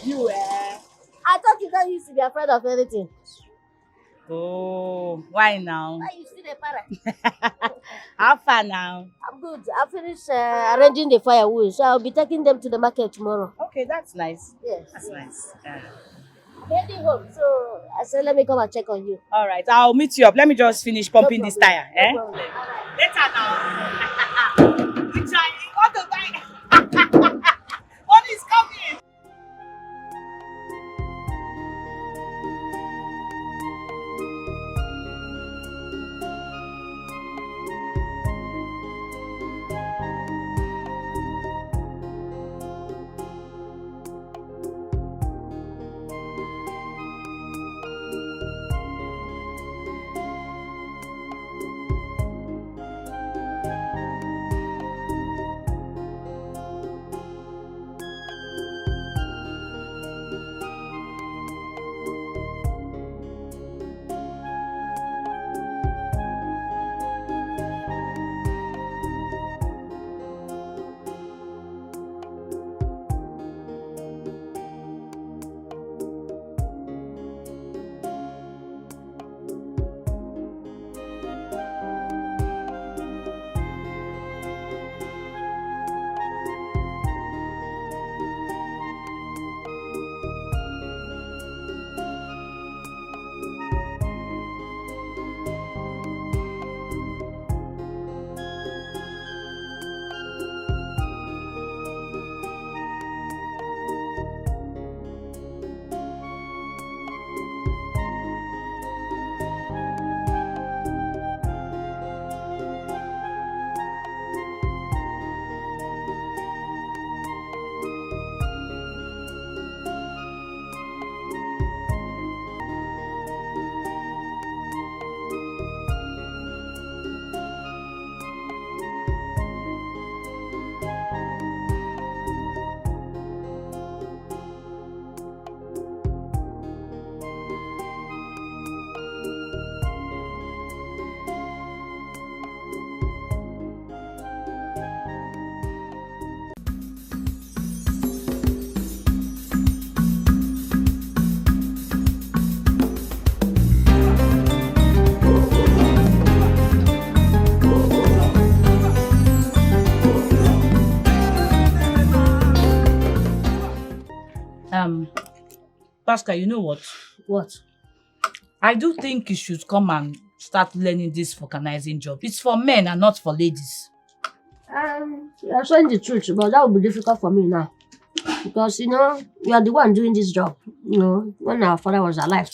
You, eh? I thought you don't used to be afraid of anything. Oh, why now? Why you still a parrot? How far now? I'm good. I finished arranging the firewood, so I'll be taking them to the market tomorrow. Okay, that's nice. Yes. That's nice. Yeah. I'm heading home, so I said let me come and check on you. All right, I'll meet you up. Let me just finish No pumping this problem. tire. No Eh? problem. Later now. Which I want to buy. What is coming? Pascal, you know what? What? I do think you should come and start learning this vulcanizing job. It's for men and not for ladies. You're saying the truth, but that will be difficult for me now. Because, you are the one doing this job, when our father was alive.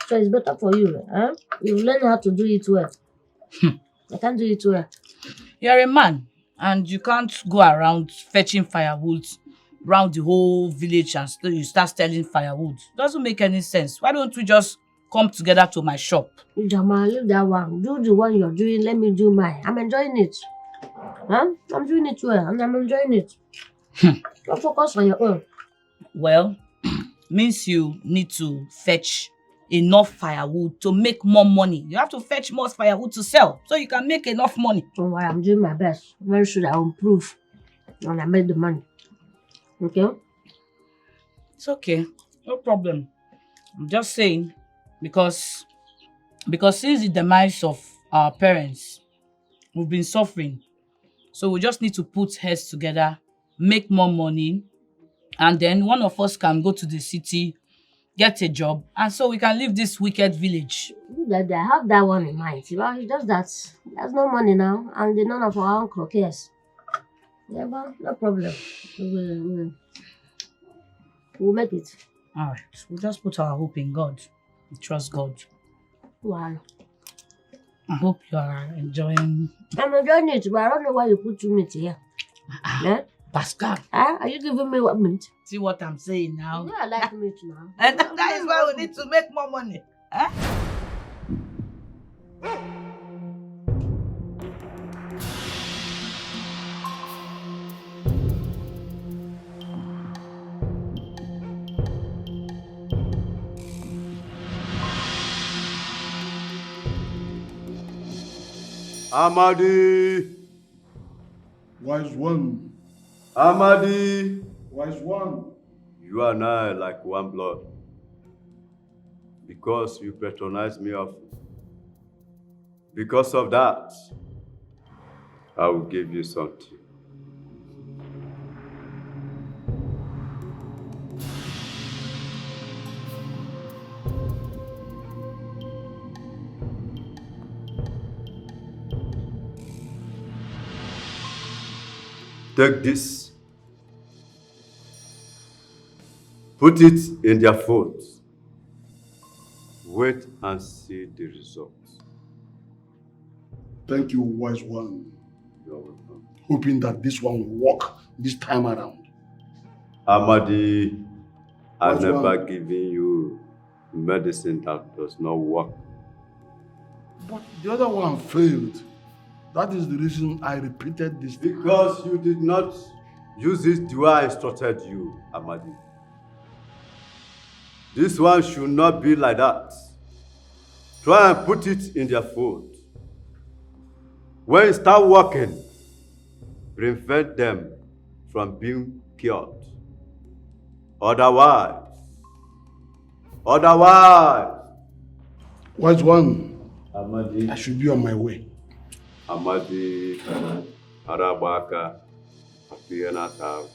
So it's better for you, huh? You learn how to do it well. I can't do it well. You're a man and you can't go around fetching firewood round the whole village and you start selling firewood. Doesn't make any sense. Why don't we just come together to my shop? Jamal, leave that one. Do the one you're doing, let me do mine. I'm enjoying it. Huh? I'm doing it well and I'm enjoying it. Don't focus on your own. Well, means you need to fetch enough firewood to make more money. You have to fetch more firewood to sell so you can make enough money. Don't worry, I'm doing my best. Very soon I'll improve and I make the money. Okay? It's okay. No problem. I'm just saying because since the demise of our parents, we've been suffering. So we just need to put heads together, make more money, and then one of us can go to the city, get a job, and so we can leave this wicked village. I have that one in mind. Well, it's just that there's no money now, and none of our uncle cares. Yeah, but no problem. We'll make it. All right. We'll just put our hope in God. We trust God. Wow. I hope you are enjoying. I'm enjoying it, but I don't know why you put 2 meat here. Yeah? Pascal. Are you giving me what meat? See what I'm saying now? Yeah, I like meat now. And that is why we need to make more money. Huh? Amadi, Wise one, Amadi, wise one. You and I are like one blood. Because you patronize me often. Because of that, I will give you something. Take this. Put it in their phones. Wait and see the results. Thank you, wise one. You're welcome. Hoping that this one will work this time around. Amadi, I've Wise never one. given you medicine that does not work. But the other one failed. That is the reason I repeated this. Because you did not use it the way I instructed you, Amadi. This one should not be like that. Try and put it in their food. When you start working, prevent them from being cured. Otherwise, Wise one, Amadi, I should be on my way. Amadi, Arabaka, Apianata,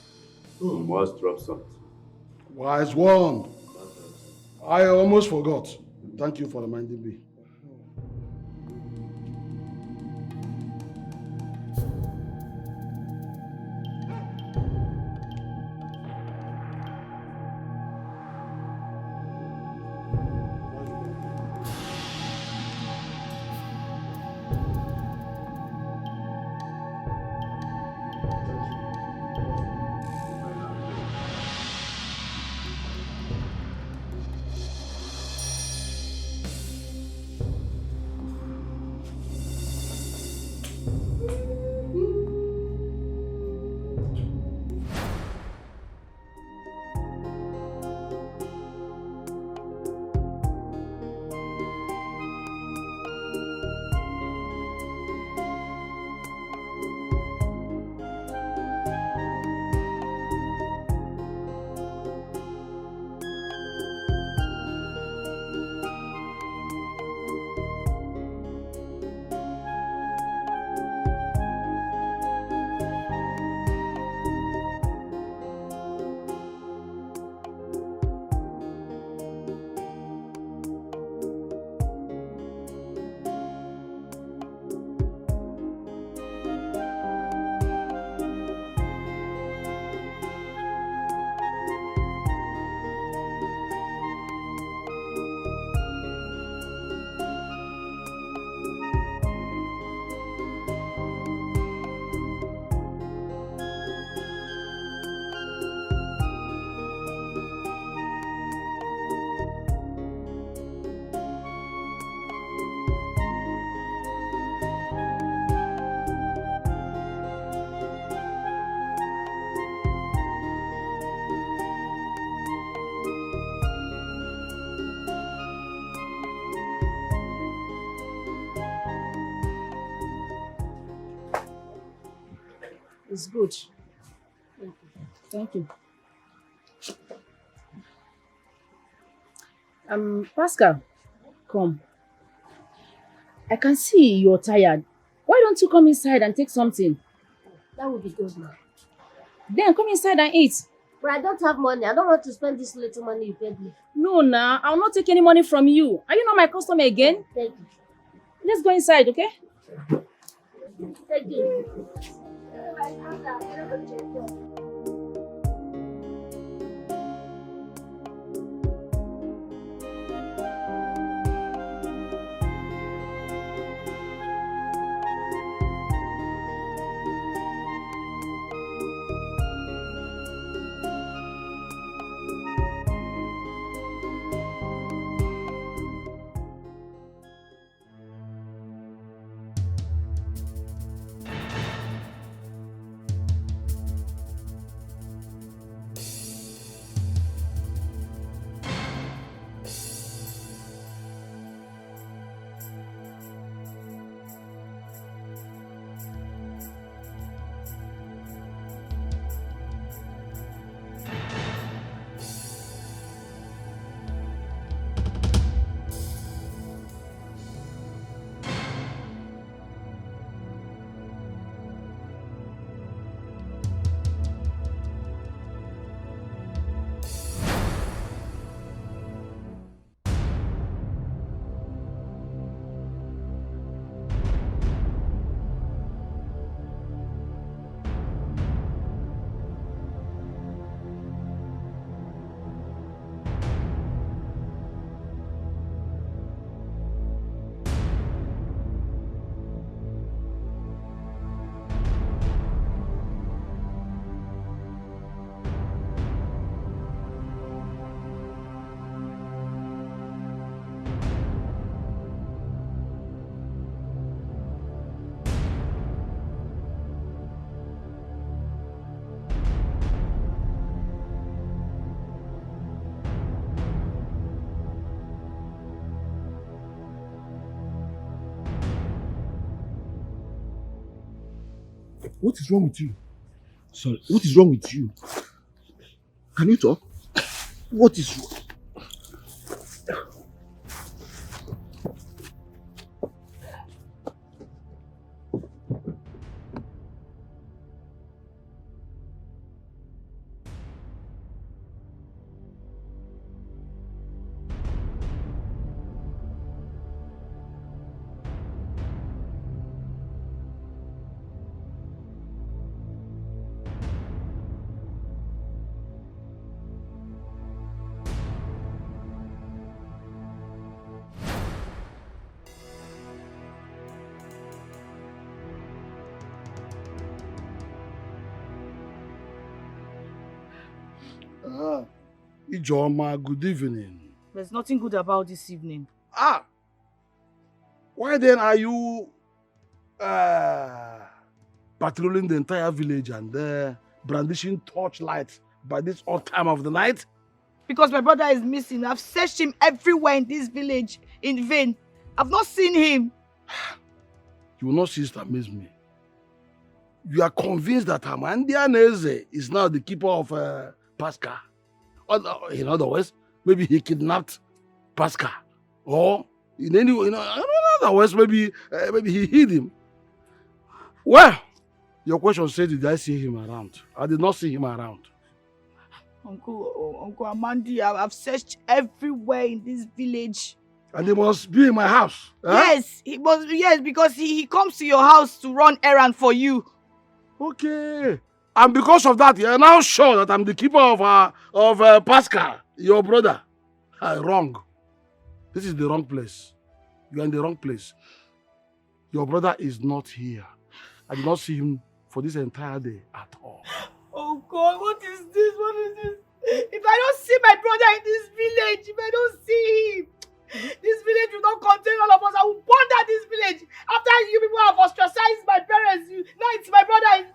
you must drop something. Wise one, I almost forgot. Thank you for reminding me. It's good. Thank you. Pascal, come. I can see you're tired. Why don't you come inside and take something? That would be good, ma. Then come inside and eat. But I don't have money. I don't want to spend this little money you paid me. No, nah, I'll not take any money from you. Are you not my customer again? Thank you. Let's go inside, okay? Thank you. What is wrong with you? Sorry, what is wrong with you? Can you talk? What is wrong? Ijoma, good evening. There's nothing good about this evening. Why then are you patrolling the entire village and brandishing torchlights by this odd time of the night? Because my brother is missing. I've searched him everywhere in this village in vain. I've not seen him. You will not cease to amaze me. You are convinced that Amandia Neze is now the keeper of Pascal. In other words, maybe he kidnapped Pascal. Or in other words, maybe he hid him. Well, your question said, did I see him around? I did not see him around. Uncle Amandi, I've searched everywhere in this village. And he must be in my house. Huh? Yes, because he comes to your house to run errand for you. Okay. And because of that, you are now sure that I'm the keeper of Pascal, your brother. Wrong. This is the wrong place. You are in the wrong place. Your brother is not here. I did not see him for this entire day at all. Oh God, what is this? What is this? If I don't see my brother in this village, if I don't see him, this village will not contain all of us. I will plunder this village. After you people have ostracized my parents, now it's my brother is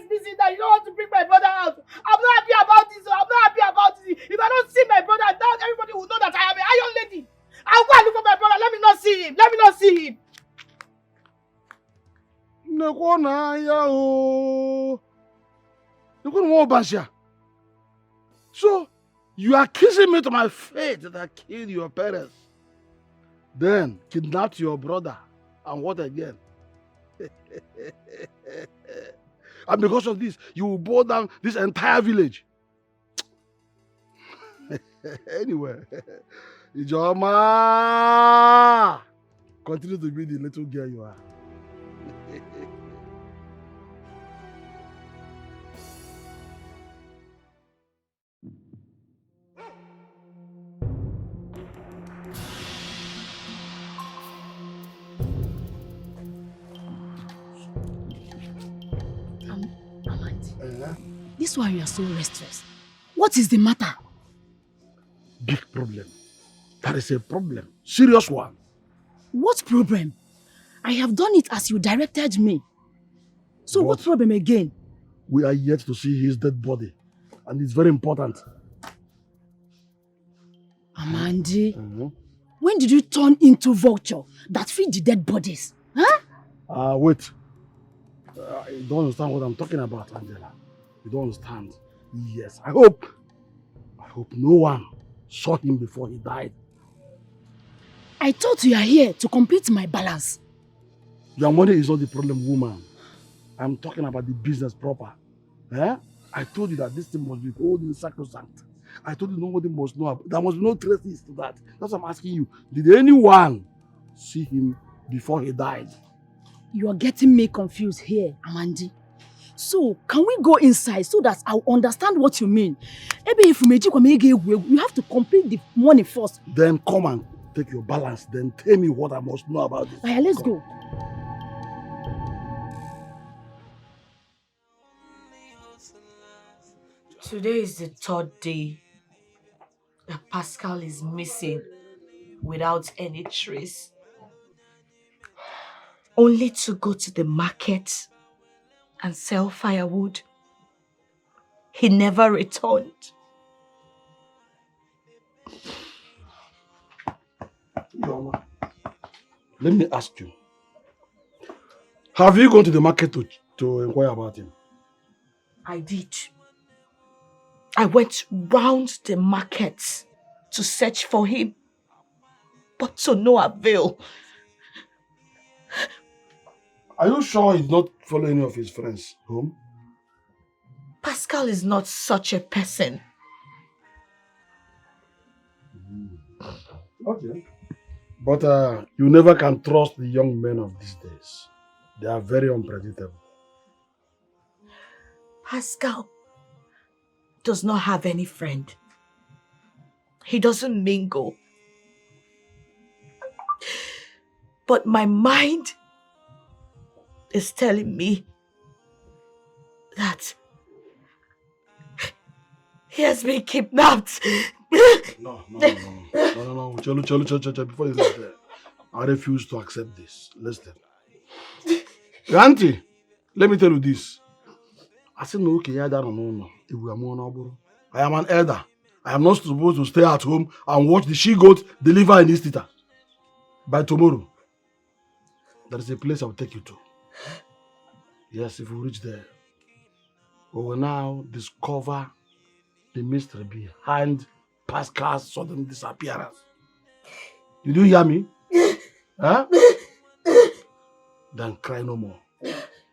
missing. That you don't want to bring my brother out. I'm not happy about this. I'm not happy about this. If I don't see my brother, now everybody will know that I am an iron lady. I'll go and look for my brother. Let me not see him. Let me not see him. So, you are accusing me to my fate that I killed your parents, then kidnapped your brother, and what again? And because of this, you will burn down this entire village. Anyway, Ijoma, continue to be the little girl you are. This is why you are so restless. What is the matter? Big problem. That is a problem. Serious one. What problem? I have done it as you directed me. So what problem again? We are yet to see his dead body. And it's very important. Amandi, when did you turn into vulture that feed the dead bodies? Huh? Wait. You don't understand what I'm talking about, Angela. You don't understand. Yes, I hope no one saw him before he died. I thought you are here to complete my balance. Your money is not the problem, woman. I'm talking about the business proper. Eh? I told you that this thing must be held in sacrosanct. I told you nobody must know about. There must be no traces to that. That's what I'm asking you. Did anyone see him before he died? You are getting me confused here, Amandi. So, can we go inside so that I'll understand what you mean? Maybe if you have to complete the money first. Then come and take your balance. Then tell me what I must know about this. Right, let's go. Today is the third day that Pascal is missing without any trace. Only to go to the market and sell firewood. He never returned. Let me ask you. Have you gone to the market to to inquire about him? I did. I went round the market to search for him, but to no avail. Are you sure he's not following any of his friends home? Pascal is not such a person. Okay. But you never can trust the young men of these days. They are very unpredictable. Pascal does not have any friend. He doesn't mingle. But my mind is telling me that he has been kidnapped. No. Chalo, before you leave there, I refuse to accept this. Listen. Auntie, let me tell you this. I said no, okay, no. I am an elder. I am not supposed to stay at home and watch the she-goat deliver in this theater. By tomorrow, there is a place I will take you to. Yes, if we reach there, we will now discover the mystery behind Pascal's sudden disappearance. Did you hear me? Huh? Then cry no more.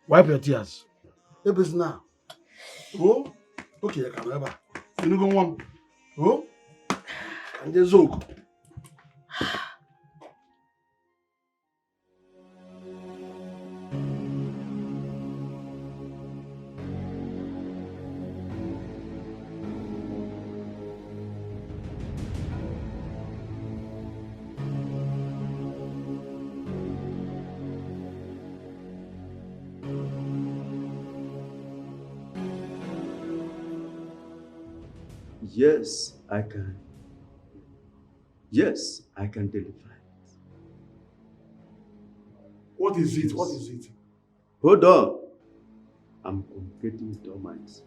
Wipe your tears. Hey, please now. Oh, okay, I can ever. You know go on. Oh, and the zook. Yes, I can. Yes, I can deliver it. What is it? What is it? Hold on. I'm communicating with all minds.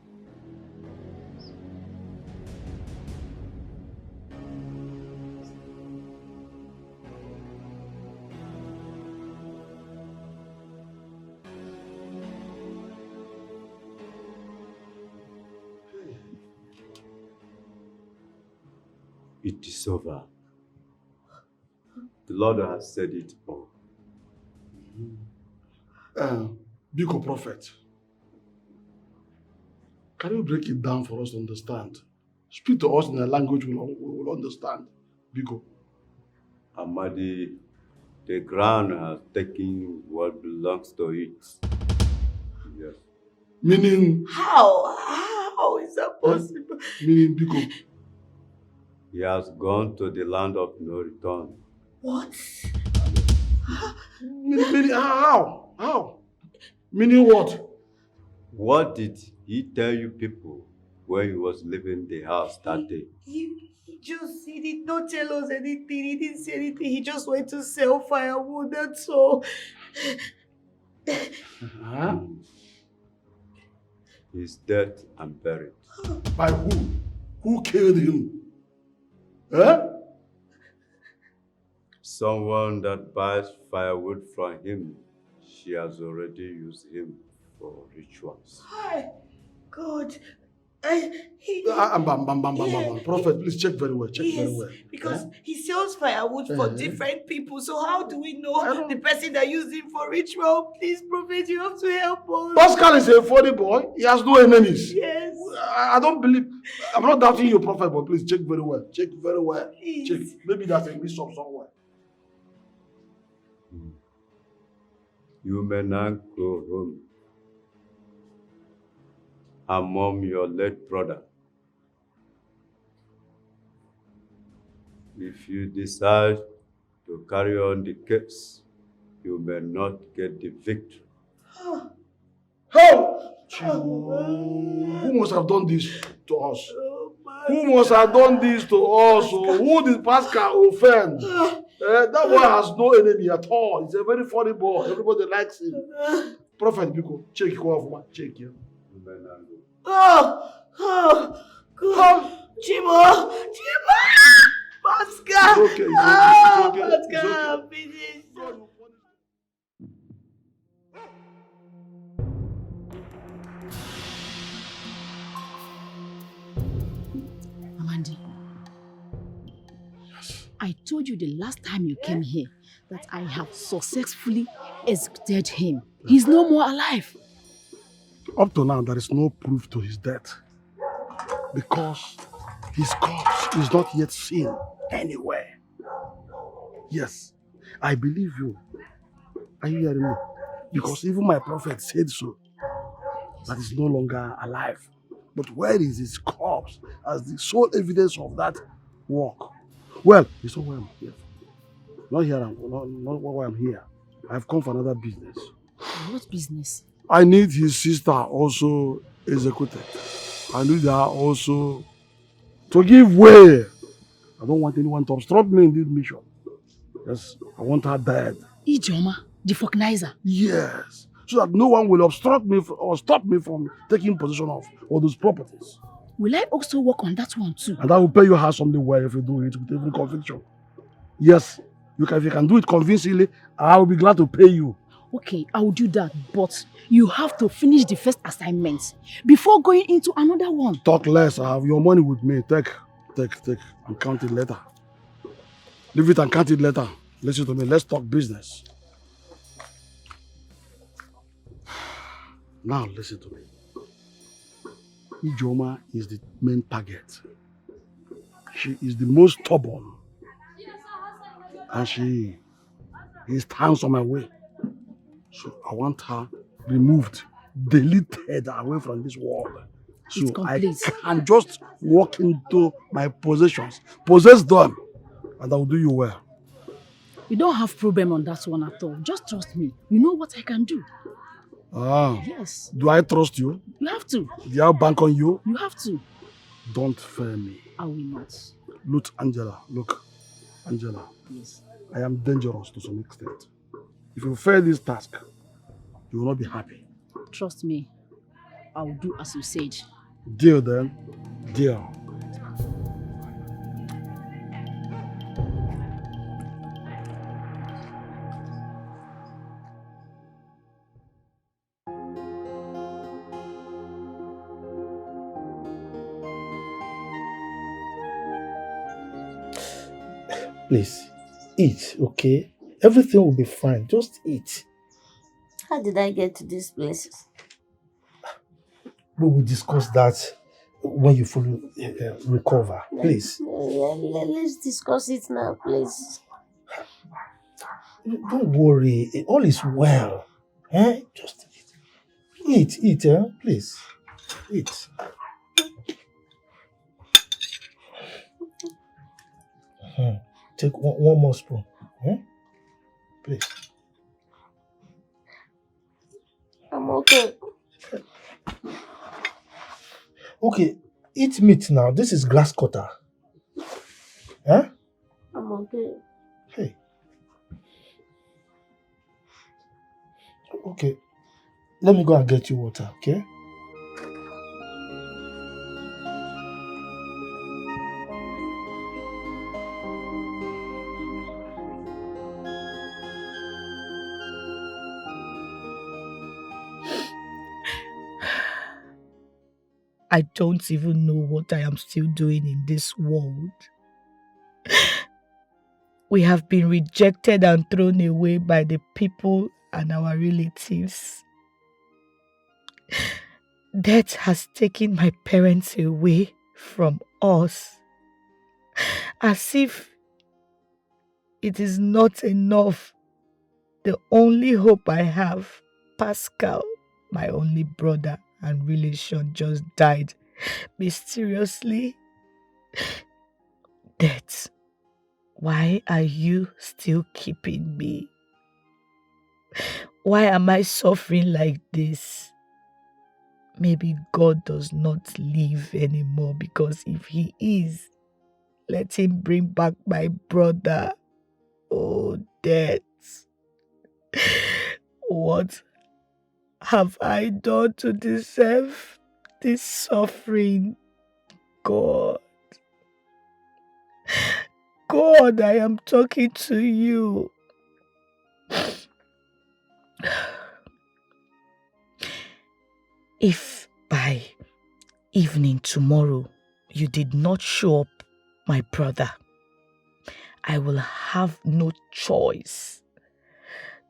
It is over. The Lord has said it all. Biko Prophet, can you break it down for us to understand? Speak to us in a language we will understand. Biko. Amadi, the ground has taken what belongs to it. Yes. Meaning? How is that possible? Meaning, Biko. He has gone to the land of no return. What? Meaning how? How? Meaning what? What did he tell you people when he was leaving the house that day? He did not tell us anything. He didn't say anything. He just went to sell firewood, that's all. Huh? He's dead and buried. By who? Who killed him? Huh? Someone that buys firewood from him, she has already used him for rituals. Hi, God. Prophet, please check very well. Check very well. Because he sells firewood for different people. So how do we know the person that used him for ritual? Please, Prophet, you have to help us. Pascal is a funny boy. He has no enemies. Yes. I don't believe. I'm not doubting you, Prophet, but please check very well. Check very well. Please. Check. Maybe there's a mix-up somewhere. You may now go home and mourn your late brother. If you decide to carry on the case, you may not get the victory. How? Who must have done this to us? Who must have done this to us? Who did Pascal offend? That boy has no enemy at all. He's a very funny boy. Everybody likes him. Prophet Biko, check your off, man. Check him. God. Chimo! Pascal! It's okay. It's okay. Pascal, It's okay. finish. I told you the last time you came here that I have successfully executed him. He's no more alive. Up to now, there is no proof to his death because his corpse is not yet seen anywhere. Yes, I believe you. Are you hearing me? Because even my prophet said so. That he's no longer alive. But where is his corpse as the sole evidence of that work? Well, it's not why I'm here. Not here, not why I'm here. I've come for another business. What business? I need his sister also executed. I need her also to give way. I don't want anyone to obstruct me in this mission. Yes, I want her dead. Ijoma, the Falconizer. Yes, so that no one will obstruct me or stop me from taking possession of all those properties. Will I also work on that one too? And I will pay you handsomely well if you do it with even conviction. Yes, if you can do it convincingly, I will be glad to pay you. Okay, I will do that, but you have to finish the first assignment before going into another one. Talk less. I have your money with me. Take, and count it later. Leave it and count it later. Listen to me. Let's talk business. Now listen to me. Ijoma is the main target. She is the most stubborn. And she stands on my way. So I want her removed, deleted away from this world. So I can just walk into my possessions, possess them, and I will do you well. You don't have problem on that one at all. Just trust me. You know what I can do. Ah. Yes. Do I trust you? You have to. Do I bank on you? You have to. Don't fail me. I will not. Look, Angela. Yes. I am dangerous to some extent. If you fail this task, you will not be happy. Trust me. I will do as you said. Deal then. Deal. Please, eat, okay? Everything will be fine. Just eat. How did I get to this place? We will discuss that when you fully recover. Please. Let's discuss it now, please. Don't worry. All is well. Eh? Just eat. Eat, please. Eat. Take one more spoon. Please. I'm okay. Okay, eat meat now. This is grass cutter. Huh? I'm okay. Hey. Okay. Let me go and get you water, okay? I don't even know what I am still doing in this world. We have been rejected and thrown away by the people and our relatives. Death has taken my parents away from us. As if it is not enough. The only hope I have, Pascal, my only brother and relation, just died mysteriously. Death, why are you still keeping me? Why am I suffering like this? Maybe God does not live anymore, because if he is, let him bring back my brother. Oh, death. What have I done to deserve this suffering? God. God, I am talking to you. If by evening tomorrow you did not show up, my brother, I will have no choice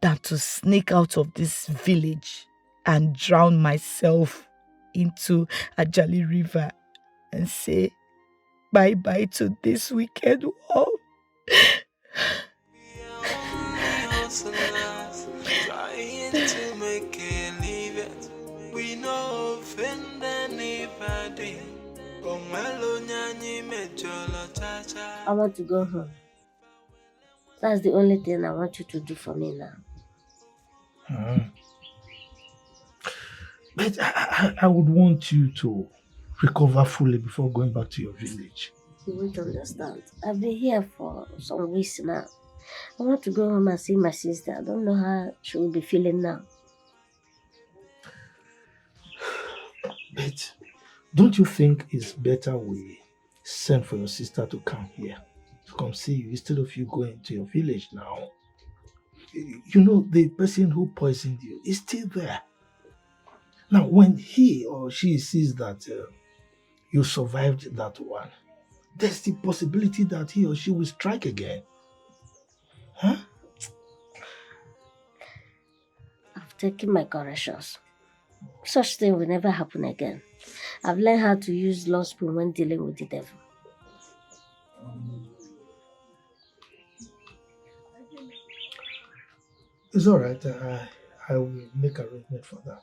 than to sneak out of this village and drown myself into Ajali River and say bye-bye to this wicked world. Trying to make it leave it. We no offend anybody. I want to go home. That's the only thing I want you to do for me now. But I would want you to recover fully before going back to your village. You won't understand. I've been here for some weeks now. I want to go home and see my sister. I don't know how she will be feeling now. But don't you think it's better we send for your sister to come here, to come see you, instead of you going to your village now? You know, the person who poisoned you is still there. Now, when he or she sees that you survived that one, there's the possibility that he or she will strike again. Huh? I've taken my corrections. Such thing will never happen again. I've learned how to use law spoon when dealing with the devil. It's all right. I will make arrangement for that.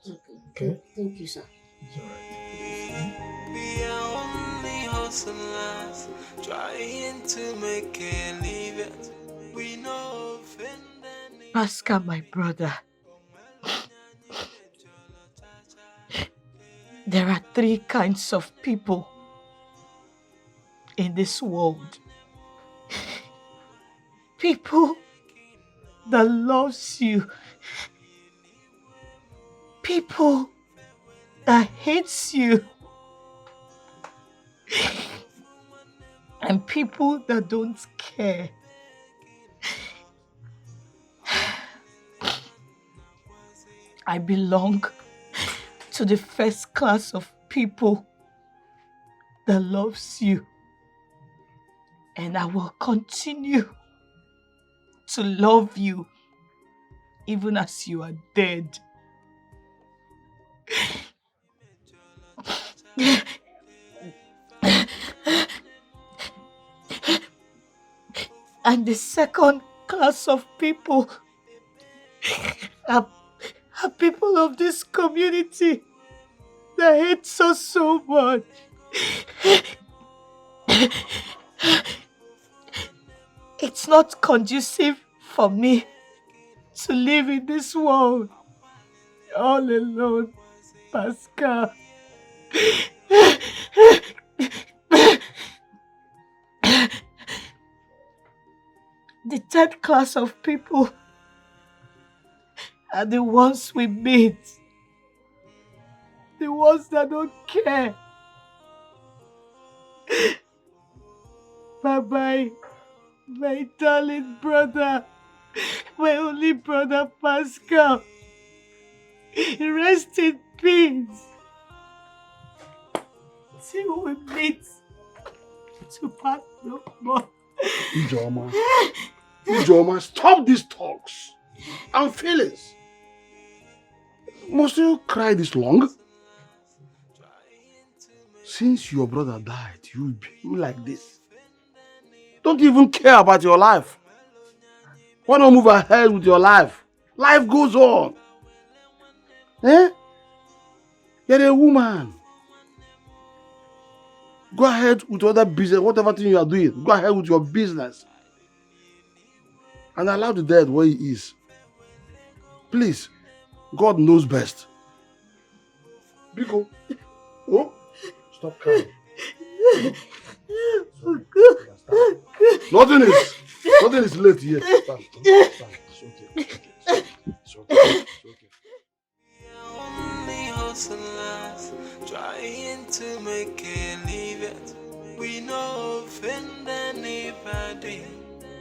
Okay? Thank you, sir. It's all right. We are only hustlers trying to make it leave it. We no offend anybody. Pascal, my brother. There are 3 kinds of people in this world. People that loves you. People that hates you. And people that don't care. I belong to the first class of people that loves you. And I will continue to love you even as you are dead. And the second class of people are people of this community that hates us so much. It's not conducive for me to live in this world all alone, Pascal. The third class of people are the ones we meet. The ones that don't care. Bye-bye, my darling brother, my only brother Pascal. Rest in peace. Till we meet to part no more. Ijoma, stop these talks and feelings. Must you cry this long? Since your brother died, you became like this. Don't even care about your life. Why not move ahead with your life? Life goes on. Eh? You're a woman. Go ahead with other business, whatever thing you are doing. Go ahead with your business. And allow the dead where he is. Please. God knows best. Biko. Oh, stop crying. Nothing is late yet. Stand. It's okay. It's okay. It's okay. We are only hustlers trying to make it leave it. We no offend anybody.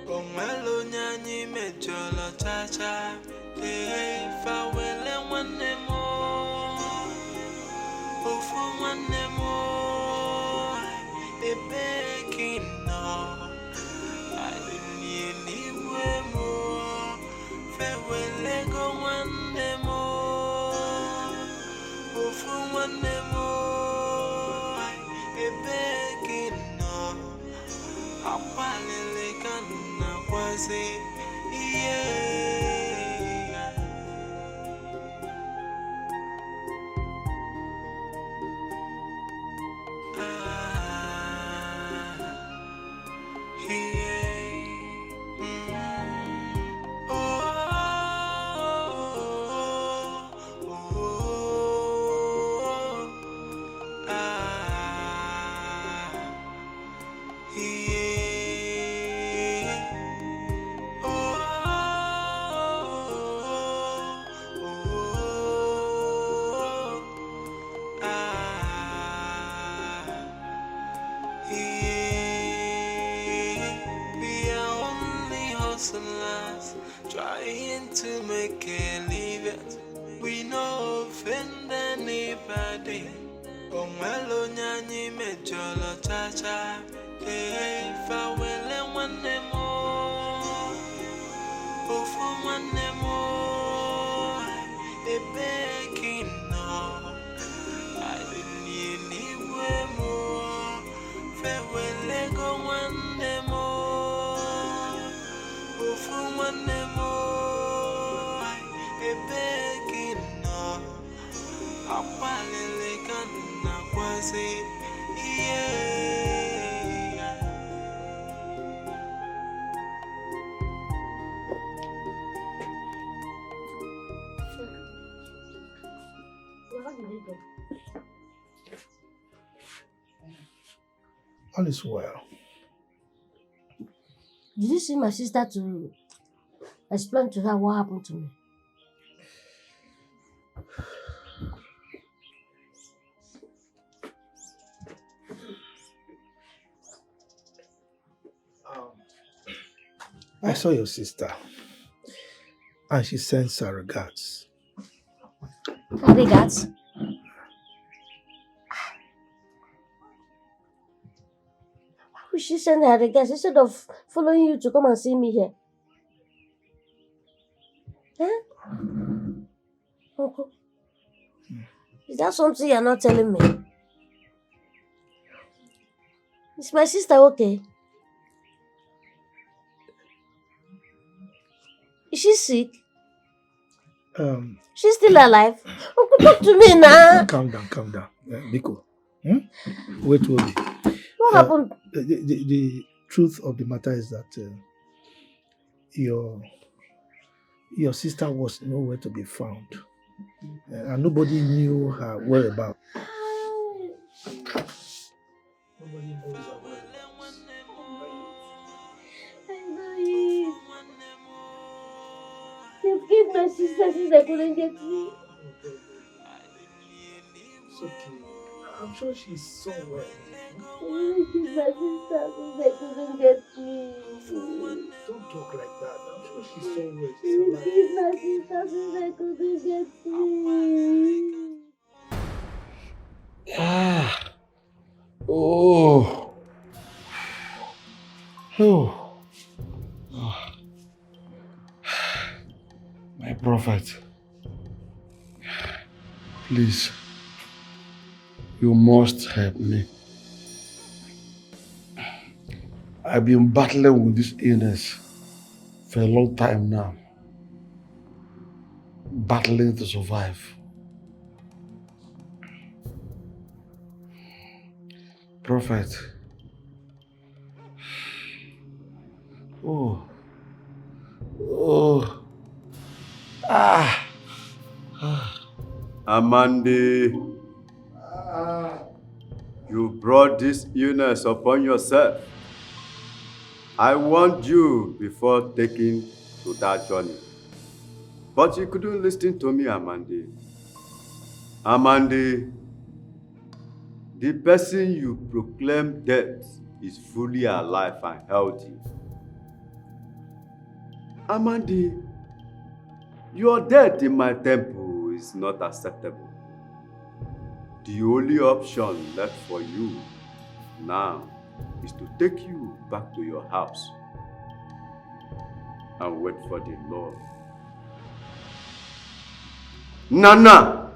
Omelo nyanyi mejolo chacha. If I will and one more. Oh, for one more. A begging no. I didn't Trying to make a living, we no offend anybody. Oh, well, nyani me jolo cha. If I will one more, oh, for one more, a begging no. I didn't need more. Farewell, go one more, oh, for one more, a begging no. Apalele kana kwase, yeah. All is well. Did you see my sister to explain to her what happened to me? I saw your sister, and she sends her regards. Her regards? Why would she send her regards instead of following you to come and see me here? Huh? Uncle, is that something you're not telling me? Is my sister okay? Is she sick? She's still alive? Uncle, talk to me now. Calm down. Biko. Wait. What happened? The truth of the matter is that your sister was nowhere to be found. And nobody knew her whereabouts. Nobody knows her whereabouts. I know it. They've killed my sister since I couldn't get me. It's okay. I'm sure she's somewhere. They killed my sister since I couldn't get me. Don't talk like that. I'm sure she's somewhere. They She's alive. killed my sister since I couldn't get me. My prophet, please, you must help me. I've been battling with this illness for a long time now. Battling to survive. Prophet. Amandi, you brought this illness upon yourself. I warned you before taking to that journey. But you couldn't listen to me, Amandi. Amandi, the person you proclaim dead is fully alive and healthy. Amandi, your death in my temple is not acceptable. The only option left for you now is to take you back to your house and wait for the Lord. Nana!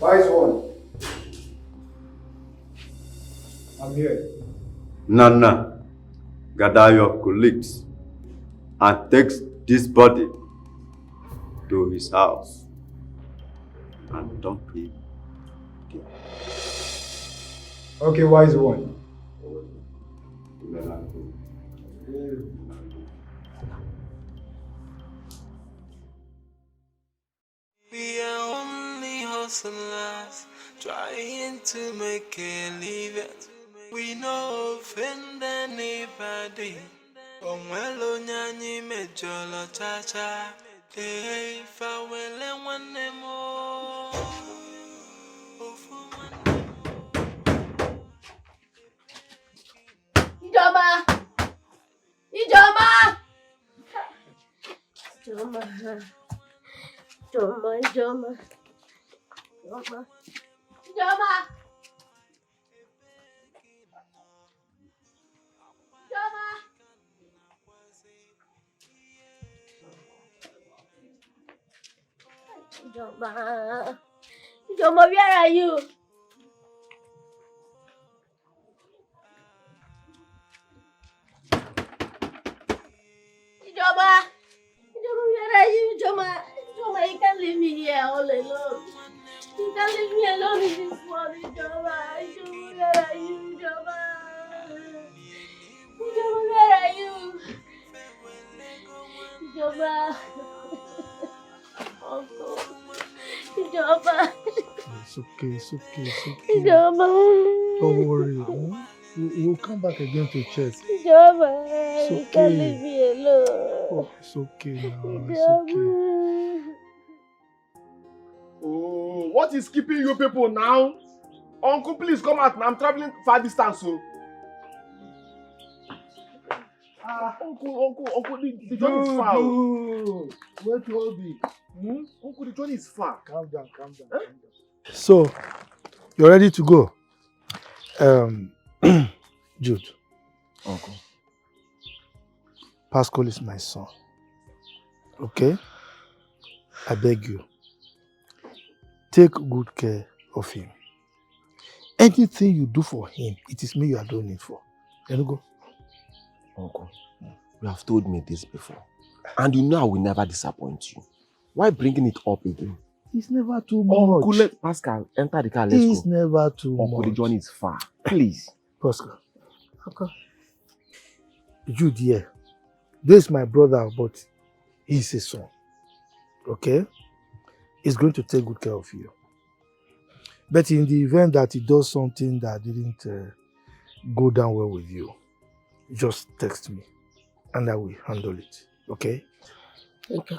Wise one. I'm here. Nana, gather your colleagues and take this body to his house and dump him. Okay, wise one. We are only hustlers trying to make a living. We no offend anybody. Omwelo nyanyi mejolo chacha. Hey, fawele wanemo. Ijoma! Ijoma! Ijoma. Ijoma, Ijoma. Ijoma. Ijoma! Ijoma. Ijoma, where are you? Ijoma! Ijoma, where are you, Ijoma? Ijoma, you can't leave me here all alone. You can't leave me alone in this world, Ijoma. Ijoma, where are you, Ijoma? Ijoma, where are you? Ijoma. Uncle. Ijoma. It's okay, it's okay, it's okay. Ijoma. Don't worry. We'll come back again to check. Ijoma, It's you can't okay. leave me alone. Oh, it's okay now. It's okay. Ijoma. Oh, what is keeping you people now? Uncle, please come out now. I'm traveling far distance, so. Uncle, the journey is far. Where to all be? Uncle, the journey is far. Calm down, calm down, calm down. So, you're ready to go? Jude. Uncle. Pascal is my son. Okay? I beg you. Take good care of him. Anything you do for him, it is me you are doing it for. Let me go. Uncle, you have told me this before. And you know I will never disappoint you. Why bringing it up again? It's never too much. Uncle, let Pascal enter the car. Let's It's go. never too Uncle, much. the journey is far. Please. Pascal. Okay. Jude, yeah. This is my brother, but he's his son. Okay? He's going to take good care of you. But in the event that he does something that didn't go down well with you, just text me and I will handle it. Okay? Okay.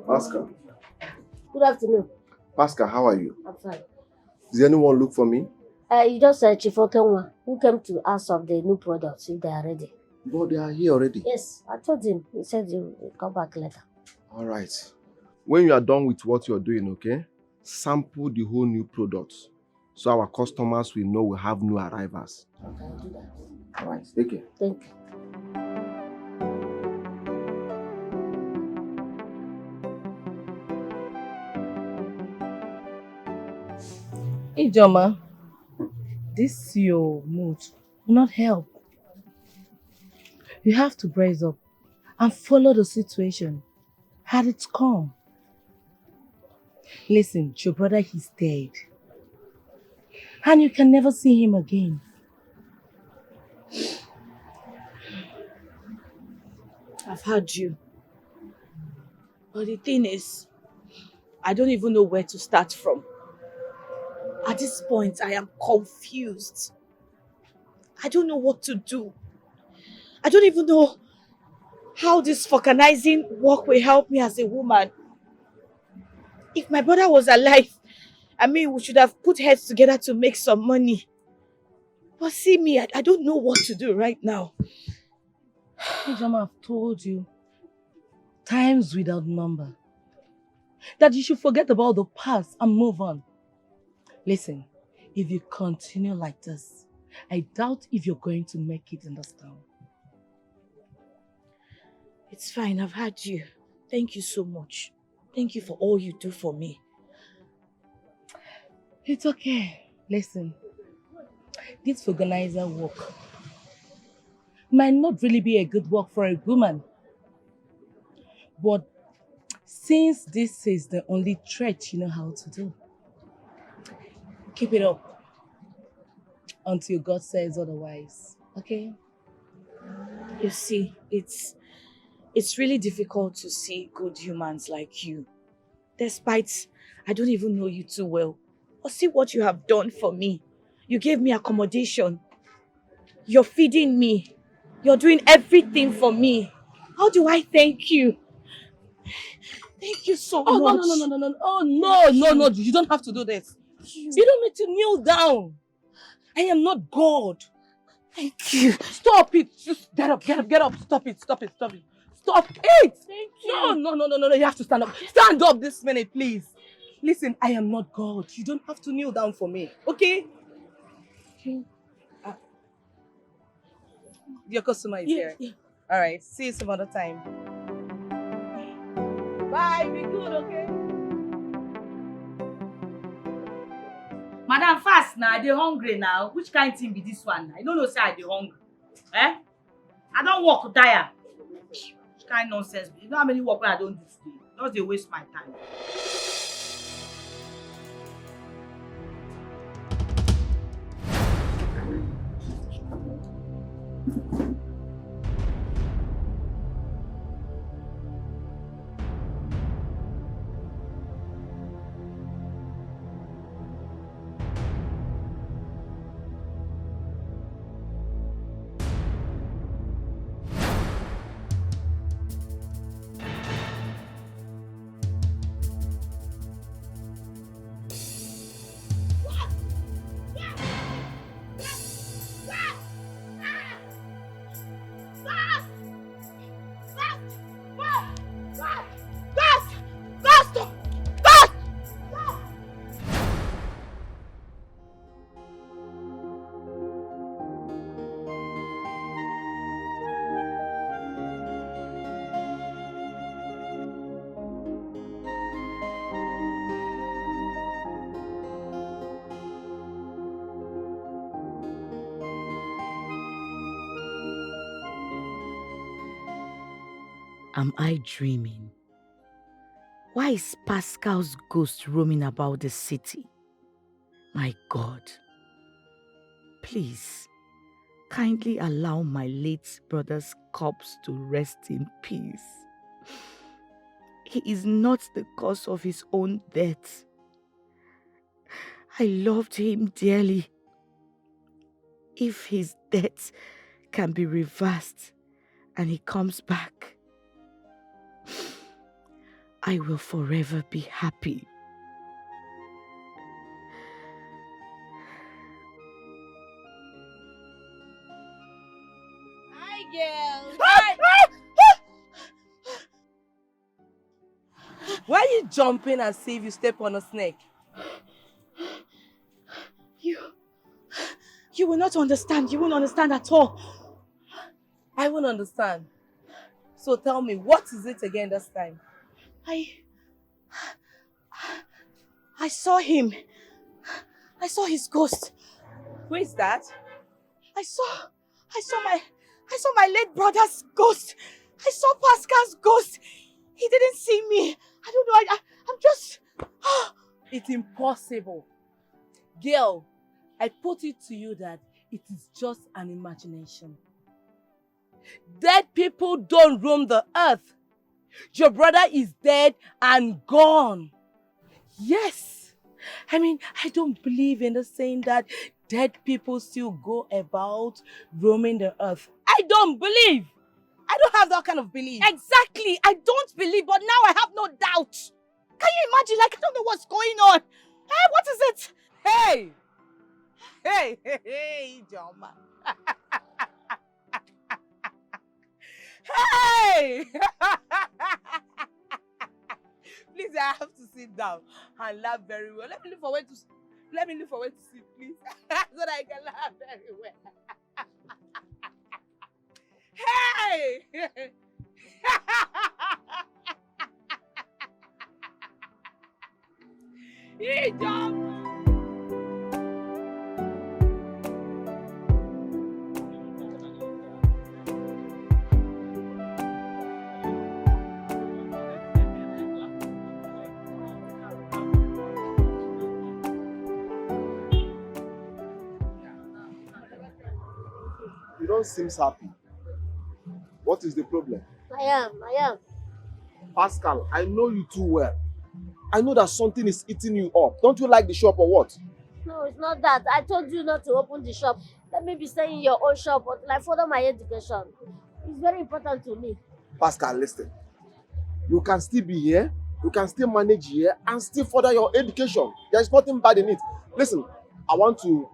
Pascal. Good afternoon. Pascal, how are you? I'm fine. Did anyone look for me? You just said Chief Okenwa, who came to ask of the new products if they are ready. But they are here already. Yes, I told him. He said you will come back later. All right. When you are done with what you're doing, okay? Sample the whole new products so our customers will know we have new arrivals. Okay, I'll do that. All right, take care. Thank you. Ijoma, this your mood will not help. You have to brace up and follow the situation as it's come. Listen, your brother is dead. And you can never see him again. I've heard you. But the thing is, I don't even know where to start from. At this point, I am confused. I don't know what to do. I don't even know how this vulcanizing work will help me as a woman. If my brother was alive, I mean, we should have put heads together to make some money. But see me, I don't know what to do right now. Ijoma, I've told you times without number that you should forget about the past and move on. Listen, if you continue like this, I doubt if you're going to make it in this town. It's fine, I've had you. Thank you so much. Thank you for all you do for me. It's okay. Listen, this organizer work might not really be a good work for a woman. But since this is the only trade you know how to do, keep it up until God says otherwise, okay? You see, it's really difficult to see good humans like you. Despite I don't even know you too well. But see what you have done for me. You gave me accommodation. You're feeding me. You're doing everything for me. How do I thank you? Thank you so much. No. Oh, no. You don't have to do this. You don't need to kneel down. I am not God. Thank you. Stop it. Just get up. Stop it. Stop it. Stop it. Thank you. No. You have to stand up. Stand up this minute, please. Listen, I am not God. You don't have to kneel down for me, okay? Your customer is here. Yeah. All right. See you some other time. Bye. Be good, okay? Madam, fast now. I dey hungry now. Which kind thing be this one? I don't know say I dey hungry. Eh? I don't work tire. Which kind nonsense? You know how many work I don't do today? Just dey waste my time. Am I dreaming? Why is Pascal's ghost roaming about the city? My God, please, kindly allow my late brother's corpse to rest in peace. He is not the cause of his own death. I loved him dearly. If his death can be reversed and he comes back, I will forever be happy. Hi, girl. Why are you jumping as if you step on a snake? You will not understand. You won't understand at all. I won't understand. So tell me, what is it again this time? I saw him. I saw his ghost. Who is that? I saw my late brother's ghost. I saw Pascal's ghost. He didn't see me. I don't know. I'm just... It's impossible. Girl, I put it to you that it is just an imagination. Dead people don't roam the earth. Your brother is dead and gone. Yes. I mean, I don't believe in the saying that dead people still go about roaming the earth. I don't believe. I don't have that kind of belief. Exactly. I don't believe, but now I have no doubt. Can you imagine? Like, I don't know what's going on. Hey, what is it? Hey! Hey, Joma. Hey! Please, I have to sit down and laugh very well. Let me look for where to sit, please. So that I can laugh very well. Hey! Hey, Joma. You don't seem happy. What is the problem? I am. Pascal, I know you too well. I know that something is eating you up. Don't you like the shop or what? No, it's not that. I told you not to open the shop. Let me be staying in your own shop until I further my education. It's very important to me. Pascal, listen. You can still be here, you can still manage here, and still further your education. There's nothing bad in it. Listen, I want to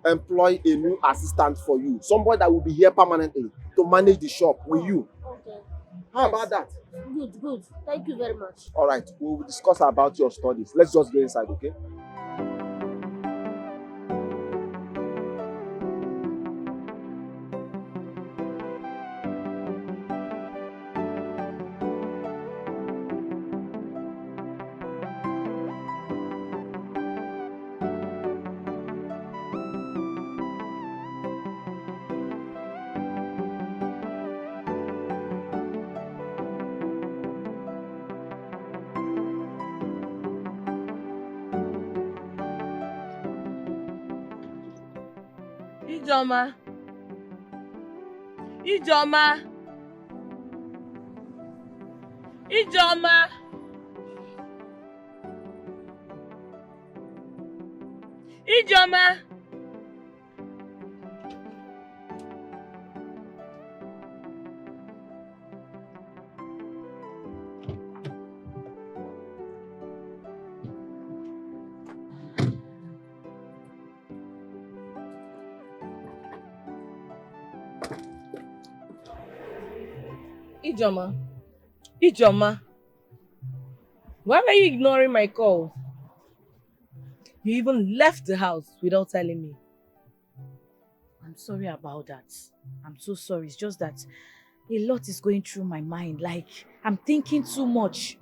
employ a new assistant for you. Somebody that will be here permanently to manage the shop with you. Okay. How about that? Good. Thank you very much. All right, we will discuss about your studies. Let's just go inside, okay? Ijoma. Ijoma. Ijoma. Ijoma. Ijoma, why were you ignoring my calls? You even left the house without telling me. I'm sorry about that. I'm so sorry. It's just that a lot is going through my mind. Like, I'm thinking too much.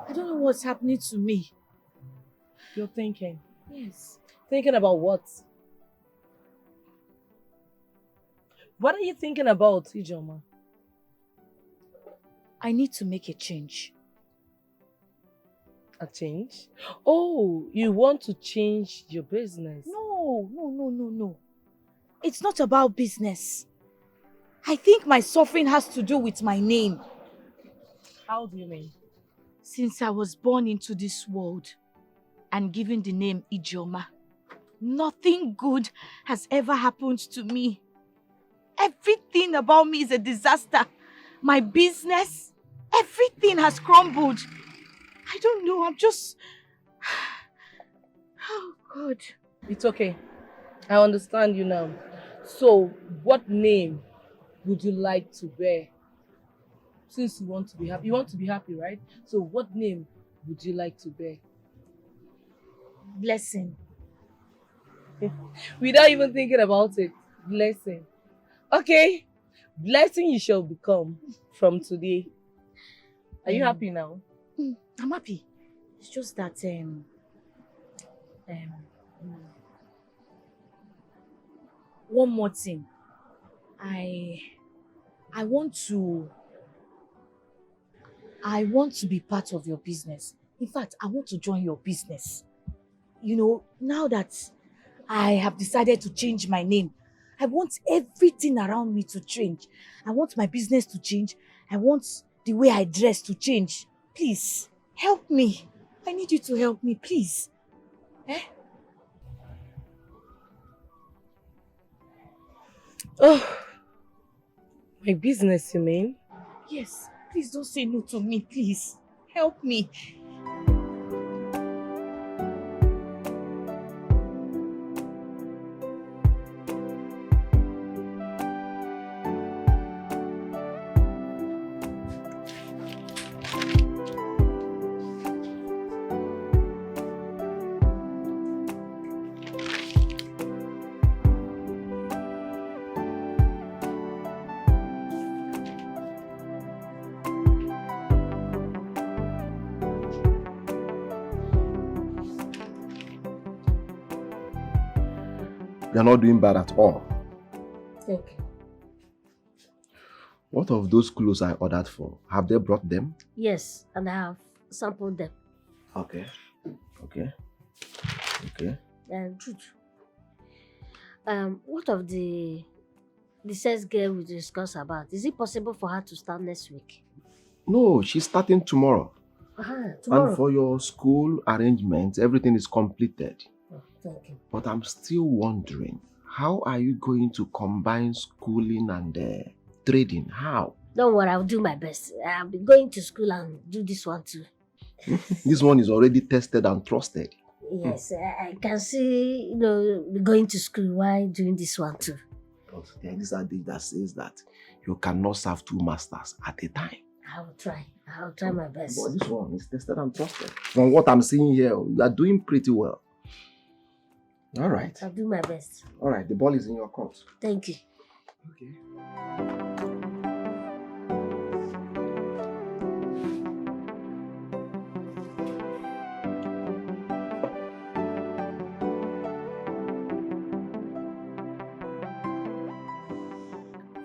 I don't know what's happening to me. You're thinking? Yes. Thinking about what? What are you thinking about, Ijoma? I need to make a change. A change? Oh, you want to change your business? No. It's not about business. I think my suffering has to do with my name. How do you mean? Since I was born into this world and given the name Ijoma, nothing good has ever happened to me. Everything about me is a disaster. My business, everything has crumbled. I don't know. I'm just... Oh, God. It's okay. I understand you now. So, what name would you like to bear? Since you want to be happy. You want to be happy, right? So, what name would you like to bear? Blessing. Without even thinking about it. Blessing. Okay. Blessing you shall become from today. Are you happy now? I'm happy. It's just that one more thing. I want to be part of your business. In fact, I want to join your business. You know, now that I have decided to change my name, I want everything around me to change. I want my business to change. I want the way I dress to change. Please, help me. I need you to help me, please. Eh? Oh, my business, you mean? Yes, please don't say no to me, please. Help me. You're not doing bad at all. Okay. What of those clothes I ordered for? Have they brought them? Yes, and I have sampled them. Okay. Okay. Okay. Truth. What of the sales girl we discussed about? Is it possible for her to start next week? No, she's starting tomorrow. Tomorrow. And for your school arrangements, everything is completed. Oh, thank you. But I'm still wondering, how are you going to combine schooling and trading? How? Don't worry, I'll do my best. I'll be going to school and do this one too. This one is already tested and trusted. Yes, I can see, going to school while doing this one too. But there is a adage that says that you cannot serve two masters at a time. I'll try my best. But this one is tested and trusted. From what I'm seeing here, you are doing pretty well. All right. I'll do my best. All right, the ball is in your court. Thank you. Okay.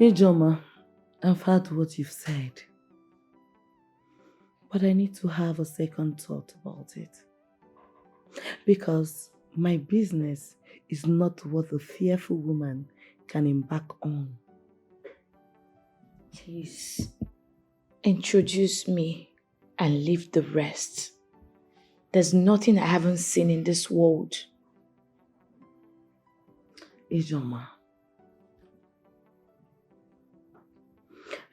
Ijoma, I've heard what you've said. But I need to have a second thought about it. Because my business is not what a fearful woman can embark on. Please, introduce me and leave the rest. There's nothing I haven't seen in this world. Ijoma,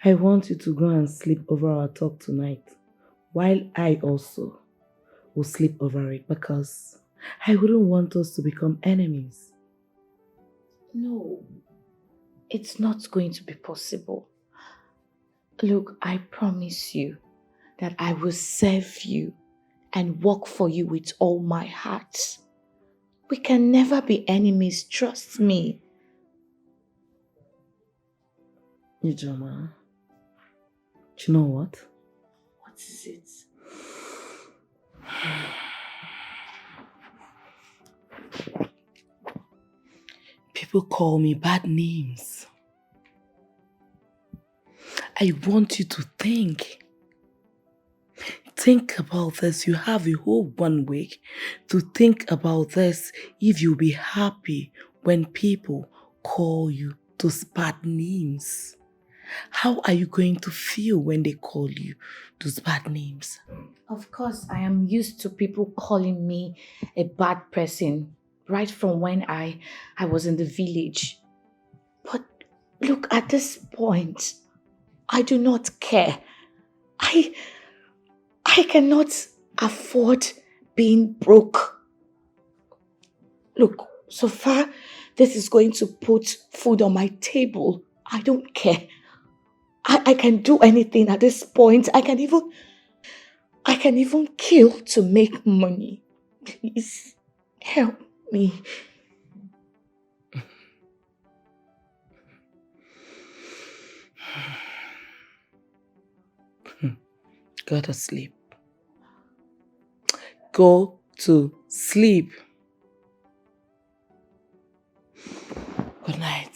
I want you to go and sleep over our talk tonight, while I also will sleep over it, because I wouldn't want us to become enemies. No, it's not going to be possible. Look, I promise you that I will serve you and work for you with all my heart. We can never be enemies, trust me. Ijoma, do you know what? What is it? People call me bad names. I want you to think. Think about this. You have a whole 1 week to think about this if you'll be happy when people call you those bad names. How are you going to feel when they call you those bad names? Of course, I am used to people calling me a bad person right from when I was in the village. But look, at this point, I do not care. I afford being broke. Look, so far this is going to put food on my table. I don't care. I can do anything at this point. I can even kill to make money. Please help me. Go to sleep. Go to sleep. Good night.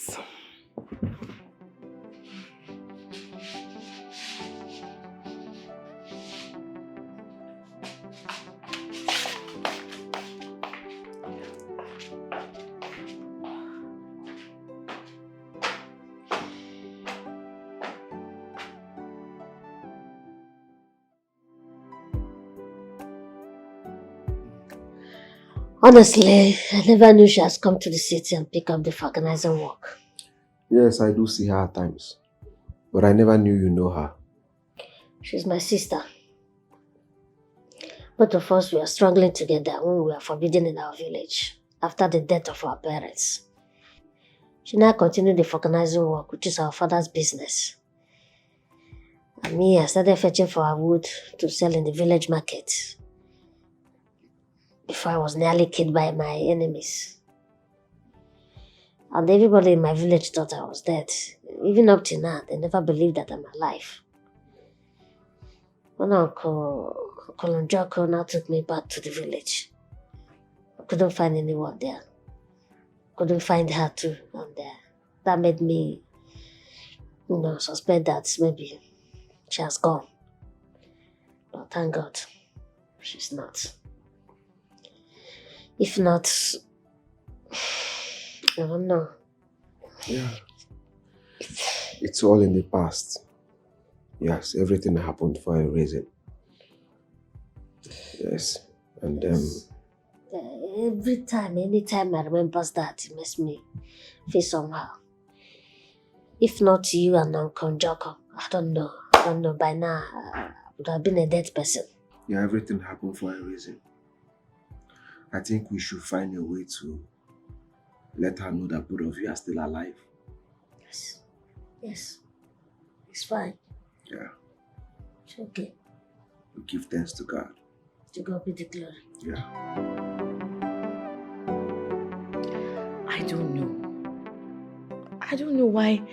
Honestly, I never knew she has come to the city and pick up the organizing work. Yes, I do see her at times. But I never knew you know her. She's my sister. Both of us were struggling together when we were forbidden in our village after the death of our parents. She now continued the organizing work, which is our father's business. And me, I started fetching for our wood to sell in the village market before I was nearly killed by my enemies. And everybody in my village thought I was dead. Even up to now, they never believed that I'm alive. When Uncle Njoko now took me back to the village, I couldn't find anyone there. Couldn't find her too. And that made me, suspect that maybe she has gone. But thank God, she's not. If not, I don't know. Yeah. It's all in the past. Yes, everything happened for a reason. Yes. And anytime I remember that, it makes me feel somehow. If not you and Uncle Njoko, I don't know. By now, I would have been a dead person. yeah, everything happened for a reason. I think we should find a way to let her know that both of you are still alive. Yes. It's fine. Yeah. It's okay. We give thanks to God. To God be the glory. Yeah. I don't know why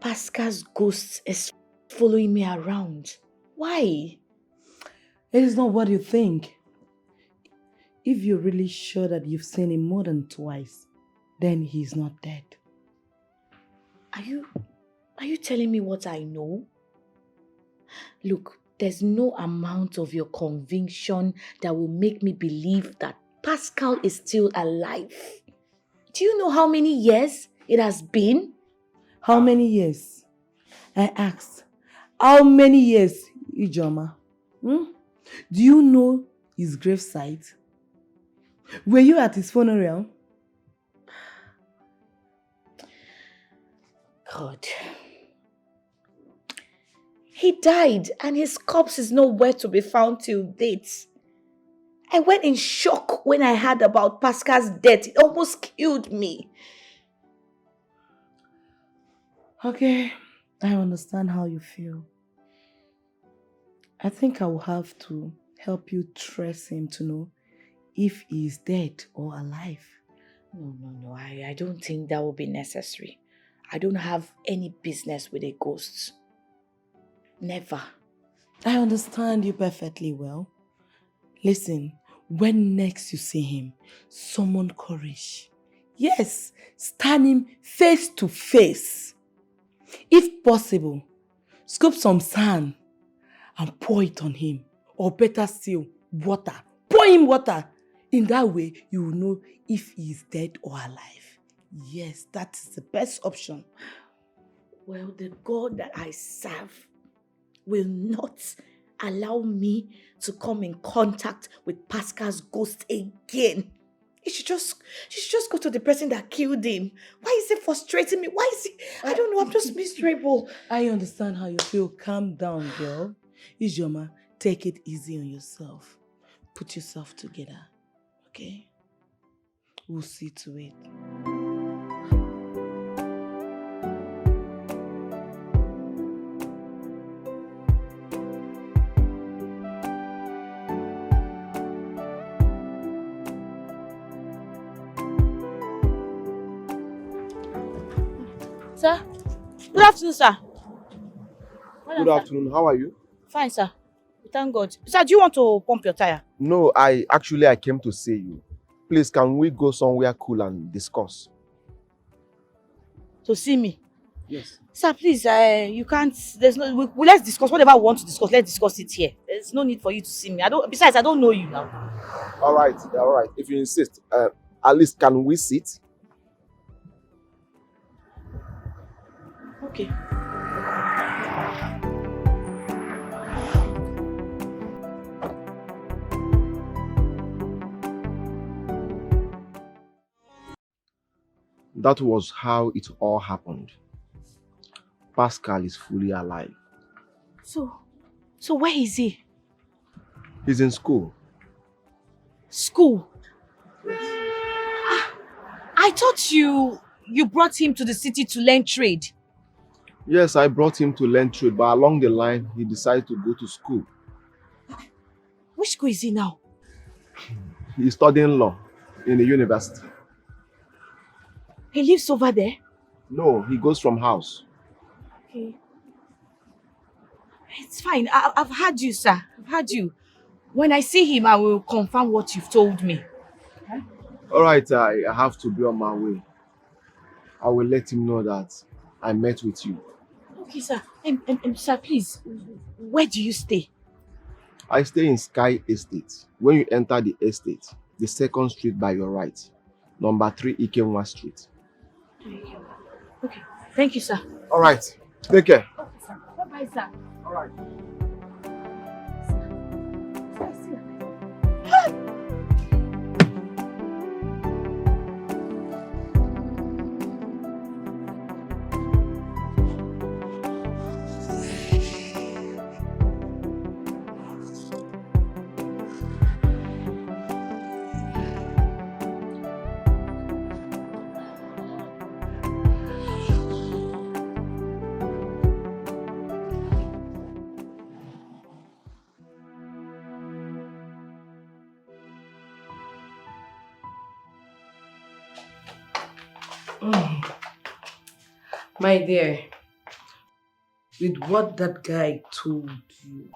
Pascal's ghost is following me around. Why? It is not what you think. If you're really sure that you've seen him more than twice, then he's not dead. Are you telling me what I know? Look, there's no amount of your conviction that will make me believe that Pascal is still alive. Do you know how many years it has been? How many years? I asked. How many years, Ijoma? Do you know his gravesite? Were you at his funeral? God. He died and his corpse is nowhere to be found till date. I went in shock when I heard about Pascal's death. It almost killed me. Okay, I understand how you feel. I think I will have to help you trace him to know if he is dead or alive. No, I don't think that will be necessary. I don't have any business with a ghost. Never. I understand you perfectly well. Listen, when next you see him, summon courage. Yes, stand him face to face. If possible, scoop some sand and pour it on him. Or better still, water. Pour him water. In that way, you will know if he is dead or alive. Yes, that is the best option. Well, the God that I serve will not allow me to come in contact with Pascal's ghost again. You should just go to the person that killed him. Why is it frustrating me? Why is it? I don't know, I'm just miserable. I understand how you feel. Calm down, girl. Ijoma, take it easy on yourself. Put yourself together, okay? We'll see to it. Sir, good afternoon, sir. Good afternoon. How are you? Fine, sir. Thank God. Sir, do you want to pump your tire? No, I came to see you. Please, can we go somewhere cool and discuss? To see me? Yes. Sir, please, you can't, there's no, let's discuss whatever we want to discuss. Let's discuss it here. There's no need for you to see me. Besides, I don't know you now. All right. If you insist, at least can we sit? Okay. That was how it all happened. Pascal is fully alive. So where is he? He's in school. School? I thought you brought him to the city to learn trade. Yes, I brought him to learn trade, but along the line, he decided to go to school. Which school is he now? He's studying law in the university. He lives over there? No, he goes from house. Okay. It's fine. I've heard you, sir. I've heard you. When I see him, I will confirm what you've told me. All right, I have to be on my way. I will let him know that I met with you. Okay, sir. Sir, please, where do you stay? I stay in Sky Estate. When you enter the estate, the second street by your right, number 3 Ikenwa Street. Okay. Thank you, sir. All right. Take care. Okay, sir. Bye-bye, sir. All right. My dear, with what that guy told you,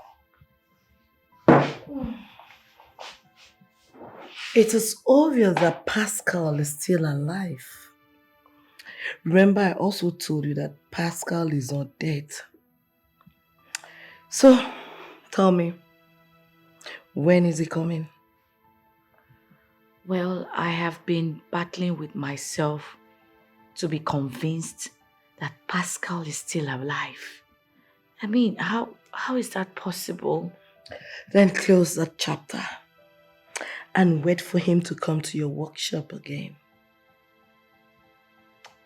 it is obvious that Pascal is still alive. Remember, I also told you that Pascal is not dead. So, tell me, when is he coming? Well, I have been battling with myself to be convinced that Pascal is still alive. I mean, how is that possible? Then close that chapter and wait for him to come to your workshop again.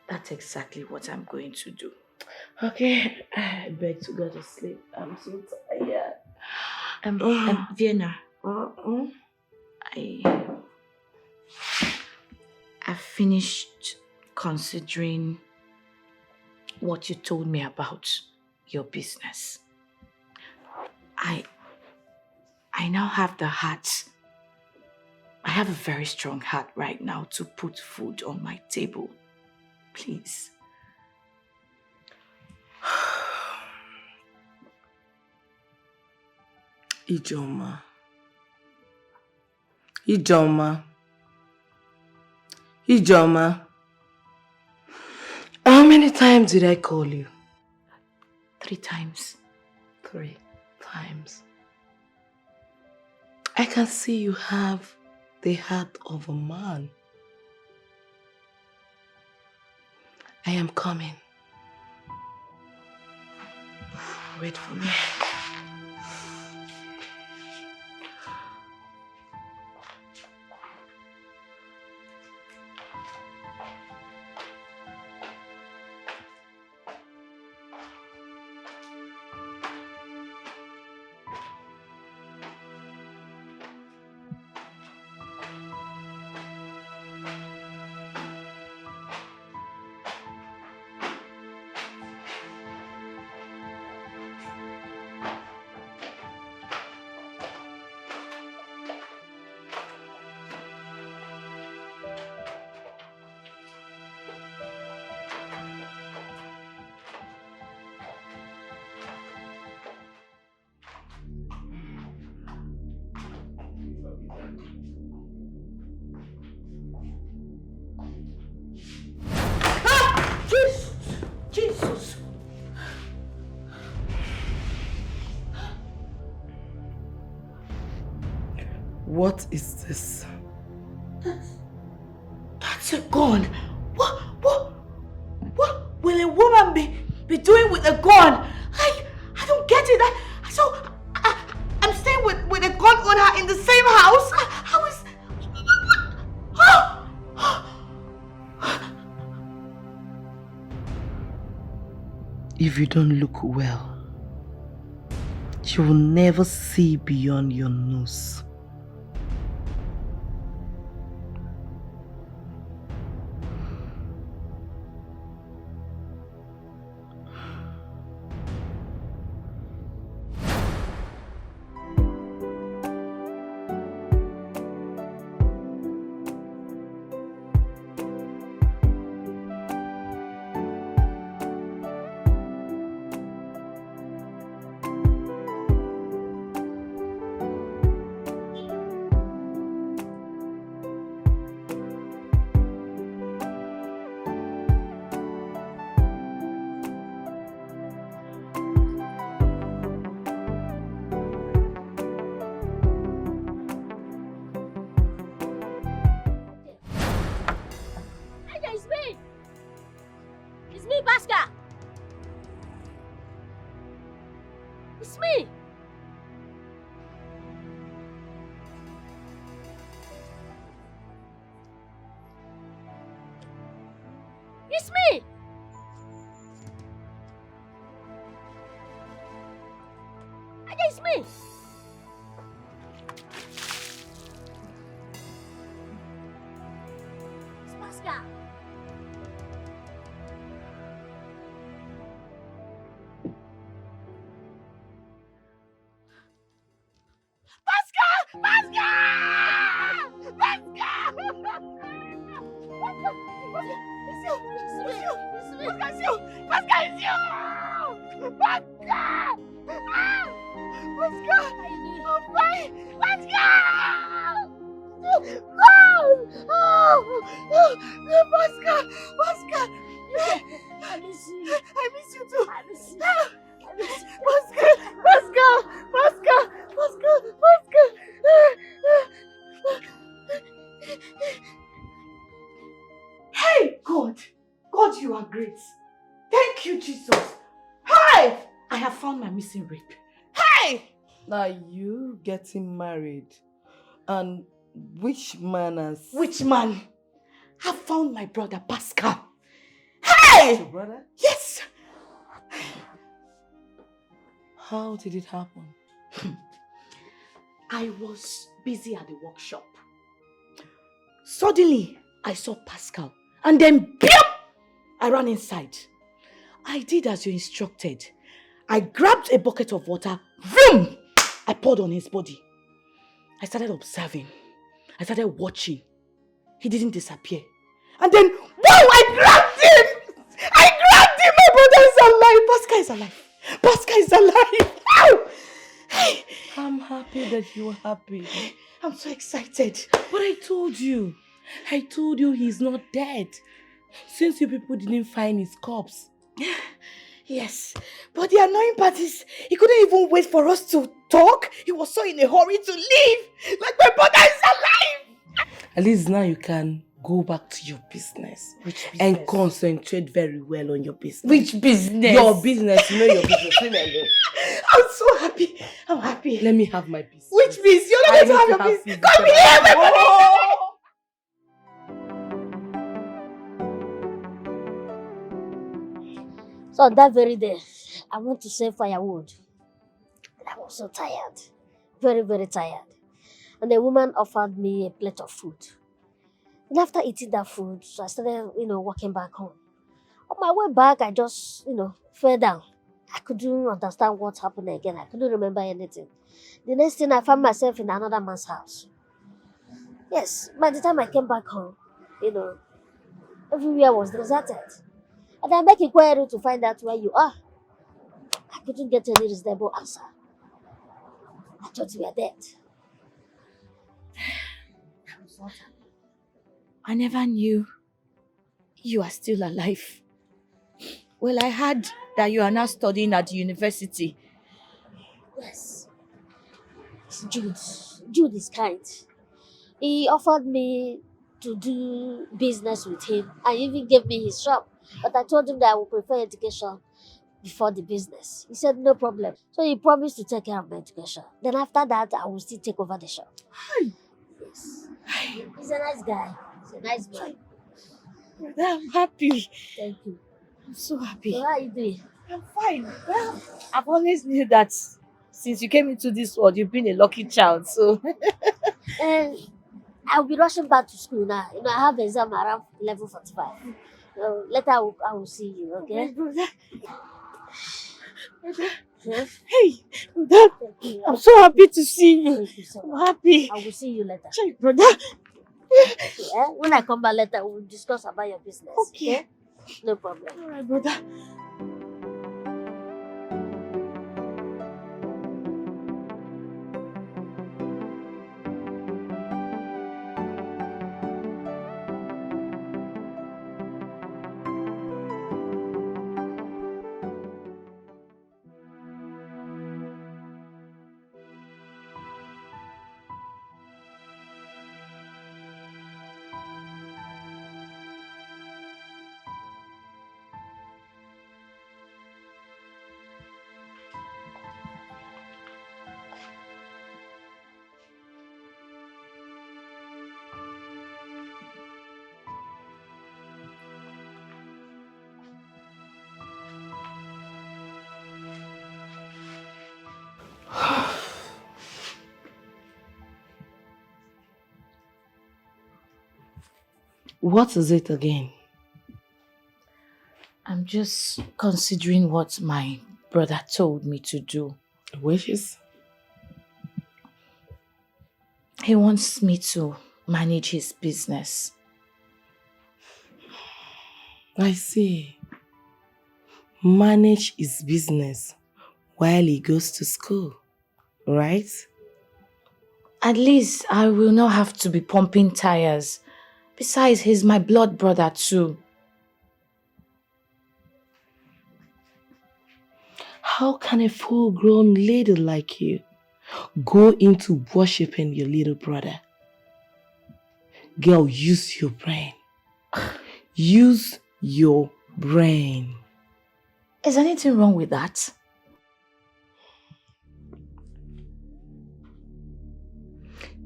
That's exactly what I'm going to do. Okay, I beg to go to sleep. I'm so tired. Vienna, Uh-uh. I finished considering what you told me about your business. I now have the heart. I have a very strong heart right now to put food on my table. Please. Ijoma, how many times did I call you? 3 times. 3 times. I can see you have the heart of a man. I am coming. Wait for me. What is this? That's a gun. What will a woman be doing with a gun? I don't get it. I'm staying with a gun owner in the same house. How is... If you don't look well, you will never see beyond your nose. Now you getting married, and which man has... Which man? I found my brother Pascal. Hey! Your brother? Yes! How did it happen? I was busy at the workshop. Suddenly, I saw Pascal, and then BAM! I ran inside. I did as you instructed. I grabbed a bucket of water, vroom! I poured on his body. I started observing. I started watching. He didn't disappear. And then, wow, I grabbed him! I grabbed him! My brother is alive! Pascal is alive! Pascal is alive! Ow! Hey. I'm happy that you are happy. I'm so excited. But I told you he's not dead. Since you people didn't find his corpse. Yes, but the annoying part is he couldn't even wait for us to talk. He was so in a hurry to leave. Like my brother is alive. At least now you can go back to your business. Which business? And concentrate very well on your business. Which business? Your business. You know your business. Leave me alone. I'm so happy. I'm happy. Let me have my business. Which business? You're not going to have your business. Come here, my brother. So on that very day, I went to save firewood. I was so tired. Very, very tired. And the woman offered me a plate of food. And after eating that food, so I started, walking back home. On my way back, I just, fell down. I couldn't understand what happened again. I couldn't remember anything. The next thing, I found myself in another man's house. Yes, by the time I came back home, everywhere was deserted. And I make inquiry to find out where you are. I couldn't get any reasonable answer. I thought you were dead. I never knew you are still alive. Well, I heard that you are now studying at the university. Yes. Jude, Jude is kind. He offered me to do business with him and even gave me his shop. But I told him that I would prefer education before the business. He said no problem. So he promised to take care of my education. Then after that, I will still take over the shop. Yes. He's a nice guy. He's a nice man. I'm happy. Thank you. I'm so happy. So how are you doing? I'm fine. Well, I've always knew that since you came into this world, you've been a lucky child. So And I'll be rushing back to school now. You know, I have an exam around 11:45. So later I will see you, okay? brother. Yes? Hey, brother. Thank you. I'm so happy to see you. Thank you so I'm much. happy. I will see you later. Hey, brother. Yeah? When I come back later, we'll discuss about your business. Okay. No problem. All right, brother. What is it again? I'm just considering what my brother told me to do. Wishes? He wants me to manage his business. I see. Manage his business while he goes to school, right? At least I will not have to be pumping tires. Besides, he's my blood brother too. How can a full-grown lady like you go into worshipping your little brother? Girl, use your brain. Use your brain. Is anything wrong with that?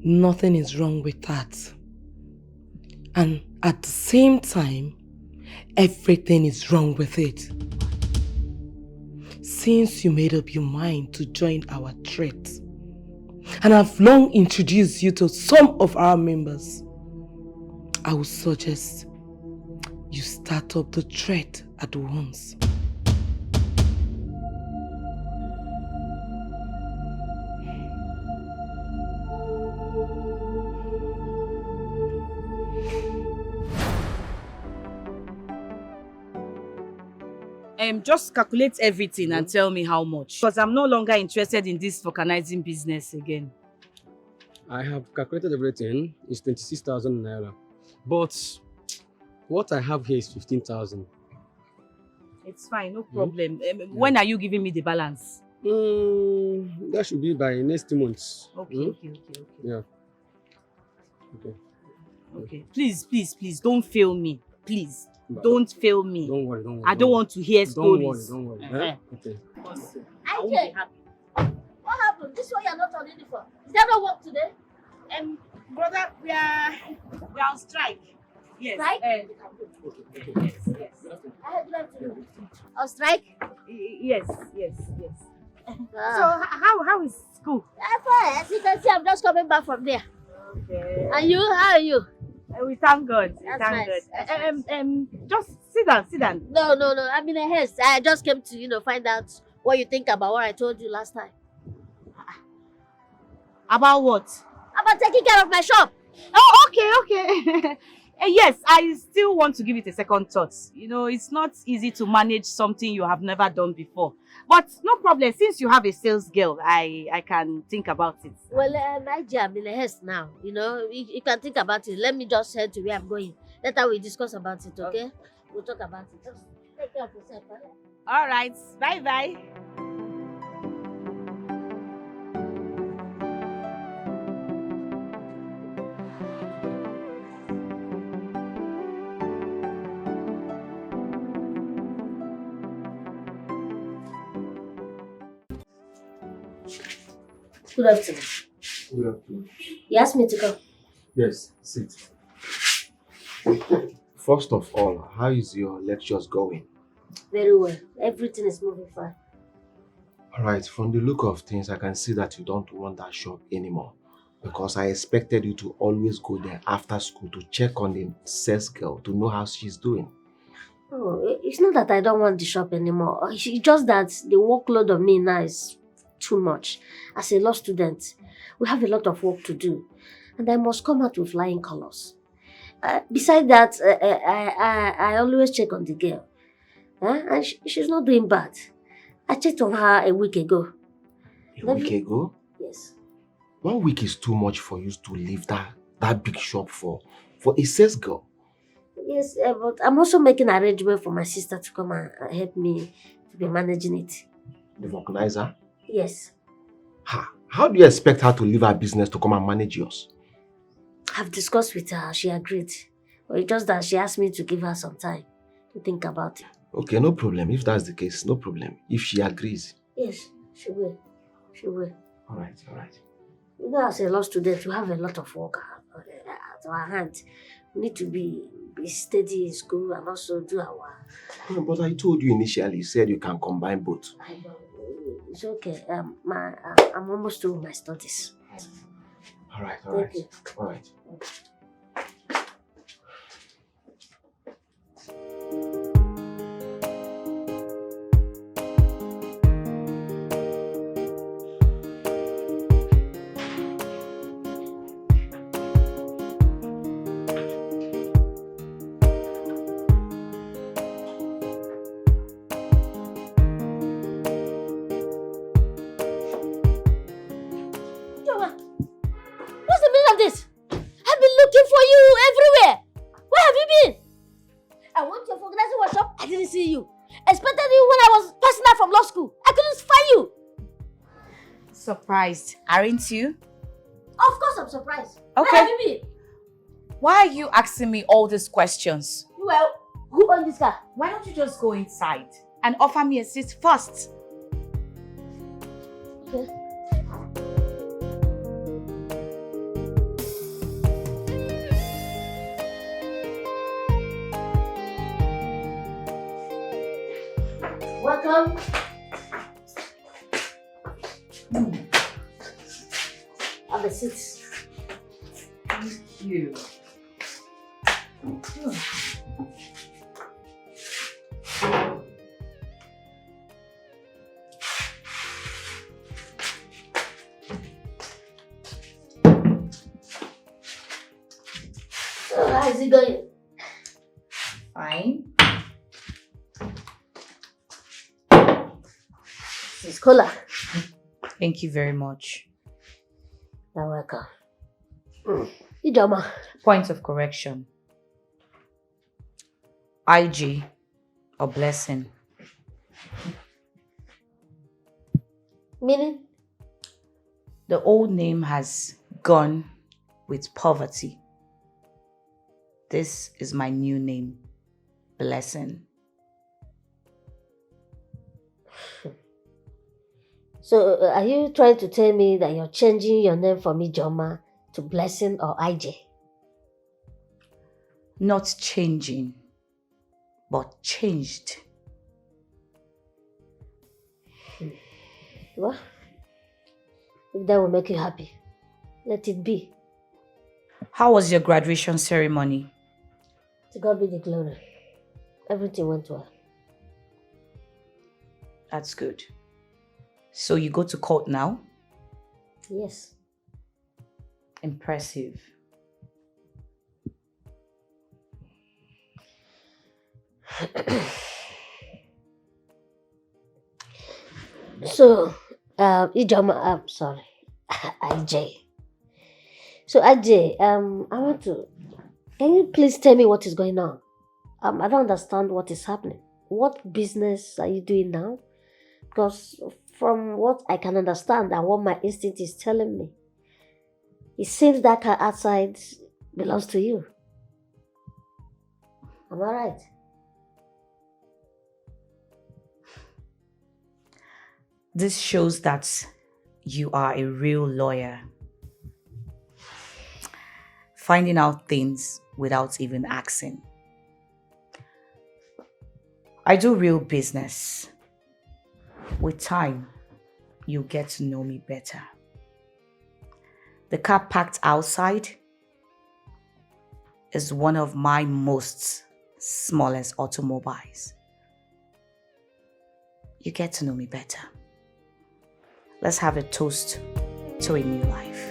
Nothing is wrong with that. And at the same time, everything is wrong with it. Since you made up your mind to join our threat, and I've long introduced you to some of our members, I would suggest you start up the threat at once. Just calculate everything and tell me how much. Because I'm no longer interested in this organizing business again. I have calculated everything. It's 26,000 naira. But what I have here is 15,000. It's fine, no problem. When are you giving me the balance? That should be by next month. Okay. Yeah. Okay. Please, don't fail me. Please. Don't fail me. Don't worry. I don't want to hear stories. Don't worry. Okay. I won't be happy. What happened? This one you're not on uniform. Is there no work today? Brother, we are on strike. Yes. Strike? Yes. I had left you. On strike? Yes. Ah. So how is school? Fine. As you can see, I'm just coming back from there. Okay. And you? How are you? We thank God. That's Thank nice. God. Just sit down. No. I'm in a haste. I just came to, find out what you think about what I told you last time. About what? About taking care of my shop. Oh, okay. Yes, I still want to give it a second thought. It's not easy to manage something you have never done before. But no problem, since you have a sales girl, I can think about it. Well, I'm in a haste now. You can think about it. Let me just head to where I'm going. Later we discuss about it, okay? We'll talk about it. Just take care of yourself. Okay? All right, bye. Good afternoon. Good afternoon. You asked me to come. Yes, sit. First of all, how is your lectures going? Very well. Everything is moving fine. Alright, from the look of things, I can see that you don't want that shop anymore. Because I expected you to always go there after school to check on the sales girl to know how she's doing. Oh, it's not that I don't want the shop anymore. It's just that the workload on me now is too much. As a law student, we have a lot of work to do. And I must come out with flying colors. Besides that, I always check on the girl. And she's not doing bad. I checked on her a week ago. A week ago? Yes. 1 week is too much for you to leave that big shop for a sales girl. Yes, but I'm also making arrangement for my sister to come and help me to be managing it. The organizer? Yes. How do you expect her to leave her business to come and manage yours? I've discussed with her. She agreed. But it's just that she asked me to give her some time to think about it. Okay, no problem. If that's the case, no problem. If she agrees. Yes, she will. She will. Alright. You know, as a law student, we have a lot of work at our hand. We need to be steady in school and also do our... But I told you initially, you said you can combine both. I know. It's okay. I'm almost through my studies. Alright. Thank you. Alright. What's the meaning of this? I've been looking for you everywhere. Where have you been? I went to your organizing workshop. I didn't see you. Expected you when I was passing out from law school. I couldn't find you. Surprised, aren't you? Of course I'm surprised. Okay. Where have you been? Why are you asking me all these questions? Well, who owned this car? Why don't you just go inside and offer me a seat first? Okay. Welcome. Have a seat. Thank you. So how is it going? Fine. This is cola. Thank you very much. You're welcome. Ijoma. Point of correction. IG or blessing. Meaning? The old name has gone with poverty. This is my new name, Blessing. So are you trying to tell me that you're changing your name from Ijoma to Blessing or IJ? Not changing, but changed. Well, if that will make you happy, let it be. How was your graduation ceremony? To God be the glory. Everything went well. That's good. So you go to court now? Yes. Impressive. So, Ijoma, I'm sorry, IJ. So, IJ, I want to, can you please tell me what is going on? I don't understand what is happening. What business are you doing now? Because from what I can understand and what my instinct is telling me, it seems that car outside belongs to you. Am I right? This shows that You are a real lawyer. Finding out things without even asking. I do real business. With time, you get to know me better. The car parked outside is one of my most smallest automobiles. You get to know me better. Let's have a toast to a new life.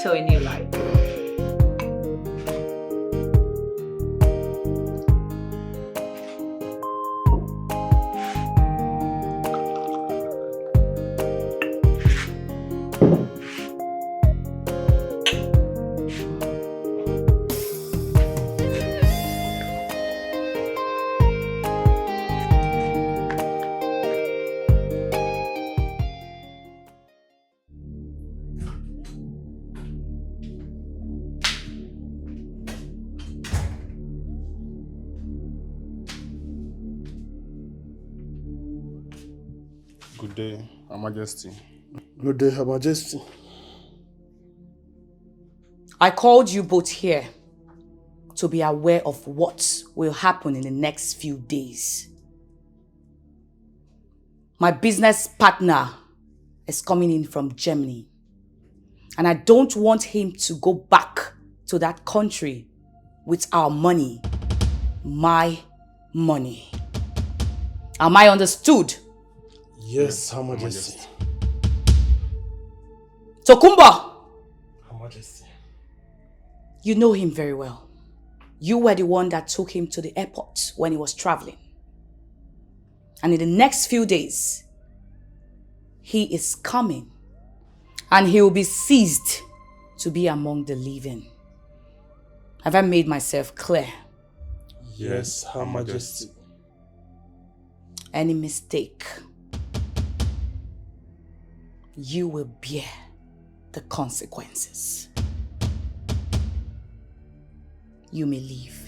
To a new life. Good day, Her Majesty. Good day, Her Majesty. I called you both here to be aware of what will happen in the next few days. My business partner is coming in from Germany, and I don't want him to go back to that country with our money. My money. Am I understood? Yes, Her Majesty. Tokumba! Her Majesty. You know him very well. You were the one that took him to the airport when he was traveling. And in the next few days, he is coming and he will be seized to be among the living. Have I made myself clear? Yes, Her Majesty. Any mistake, you will bear the consequences. You may leave.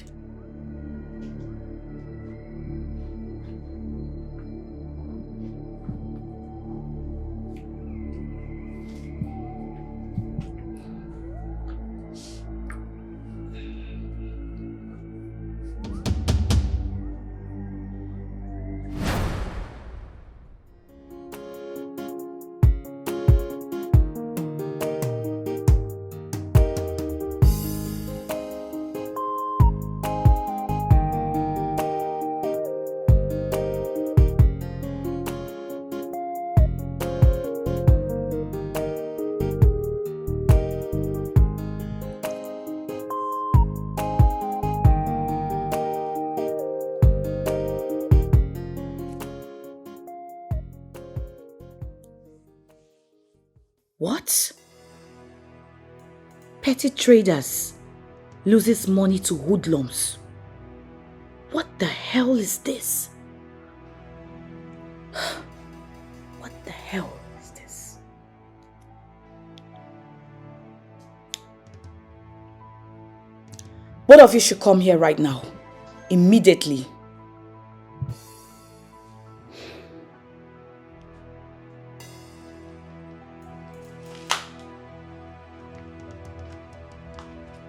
What? Petty traders loses money to hoodlums. What the hell is this? What the hell is this? Both of you should come here right now. Immediately.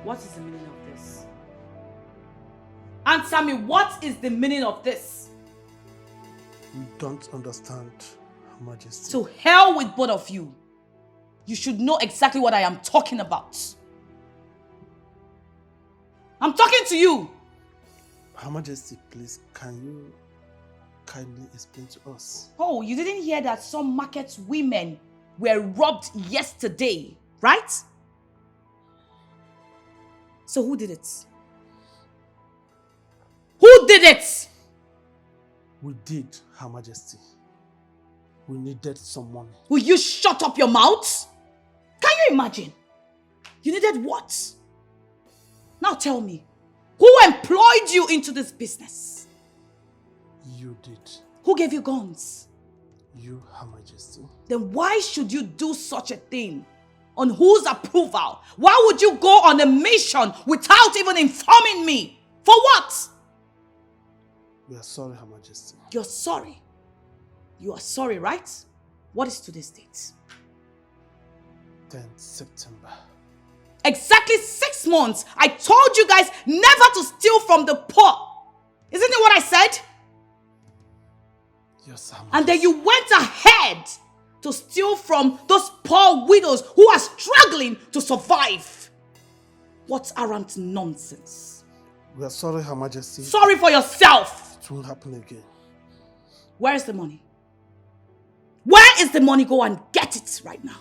What is the meaning of this? Answer me, what is the meaning of this? We don't understand, Her Majesty. To hell with both of you. You should know exactly what I am talking about. I'm talking to you. Her Majesty, please, can you kindly explain to us? Oh, you didn't hear that some market women were robbed yesterday, right? So who did it? Who did it? We did, Her Majesty. We needed some money. Will you shut up your mouth? Can you imagine? You needed what? Now tell me, who employed you into this business? You did. Who gave you guns? You, Her Majesty. Then why should you do such a thing? On whose approval? Why would you go on a mission without even informing me? For what? We are sorry, Her Majesty. You're sorry. You are sorry, right? What is today's date? 10th September. Exactly 6 months. I told you guys never to steal from the poor. Isn't it what I said? Yes, Her Majesty. And then you went ahead to steal from those poor widows who are struggling to survive. What arrant nonsense. We are sorry, Her Majesty. Sorry for yourself. It won't happen again. Where is the money? Where is the money? Go and get it right now.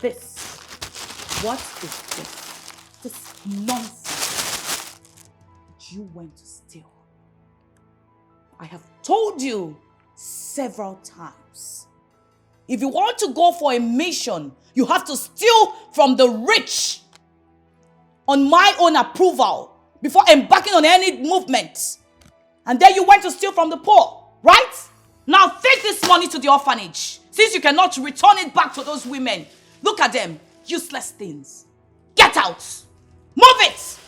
This. What is this? This nonsense that you went to steal. I have told you several times. If you want to go for a mission, you have to steal from the rich on my own approval before embarking on any movement. And then you went to steal from the poor, right? Now take this money to the orphanage, since you cannot return it back to those women. Look at them, useless things. Get out! Move it!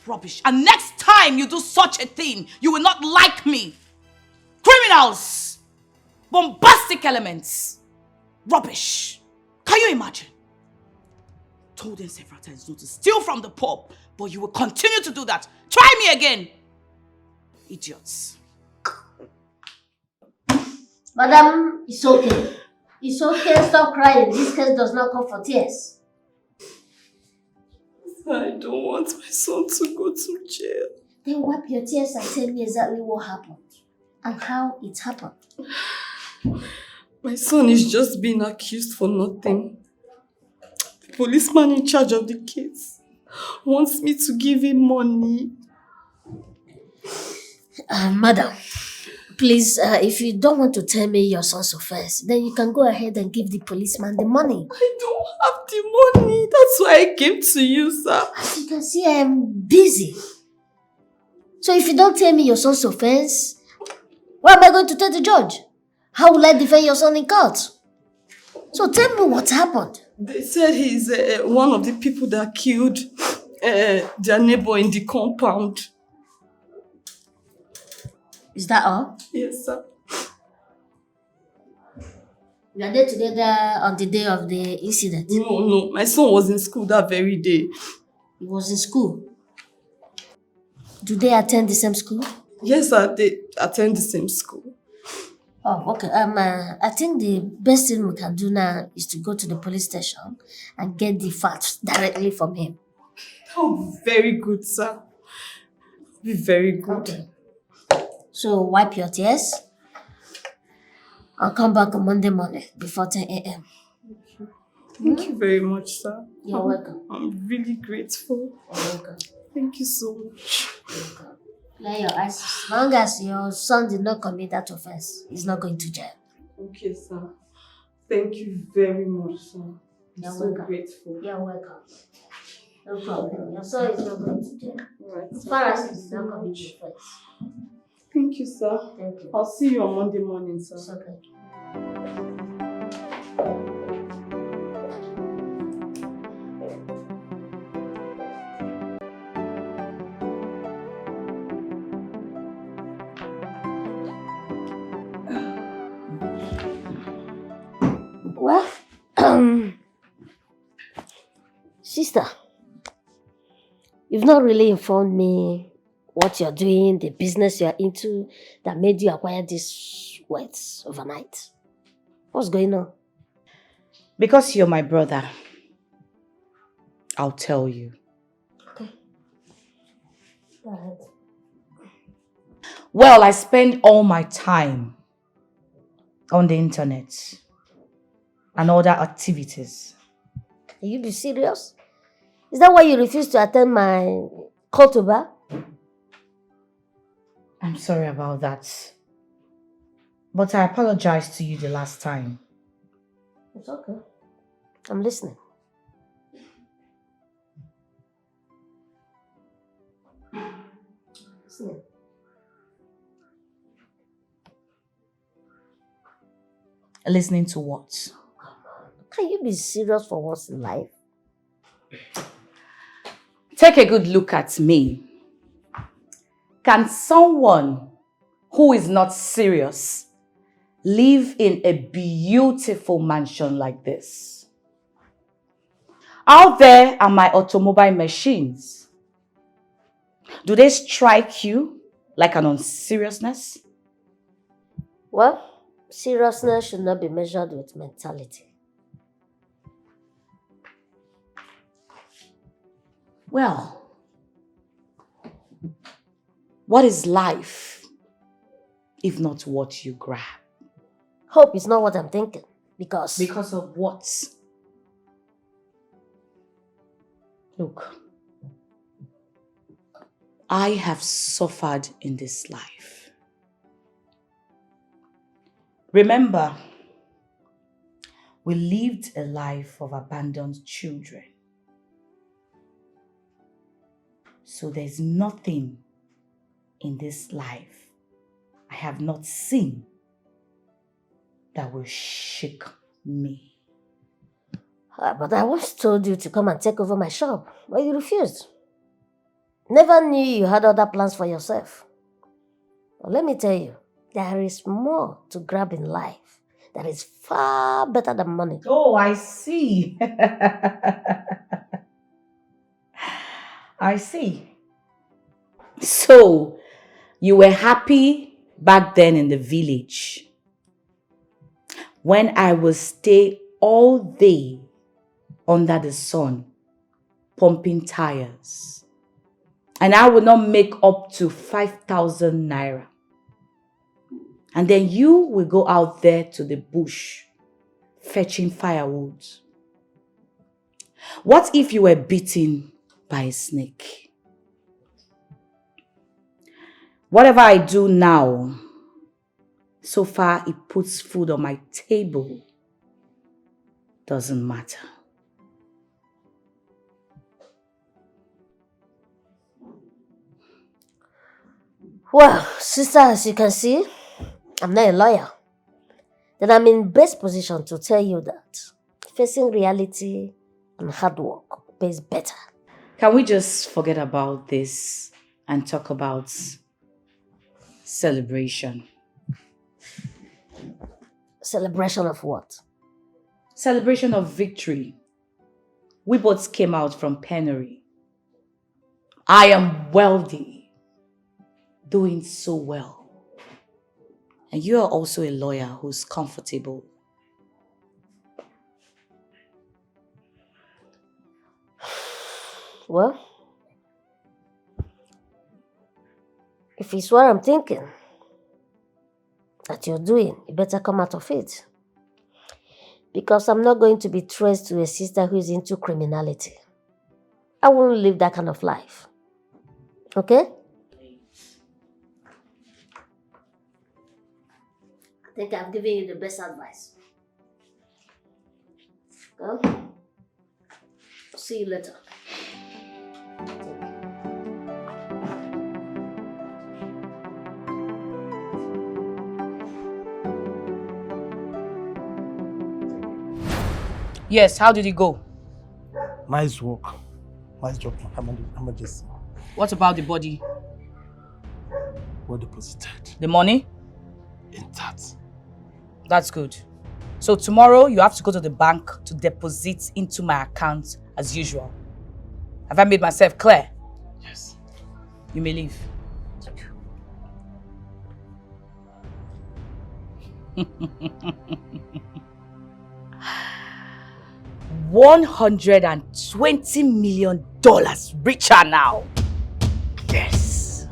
Rubbish. And next time you do such a thing, you will not like me. Criminals! Bombastic elements! Rubbish! Can you imagine? Told them several times not to steal from the poor, but you will continue to do that. Try me again! Idiots. Madam, it's okay. It's okay, stop crying. This case does not call for tears. I don't want my son to go to jail. Then wipe your tears and tell me exactly what happened and how it happened. My son is just being accused for nothing. The policeman in charge of the case wants me to give him money. Madam, please, if you don't want to tell me your son's offense, then you can go ahead and give the policeman the money. I don't have the money. That's why I came to you, sir. As you can see, I am busy. So if you don't tell me your son's offense, where am I going to tell the judge? How will I defend your son in court? So tell me what happened. They said he's one of the people that killed their neighbor in the compound. Is that all? Yes, sir. You are there together on the day of the incident? No. My son was in school that very day. He was in school? Do they attend the same school? Yes, sir. They attend the same school. Oh, okay. I think the best thing we can do now is to go to the police station and get the facts directly from him. That would be very good, sir. Be very good. Okay. So wipe your tears. I'll come back on Monday morning before 10 a.m. Thank you very much, sir. You're welcome. I'm really grateful. You're welcome. Thank you so much. You're welcome. Clear your eyes. As long as your son did not commit that offense, he's not going to jail. Okay, sir. Thank you very much, sir. I'm You're so welcome. grateful. You're welcome. No problem. Your son is not going to jail. Right, As sir. far as Thank he you did so not commit much. the offense. Thank you, sir. Thank you. I'll see you on Monday morning, sir. It's okay. Well, sister, you've not really informed me what you're doing, the business you're into that made you acquire these words overnight. What's going on? Because you're my brother, I'll tell you. Okay. Go ahead. Well, I spend all my time on the internet and other activities. Can you be serious? Is that why you refuse to attend my call to bar? I'm sorry about that. But I apologized to you the last time. It's okay. I'm listening. Listening. Listening to what? Can you be serious for once in life? Take a good look at me. Can someone who is not serious live in a beautiful mansion like this? Out there are my automobile machines. Do they strike you like an unseriousness? Well, seriousness should not be measured with mentality. Well, what is life if not what you grab? Hope is not what I'm thinking. Because of what? Look, I have suffered in this life. Remember, we lived a life of abandoned children. So there's nothing in this life I have not seen that will shake me. But I once told you to come and take over my shop, but you refused. Never knew you had other plans for yourself. But let me tell you, there is more to grab in life that is far better than money. Oh, I see. I see. So, you were happy back then in the village when I would stay all day under the sun pumping tires, and I would not make up to 5,000 naira. And then you will go out there to the bush fetching firewood. What if you were bitten by a snake? Whatever I do now, so far it puts food on my table, doesn't matter. Well, sister, as you can see, I'm not a lawyer. Then I'm in best position to tell you that facing reality and hard work pays better. Can we just forget about this and talk about celebration? Celebration of what? Celebration of victory. We both came out from penury. I am wealthy, doing so well. And you are also a lawyer who's comfortable. Well, if it's what I'm thinking that you're doing, you better come out of it. Because I'm not going to be traced to a sister who is into criminality. I won't live that kind of life. Okay? I think I've given you the best advice. Well, see you later. Yes, how did it go? Nice work. Nice job, Emergency. What about the body? Well deposited. The money? Intact. That's good. So tomorrow you have to go to the bank to deposit into my account as usual. Have I made myself clear? Yes. You may leave. $120 million richer now. Yes.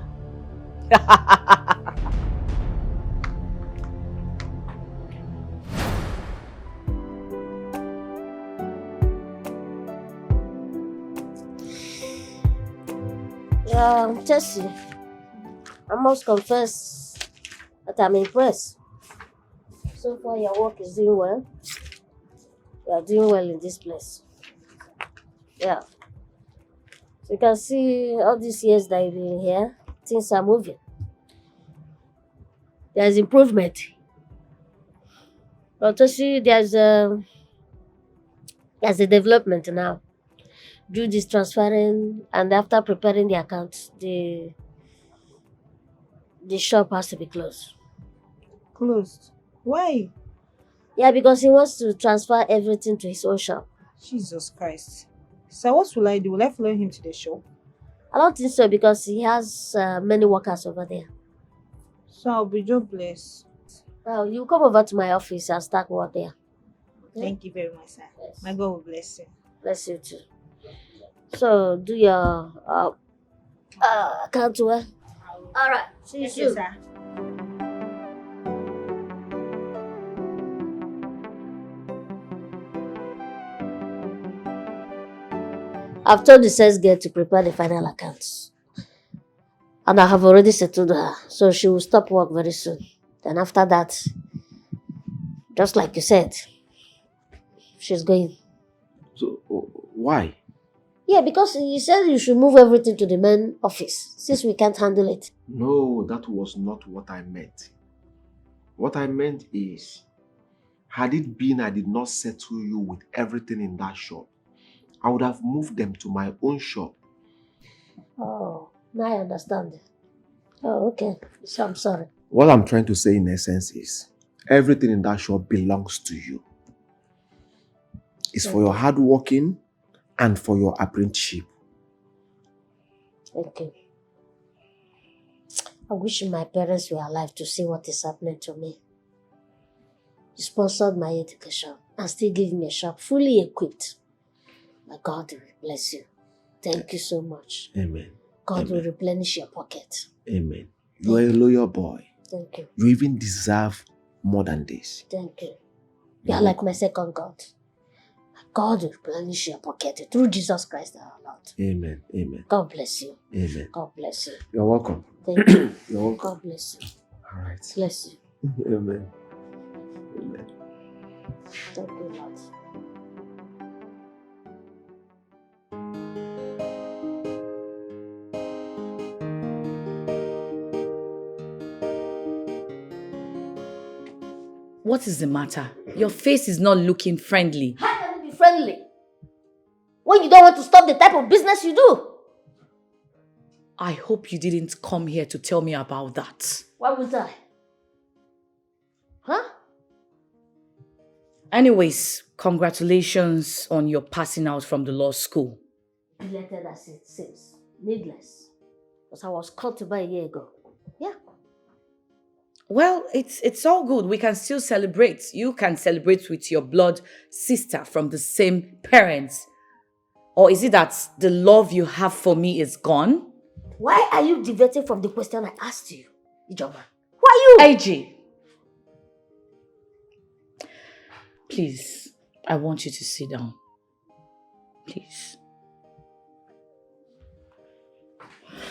Tessie, I must confess that I'm impressed. So far, your work is doing well. You are doing well in this place. Yeah. So you can see all these years that you've been here, things are moving. There's improvement. But to see there's a development now. Do this transferring and after preparing the account, the shop has to be closed. Closed? Why? Yeah, because he wants to transfer everything to his own shop. Jesus Christ. So what will I do? Will I follow him to the shop? I don't think so because he has many workers over there. So I'll be jobless. Well, you come over to my office and start work there. Okay? Thank you very much, sir. Yes. My God will bless you. Bless you too. So do your account well. All right. See you soon. Sir. I've told the sales girl to prepare the final accounts. And I have already settled her, so she will stop work very soon. Then after that, just like you said, she's going. So, why? Yeah, because you said you should move everything to the main office, since we can't handle it. No, that was not what I meant. What I meant is, had it been I did not settle you with everything in that shop, I would have moved them to my own shop. Oh, now I understand. Oh, okay. So I'm sorry. What I'm trying to say in essence is, everything in that shop belongs to you. It's for your hard working and for your apprenticeship. Okay. I wish my parents were alive to see what is happening to me. You sponsored my education and still give me a shop fully equipped. My God will bless you. Thank you so much. Amen. God Amen. will replenish your pocket. Amen. You are a loyal boy. Thank you. You even deserve more than this. Thank you. You are like my second God. God will replenish your pocket through Jesus Christ our Lord. Amen. Amen. God bless you. Amen. God bless you. You're welcome. Thank you. You're welcome. God bless you. All right. Bless you. Amen. Amen. Thank you, Lord. What is the matter? Your face is not looking friendly. How can you be friendly when you don't want to stop the type of business you do? I hope you didn't come here to tell me about that. Why would I? Huh? Anyways, congratulations on your passing out from the law school. Belated as it seems. Needless. Because I was caught about a year ago. Yeah. Well, it's all good. We can still celebrate. You can celebrate with your blood sister from the same parents. Or is it that the love you have for me is gone? Why are you diverting from the question I asked you, Ijoba? Why you? AJ. Please, I want you to sit down. Please.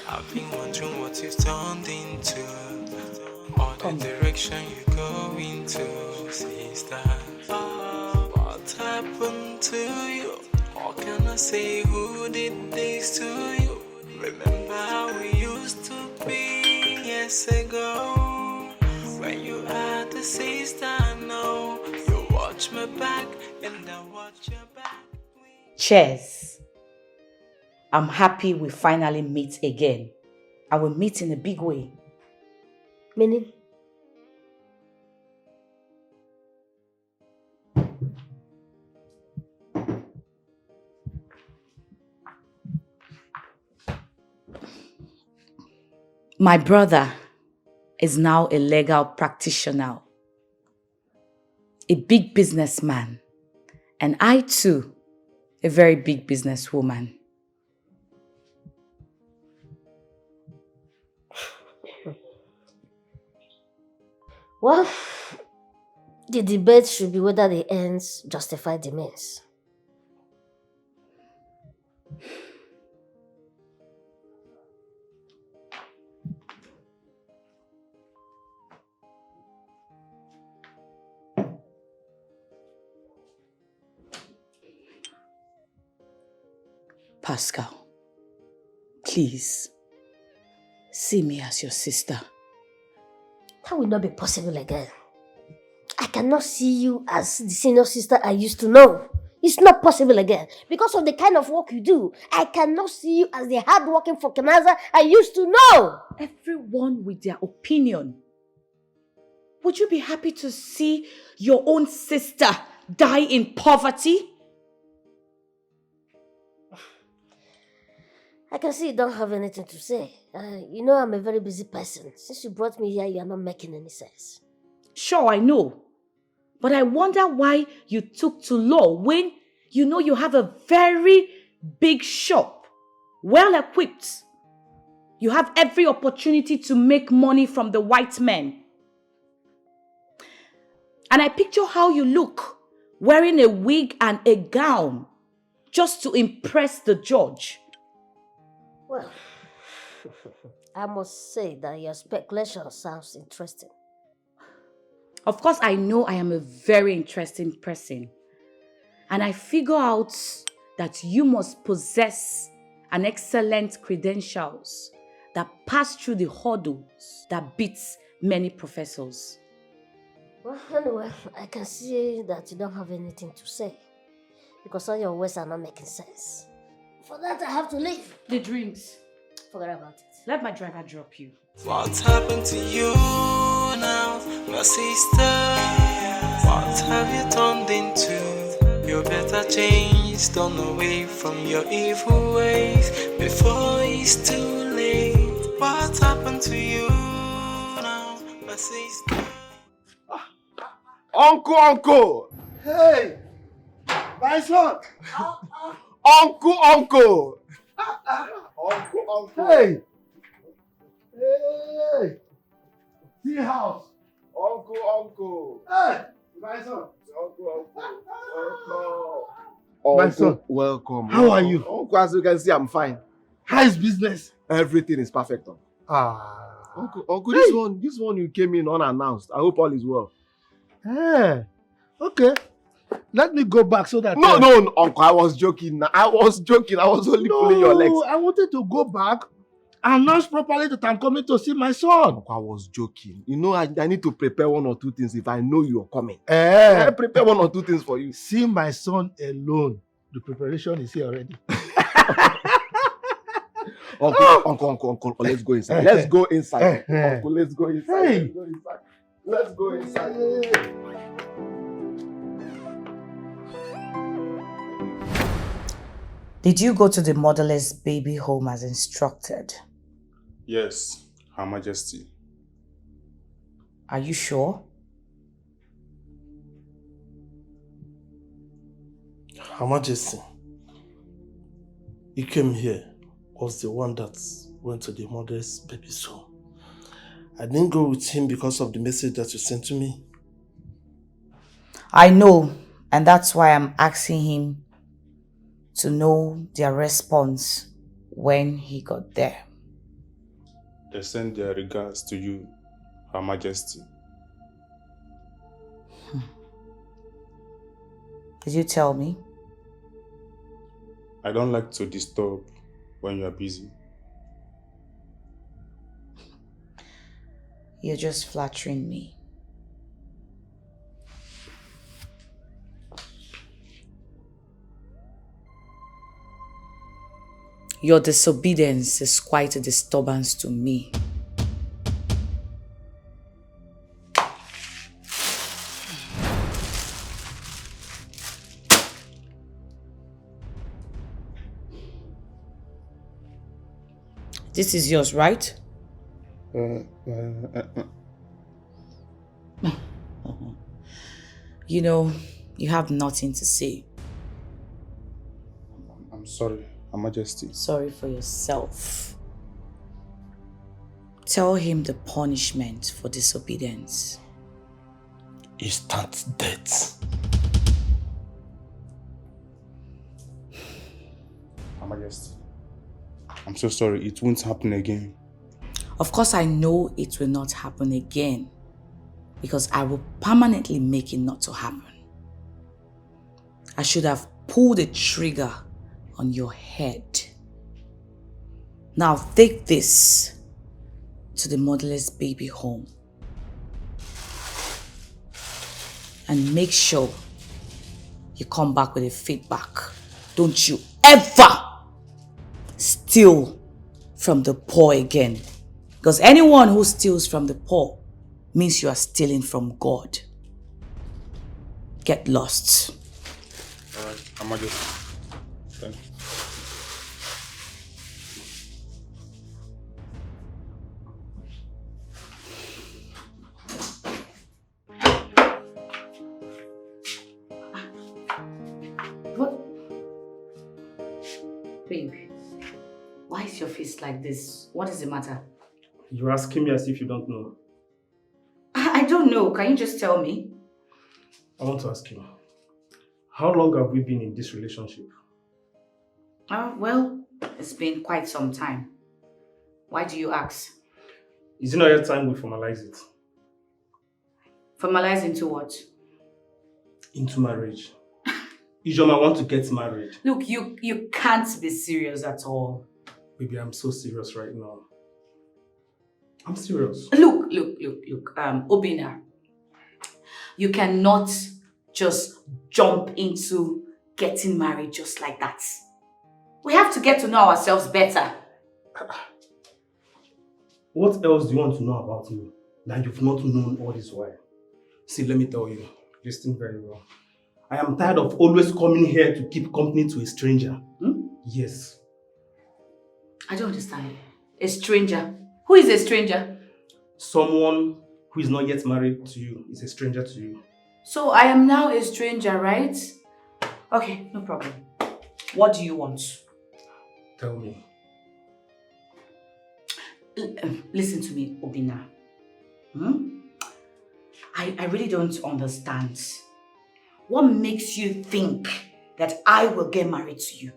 I've been wondering what you've turned into, or the direction you're going to, sister. What happened to you? How can I say who did this to you? Remember how we used to be years ago, when you had a sister now. You watch my back and I watch your back. Cheers. I'm happy we finally meet again. I will meet in a big way. Meaning? My brother is now a legal practitioner, a big businessman, and I too, a very big businesswoman. Well, the debate should be whether the ends justify the means. Pascal, please, see me as your sister. That will not be possible again. I cannot see you as the senior sister I used to know. It's not possible again. Because of the kind of work you do, I cannot see you as the hard-working Fokinaza I used to know. Everyone with their opinion. Would you be happy to see your own sister die in poverty? I can see you don't have anything to say. You know I'm a very busy person. Since you brought me here, you are not making any sense. Sure, I know. But I wonder why you took to law when you know you have a very big shop, well equipped. You have every opportunity to make money from the white men. And I picture how you look, wearing a wig and a gown, just to impress the judge. Well, I must say that your speculation sounds interesting. Of course, I know I am a very interesting person. And I figure out that you must possess an excellent credentials that pass through the hurdles that beats many professors. Well, anyway, I can see that you don't have anything to say. Because all your words are not making sense. For that, I have to leave. The drinks. Forget about it. Let my driver drop you. What happened to you now, my sister? What have you turned into? You better change, turn away from your evil ways before it's too late. What happened to you now, my sister? Uncle! Hey! My son! Uncle! Uncle! Hey! Hey! Tea house! Uncle! Hey! My son! Uncle! My son, welcome. how are you? Uncle, as you can see, I'm fine. How is business? Everything is perfect. Uncle, Hey. this one you came in unannounced. I hope all is well. Hey, okay. Let me go back so that... No, Uncle, I was joking. I was only pulling your legs. I wanted to go back and announce properly that I'm coming to see my son. Uncle, I was joking. You know, I need to prepare one or two things if I know you're coming. I prepare one or two things for you. See my son alone. The preparation is here already. Uncle, let's go inside. Let's go inside. Uncle, let's go inside. Hey. Let's go inside. Did you go to the motherless baby home as instructed? Yes, Her Majesty. Are you sure? Her Majesty, he came here was the one that went to the mother's baby's home. I didn't go with him because of the message that you sent to me. I know, and that's why I'm asking him to know their response when he got there. They send their regards to you, Her Majesty. Did you tell me? I don't like to disturb when you are busy. You're just flattering me. Your disobedience is quite a disturbance to me. This is yours, right? You know, you have nothing to say. I'm sorry, Her Majesty. Sorry for yourself. Tell him the punishment for disobedience. Instant death. Her Majesty, I'm so sorry. It won't happen again. Of course, I know it will not happen again because I will permanently make it not to happen. I should have pulled the trigger on your head. Now take this to the motherless baby home and make sure you come back with a feedback. Don't you ever steal from the poor again. Because anyone who steals from the poor means you are stealing from God. Get lost. Alright, Her Majesty. Thank you. What? Babe, why is your face like this? What is the matter? You're asking me as if you don't know. I don't know. Can you just tell me? I want to ask you, how long have we been in this relationship? Well, it's been quite some time. Why do you ask? Is it not yet time we formalize it? Formalize into what? Into marriage. Ijoma want to get married. Look, you can't be serious at all. Baby, I'm so serious right now. I'm serious. Look, Obina. You cannot just jump into getting married just like that. We have to get to know ourselves better. What else do you want to know about me that you've not known all this while? See, let me tell you, listen very well. I am tired of always coming here to keep company to a stranger. Yes. I don't understand. A stranger? Who is a stranger? Someone who is not yet married to you is a stranger to you. So I am now a stranger, right? Okay, no problem. What do you want? Tell me. Listen to me, Obina. I really don't understand. What makes you think that I will get married to you?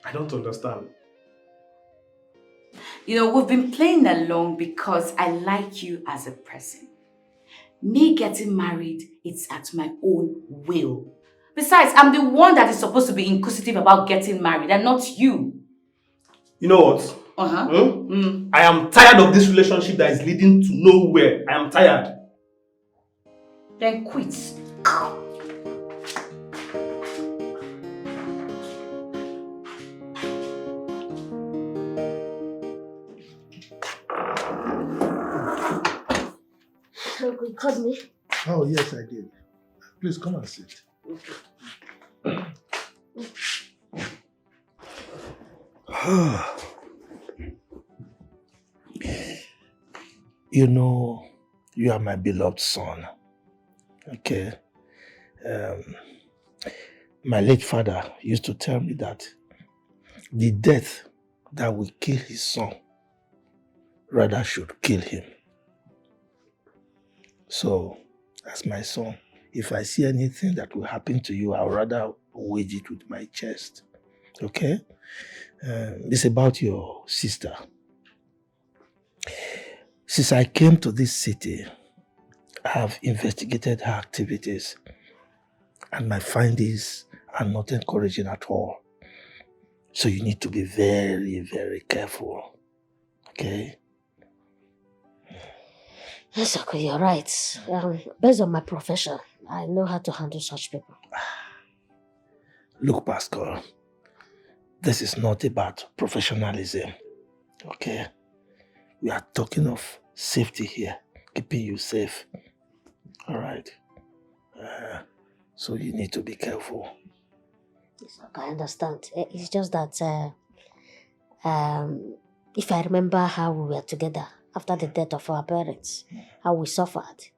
I don't understand. You know, we've been playing along because I like you as a person. Me getting married, it's at my own will. Besides, I'm the one that is supposed to be inquisitive about getting married and not you. You know what? I am tired of this relationship that is leading to nowhere. I am tired. Then quit. You called me? Oh, yes, I did. Please come and sit. You know, you are my beloved son. Okay? My late father used to tell me that the death that will kill his son rather should kill him. So, as my son, if I see anything that will happen to you, I'll rather wage it with my chest. Okay? It's about your sister. Since I came to this city, I have investigated her activities, and my findings are not encouraging at all. So you need to be very, very careful. Okay? Yes, okay, you're right. Based on my profession, I know how to handle such people. Look, Pascal, this is not about professionalism. Okay? We are talking of safety here, keeping you safe. All right? So you need to be careful. Yes, okay, I understand. It's just that if I remember how we were together after the death of our parents, how we suffered,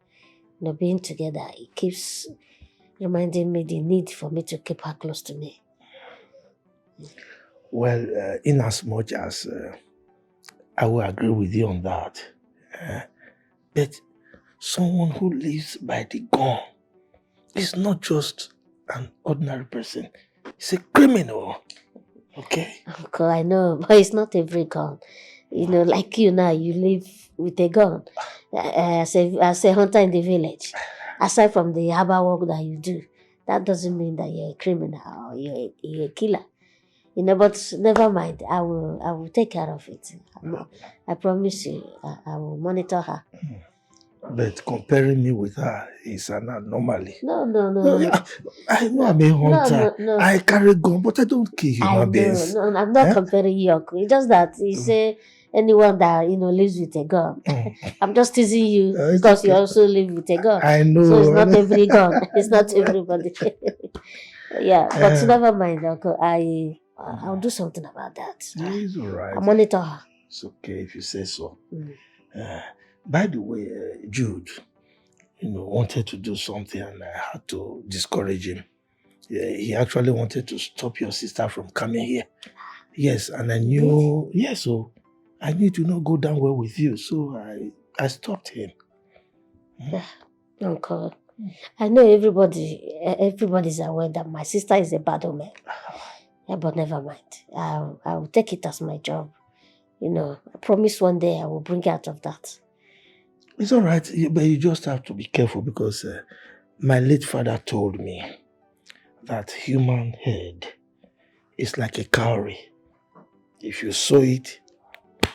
being together, it keeps reminding me the need for me to keep her close to me. Well, in as much as I will agree with you on that, but someone who lives by the gun is not just an ordinary person. He's a criminal. Okay? Okay, I know, but it's not every gun. Like you now, you live with a gun as a hunter in the village. Aside from the harbor work that you do, that doesn't mean that you're a criminal or you're a killer. You know, but never mind. I will take care of it. I promise you. I will monitor her. But comparing me with her is an anomaly. No. I know I'm a hunter. No. I carry gun, but I don't kill human beings. No, I'm not comparing you, uncle. It's just that you say anyone that lives with a gun. I'm just teasing you because you also live with a gun. I know. So it's not every gun. It's not everybody. Yeah, but never mind, uncle. I'll do something about that. It's all right. I'll monitor her. It's okay if you say so. By the way, Jude, wanted to do something and I had to discourage him. Yeah, he actually wanted to stop your sister from coming here. Yes, and I knew, so I knew to not go down well with you, so I stopped him. Uncle, I know everybody's aware that my sister is a bad woman. Yeah, but never mind. I will take it as my job. I promise one day I will bring her out of that. It's all right, but you just have to be careful because my late father told me that human head is like a cowrie. If you sow it,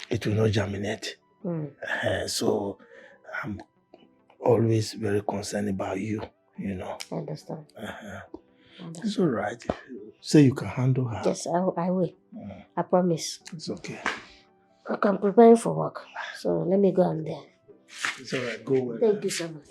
it will not germinate. So I'm always very concerned about you, I understand. It's all right. If you say you can handle her. Yes, I will. I promise. It's okay. Okay, I'm preparing for work. So let me go on there. It's all right. Go well. Thank you so much.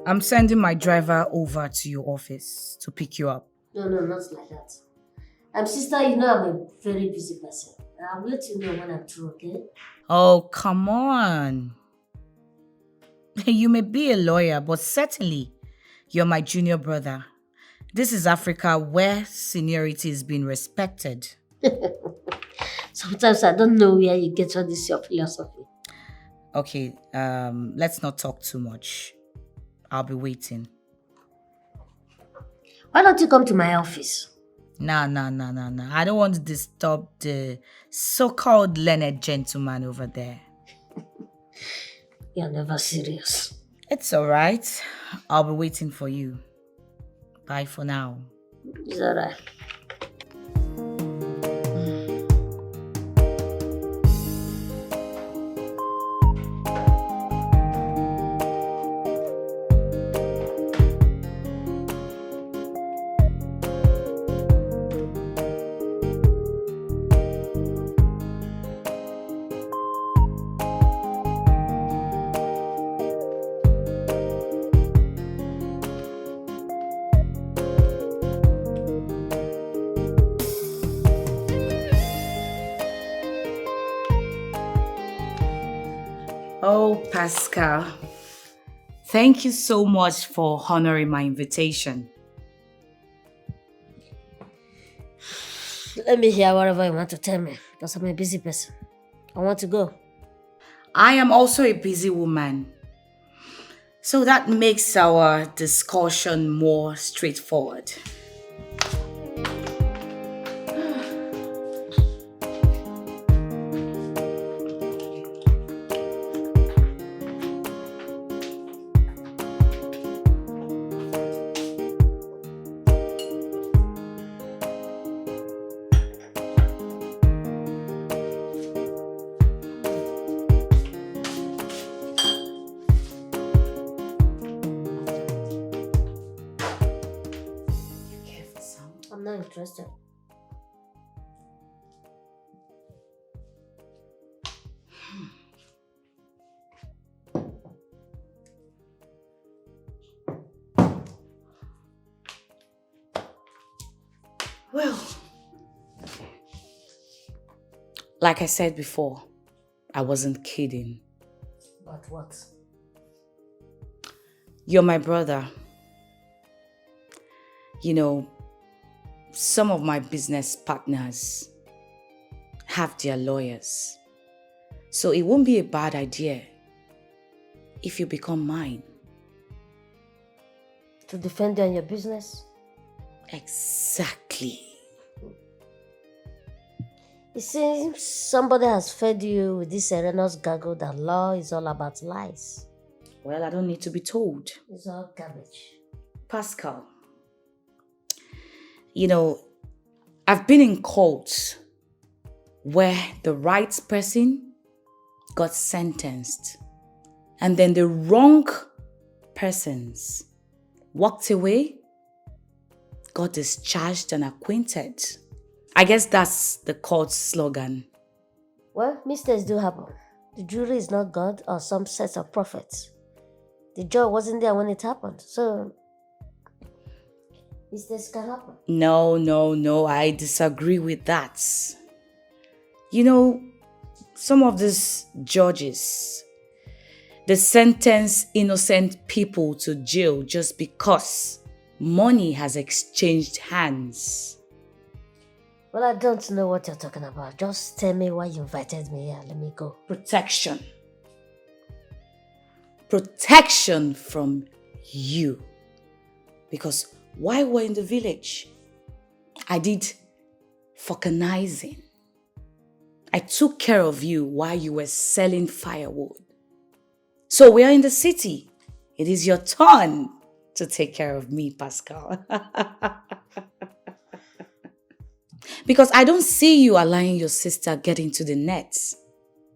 I'm sending my driver over to your office to pick you up. No, not like that. Sister, I'm a very busy person. I'll let you know when I'm through, okay? Oh, come on. You may be a lawyer, but certainly you're my junior brother. This is Africa where seniority is being respected. Sometimes I don't know where you get all this your philosophy. Okay, let's not talk too much. I'll be waiting. Why don't you come to my office? Nah. I don't want to disturb the so-called learned gentleman over there. You're never serious. It's all right. I'll be waiting for you. Bye for now. It's all right. Oh, Pascal. Thank you so much for honoring my invitation. Let me hear whatever you want to tell me, because I'm a busy person. I want to go. I am also a busy woman. So that makes our discussion more straightforward. I'm not interested. Well, like I said before, I wasn't kidding. But what? You're my brother. Some of my business partners have their lawyers. So it won't be a bad idea if you become mine. To defend you and your business? Exactly. It seems somebody has fed you with this serenous gaggle that law is all about lies. Well, I don't need to be told. It's all garbage. Pascal, you know, I've been in courts where the right person got sentenced and then the wrong persons walked away, got discharged and acquitted. I guess that's the court's slogan. Well, mistakes do happen. The jury is not God or some set of prophets. The judge wasn't there when it happened, so mistakes can happen. No, I disagree with that. You know, some of these judges, they sentence innocent people to jail just because money has exchanged hands. Well, I don't know what you're talking about. Just tell me why you invited me here. Let me go. Protection. Protection from you. Because while we're in the village, I did vulcanizing. I took care of you while you were selling firewood. So we are in the city. It is your turn to take care of me, Pascal. Because I don't see you allowing your sister get into the nets.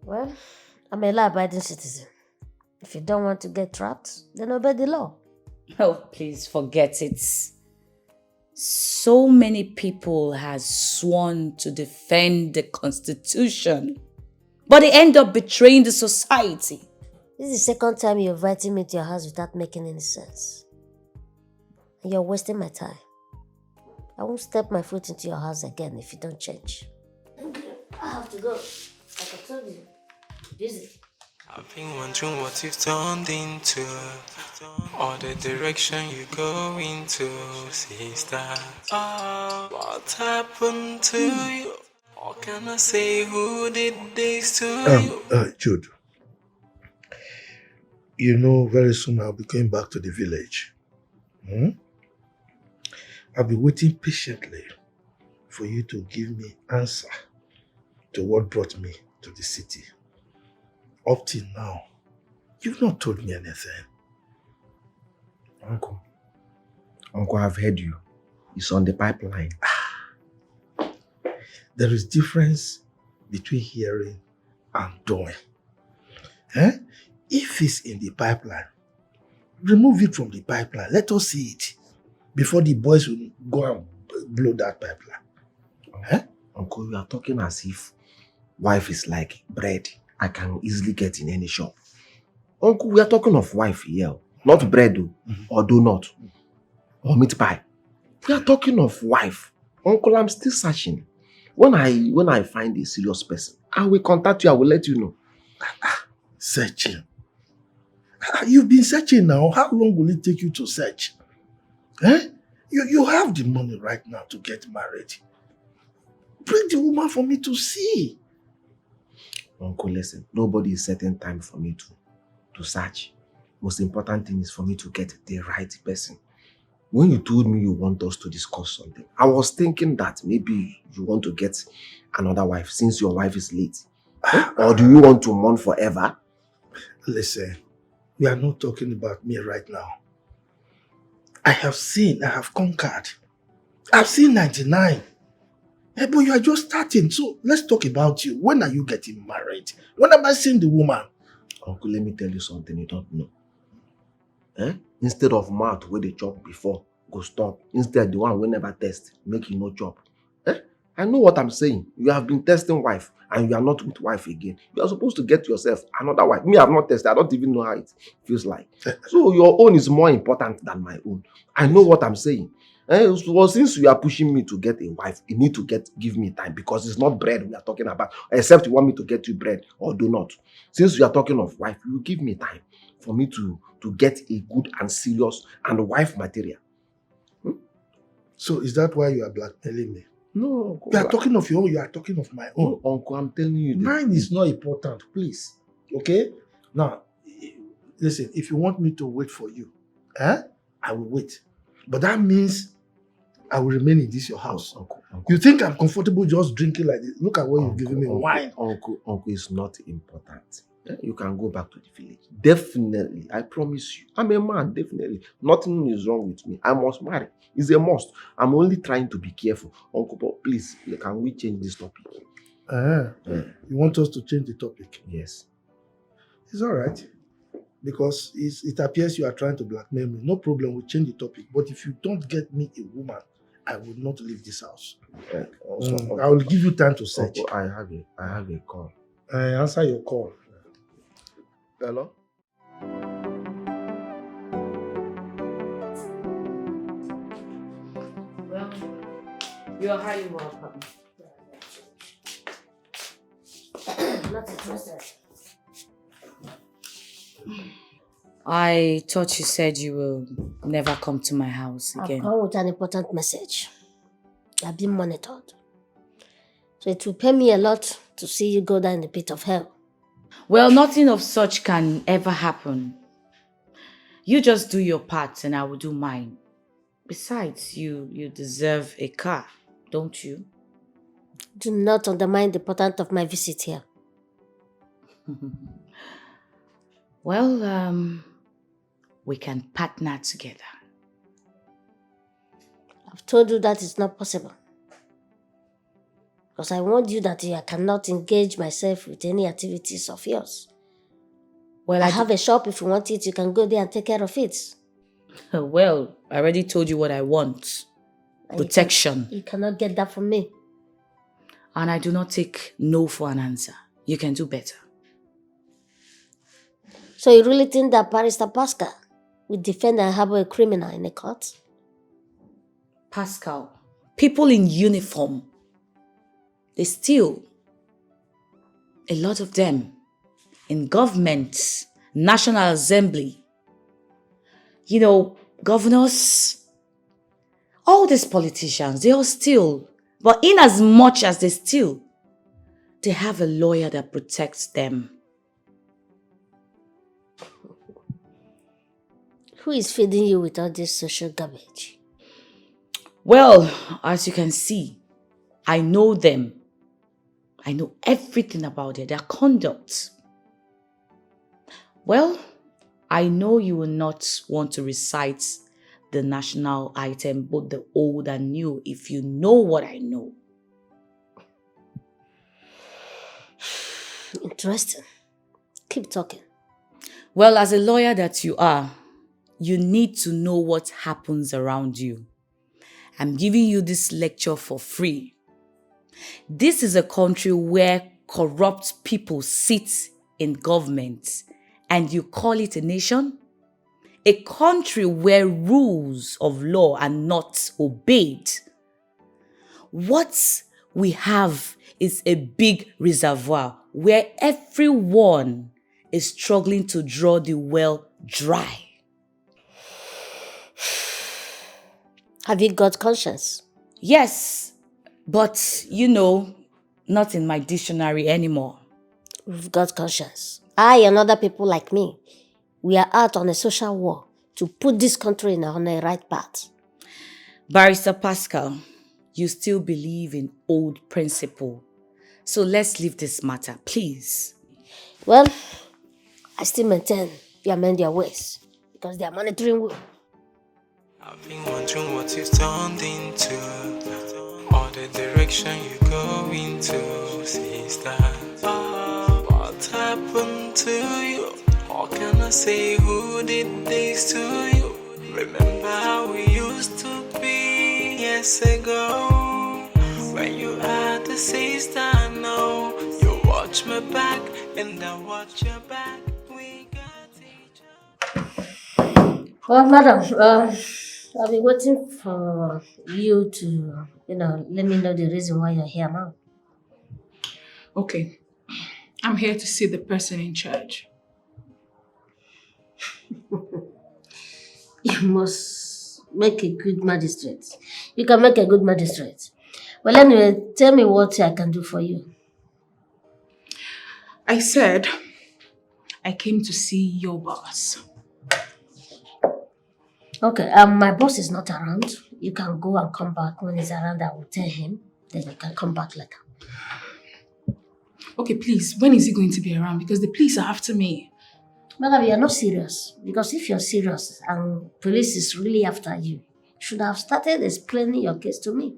Well, I'm a law-abiding citizen. If you don't want to get trapped, then obey the law. Oh, please forget it. So many people have sworn to defend the Constitution, but they end up betraying the society. This is the second time you're inviting me to your house without making any sense. And you're wasting my time. I won't step my foot into your house again if you don't change. I have to go. Like I told you, busy. I've been wondering what you've turned into, or the direction you go into, sister. What happened to you? Or can I say who did this to you? Jude, you know very soon I'll be going back to the village. I'll be waiting patiently for you to give me answer to what brought me to the city. Up till now, you've not told me anything. Uncle, I've heard you. It's on the pipeline. There is difference between hearing and doing. If it's in the pipeline, remove it from the pipeline. Let us see it before the boys will go and blow that pipeline. Uncle, you are talking as if wife is like bread I can easily get in any shop. Uncle, we are talking of wife here. Not bread or donut or meat pie. We are talking of wife. Uncle, I'm still searching. When I find a serious person, I will contact you. I will let you know. Searching? You've been searching now. How long will it take you to search? You have the money right now to get married. Bring the woman for me to see. Uncle, listen. Nobody is setting time for me to search. Most important thing is for me to get the right person. When you told me you want us to discuss something, I was thinking that maybe you want to get another wife since your wife is late. Or do you want to mourn forever? Listen, we are not talking about me right now. I have conquered. I've seen 99. But you are just starting, so let's talk about you. When are you getting married? When am I seeing the woman? Uncle, let me tell you something you don't know. Instead of mouth where they chop before, go stop. Instead, the one we never test, make you no chop. I know what I'm saying. You have been testing wife and you are not with wife again. You are supposed to get yourself another wife. Me, I have not tested. I don't even know how it feels like. So your own is more important than my own. I know what I'm saying. Well, since you are pushing me to get a wife, you need to give me time because it's not bread we are talking about. Except you want me to get you bread or do not. Since you are talking of wife, you give me time for me to get a good and serious and wife material. So is that why you are blackmailing me? No, Uncle. You are talking of your own, you are talking of my own. No, Uncle, I'm telling you. Mine is not important, please. Okay? Now, listen, if you want me to wait for you, I will wait. But that means I will remain in this your house. Uncle. You think I'm comfortable just drinking like this? Look at what you're giving me. Wine. Uncle is not important. You can go back to the village. Definitely. I promise you. I'm a man, definitely. Nothing is wrong with me. I must marry. It's a must. I'm only trying to be careful. Uncle, but please, can we change this topic? You want us to change the topic? Yes. It's all right. Because it appears you are trying to blackmail me. No problem, we'll change the topic. But if you don't get me a woman, I will not leave this house. I will give you time to search. Uncle, I have a call. Answer your call. Hello? Well, you're highly welcome. Not interested. I thought you said you will never come to my house again. I've come with an important message. I've been monitored. So it will pay me a lot to see you go down in the pit of hell. Well, nothing of such can ever happen. You just do your part and I will do mine. Besides, you deserve a car, don't you? Do not undermine the importance of my visit here. Well, we can partner together. I've told you that it's not possible. Because I warned you that I cannot engage myself with any activities of yours. Well, I have a shop. If you want it, you can go there and take care of it. Well, I already told you what I want. Protection. You cannot get that from me. And I do not take no for an answer. You can do better. So you really think that Barrister Pascal will defend and harbor a criminal in a court? Pascal, people in uniform, they steal. A lot of them. In government, National Assembly. You know, governors, all these politicians, they all steal. But in as much as they steal, they have a lawyer that protects them. Who is feeding you with all this social garbage? Well, as you can see, I know them. I know everything about their conduct. Well, I know you will not want to recite the national item, both the old and new, if you know what I know. Interesting. Keep talking. Well, as a lawyer that you are, you need to know what happens around you. I'm giving you this lecture for free. This is a country where corrupt people sit in government, and you call it a nation? A country where rules of law are not obeyed. What we have is a big reservoir where everyone is struggling to draw the well dry. Have you got conscience? Yes, but you know, not in my dictionary anymore. We've got conscience. I and other people like me, we are out on a social war to put this country on a right path. Barrister Pascal, you still believe in old principle. So let's leave this matter, please. Well, I still maintain you amend your ways because they are monitoring you. I've been wondering what you've turned into, or the direction you go into, sister. What happened to you? What can I say? Who did this to you? Remember how we used to be years ago? When you had a sister, I know you watch my back and I watch your back. We got each other. Well, madam, I'll be waiting for you to, let me know the reason why you're here now. Okay. I'm here to see the person in charge. You must make a good magistrate. You can make a good magistrate. Well, anyway, tell me what I can do for you. I said I came to see your boss. Okay, my boss is not around. you can go and come back when he's around. I will tell him. Then you can come back later. Okay, please, when is he going to be around? Because the police are after me. Madam, you're not serious. Because if you're serious and police is really after you, you should have started explaining your case to me.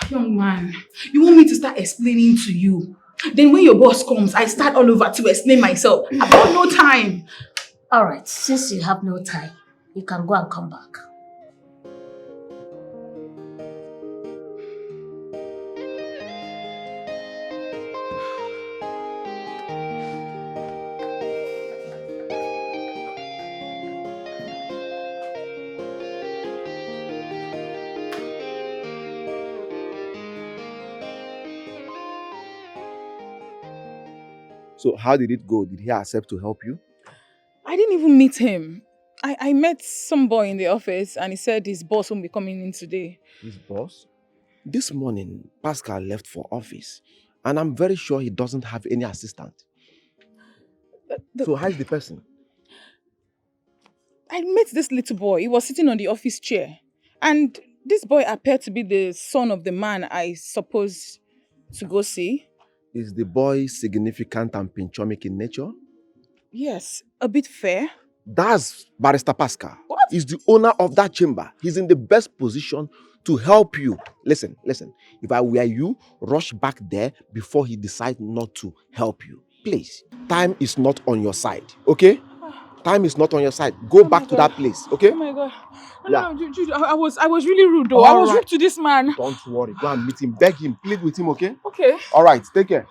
Young man, you want me to start explaining to you? Then when your boss comes, I start all over to explain myself. I've got no time. All right, since you have no time, you can go and come back. So how did it go? Did he accept to help you? I didn't even meet him. I met some boy in the office and he said his boss won't be coming in today. His boss? This morning, Pascal left for office, and I'm very sure he doesn't have any assistant. So how is the person? I met this little boy. He was sitting on the office chair. And this boy appeared to be the son of the man I supposed to go see. Is the boy significant and pinchomic in nature? Yes, a bit fair. That's Barrister Pascal. What? He's the owner of that chamber. He's in the best position to help you. Listen. If I were you, rush back there before he decides not to help you. Please. Time is not on your side, okay? Time is not on your side. Go back to that place, okay? Oh my God. Yeah. No, Jude, I was really rude though. All I was right. rude to this man. Don't worry. Go and meet him. Beg him. Plead with him, okay? Okay. All right. Take care.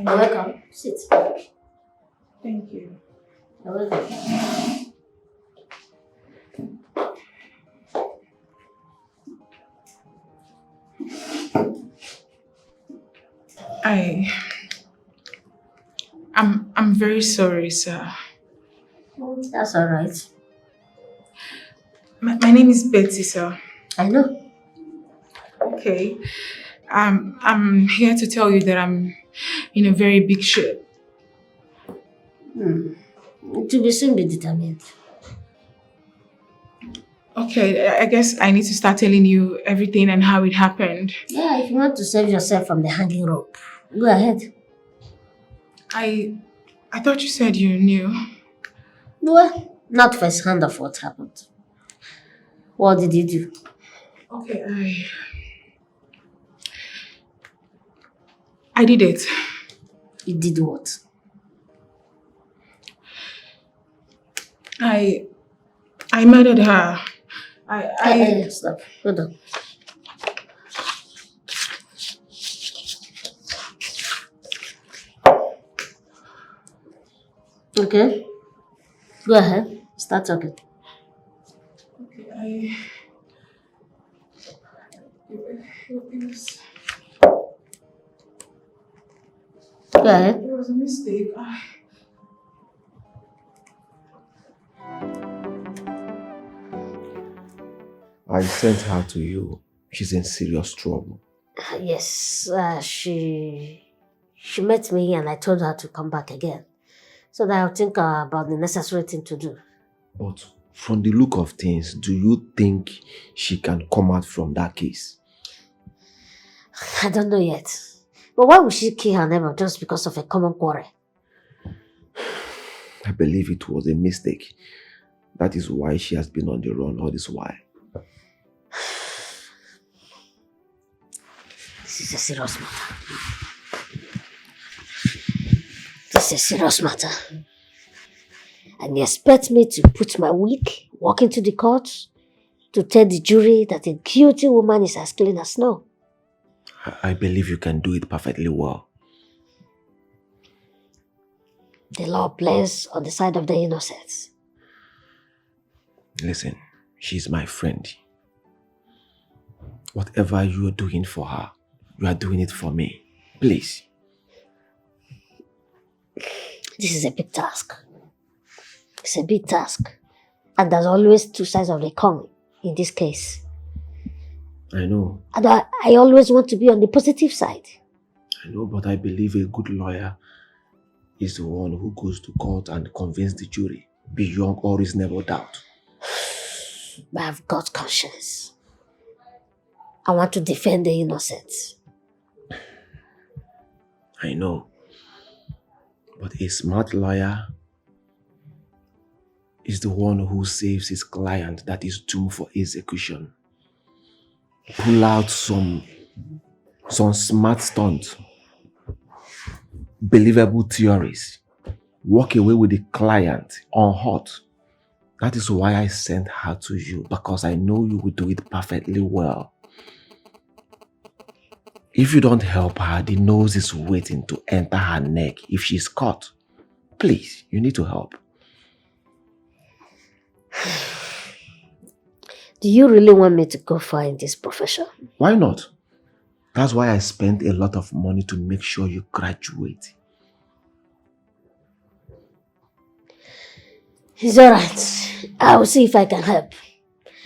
You're welcome. Sit. Thank you. You're welcome. I'm very sorry, sir. That's all right. My name is Betty, sir. I know. Okay. I'm here to tell you that I'm in a very big ship. To be soon be determined. Okay, I guess I need to start telling you everything and how it happened. Yeah, if you want to save yourself from the hanging rope, go ahead. I thought you said you knew. Well, not first hand of what happened. What did you do? Okay, I did it. You did what? I murdered her. Stop. Hold on. Okay. Go ahead. Start talking. Okay, Go ahead. It was a mistake. I sent her to you. She's in serious trouble. Yes, she met me and I told her to come back again. So that I'll think about the necessary thing to do. But from the look of things, do you think she can come out from that case? I don't know yet. But why would she kill her neighbor just because of a common quarrel? I believe it was a mistake. That is why she has been on the run all this while. This is a serious matter. This is a serious matter. And you expect me to put my wig, walk into the court, to tell the jury that a guilty woman is as clean as snow? I believe you can do it perfectly well. The law plays on the side of the innocent. Listen, she's my friend. Whatever you are doing for her, you are doing it for me. Please. This is a big task. It's a big task. And there's always two sides of the coin in this case. I know. And I always want to be on the positive side. I know, but I believe a good lawyer is the one who goes to court and convinces the jury beyond all reasonable doubt. But I've got conscience. I want to defend the innocent. I know. But a smart lawyer is the one who saves his client that is doomed for execution. Pull out some smart stunt, believable theories, walk away with the client unhurt. That is why I sent her to you, because I know you will do it perfectly well. If you don't help her, the nose is waiting to enter her neck if she's caught. Please, you need to help. Do you really want me to go far in this profession? Why not? That's why I spent a lot of money to make sure you graduate. It's alright. I will see if I can help.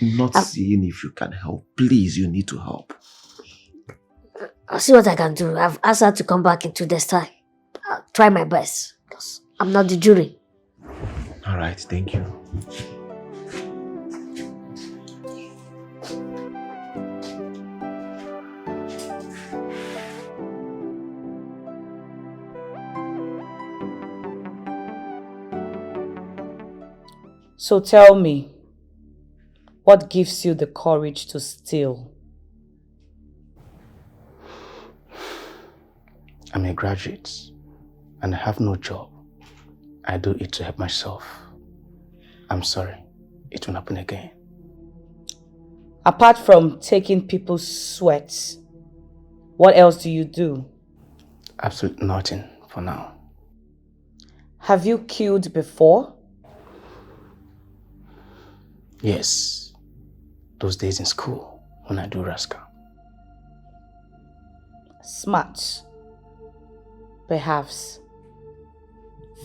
Not seeing if you can help. Please, you need to help. I'll see what I can do. I've asked her to come back in 2 days' time. I'll try my best, because I'm not the jury. Alright, thank you. So tell me, what gives you the courage to steal? I'm a graduate and I have no job. I do it to help myself. I'm sorry. It won't happen again. Apart from taking people's sweats, what else do you do? Absolutely nothing for now. Have you killed before? Yes. Those days in school when I do rascal. Smart. Perhaps.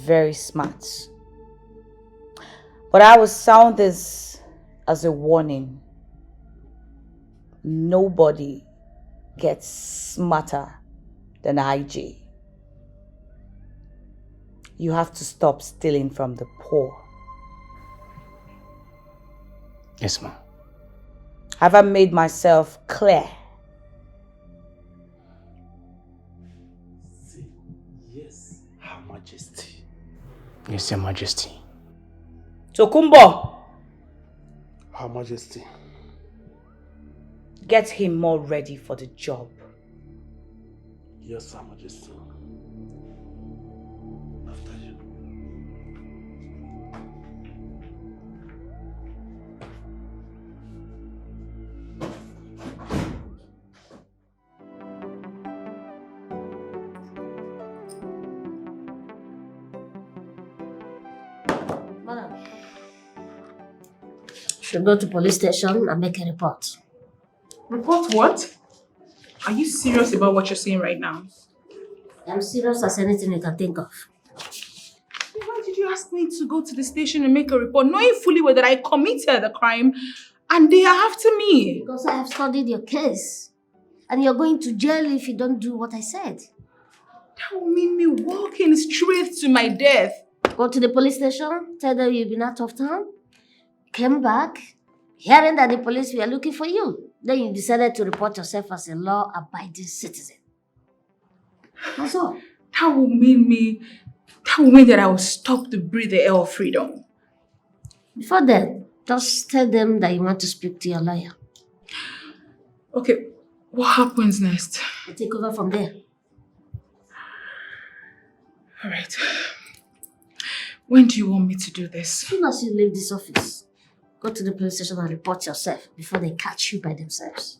Very smart. But I will sound this as a warning. Nobody gets smarter than IJ. You have to stop stealing from the poor. Yes, ma'am. Have I made myself clear? Yes, Her Majesty. Yes, Your Majesty. Tokumbo! Her Majesty. Get him more ready for the job. Yes, Her Majesty. After you. Madam, should go to police station and make a report. Report what? Are you serious about what you're saying right now? I'm serious as anything you can think of. Why did you ask me to go to the station and make a report, knowing fully well that I committed the crime and they are after me? Because I have studied your case. And you're going to jail if you don't do what I said. That will mean me walking straight to my death. Go to the police station, tell them you've been out of town, came back, hearing that the police were looking for you. Then you decided to report yourself as a law-abiding citizen. That's all. That will mean that I will stop to breathe the air of freedom. Before then, just tell them that you want to speak to your lawyer. Okay, what happens next? I'll take over from there. All right. When do you want me to do this? As soon as you leave this office, go to the police station and report yourself before they catch you by themselves.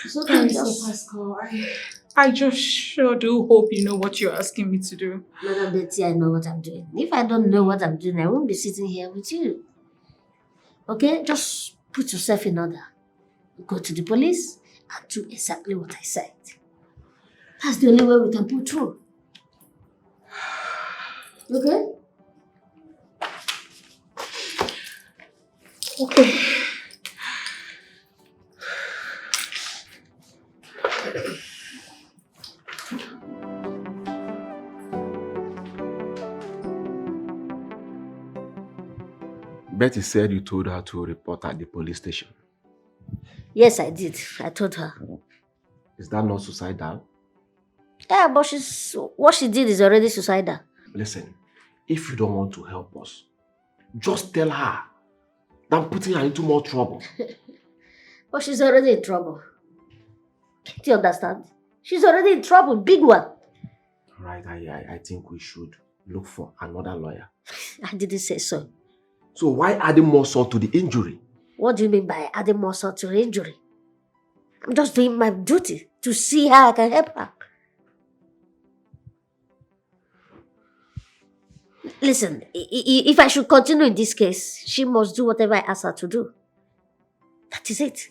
So Okay, Pascal, I just sure do hope you know what you're asking me to do. Madam Betty, I know what I'm doing. If I don't know what I'm doing, I won't be sitting here with you. Okay? Just put yourself in order. Go to the police and do exactly what I said. That's the only way we can pull through. Okay? Okay. Betty said you told her to report at the police station. Yes, I did. I told her. Is that not suicidal? Yeah, but what she did is already suicidal. Listen, if you don't want to help us, just tell her than putting her into more trouble. But she's already in trouble. Do you understand? She's already in trouble, big one. Right, I think we should look for another lawyer. I didn't say so. So why adding more salt to the injury? What do you mean by adding more salt to the injury? I'm just doing my duty to see how I can help her. Listen, if I should continue in this case, she must do whatever I ask her to do. That is it.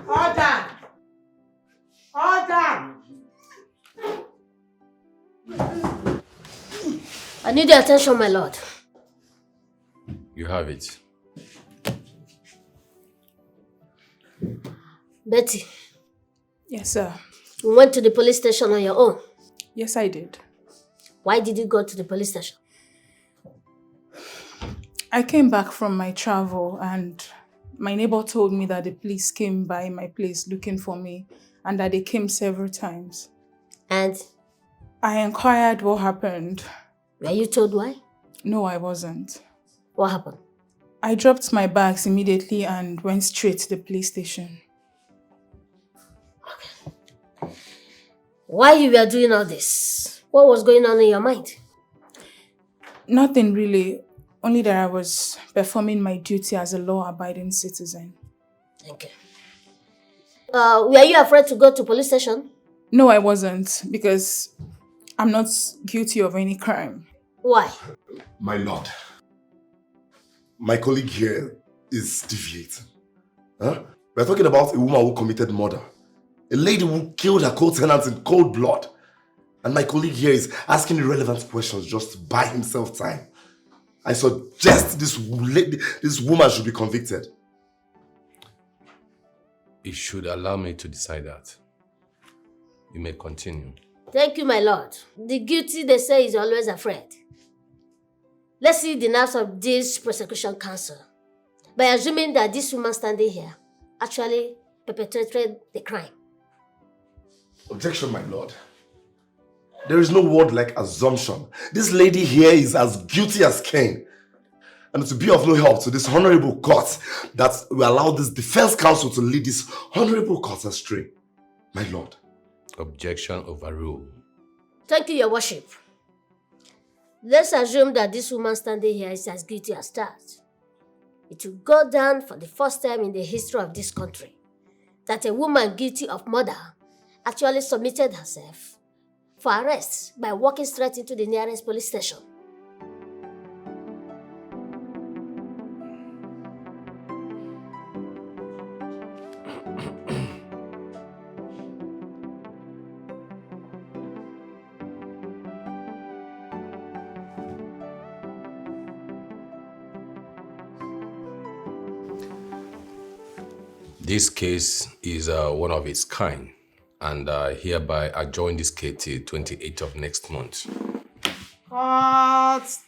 Order! Order! I need your attention, my lord. You have it. Betty. Yes, sir. You went to the police station on your own. Yes, I did. Why did you go to the police station? I came back from my travel and my neighbor told me that the police came by my place looking for me and that they came several times. And? I inquired what happened. Were you told why? No, I wasn't. What happened? I dropped my bags immediately and went straight to the police station. Why you were doing all this? What was going on in your mind? Nothing really. Only that I was performing my duty as a law-abiding citizen. Thank you. Were you afraid to go to police station? No, I wasn't, because I'm not guilty of any crime. Why? My lord, my colleague here is deviating. Huh? We're talking about a woman who committed murder. A lady who killed her co-tenant in cold blood. And my colleague here is asking irrelevant questions just to buy himself time. I suggest this woman should be convicted. You should allow me to decide that. You may continue. Thank you, my lord. The guilty, they say, is always afraid. Let's see the nerves of this prosecution counsel. By assuming that this woman standing here actually perpetrated the crime. Objection, my lord. There is no word like assumption. This lady here is as guilty as Cain. And it will be of no help to this honorable court that we allow this defense counsel to lead this honorable court astray. My lord. Objection overruled. Thank you, your worship. Let's assume that this woman standing here is as guilty as that. It will go down for the first time in the history of this country that a woman guilty of murder actually submitted herself for arrest by walking straight into the nearest police station. This case is one of its kind, and hereby adjourn this case till 28th of next month. Cut!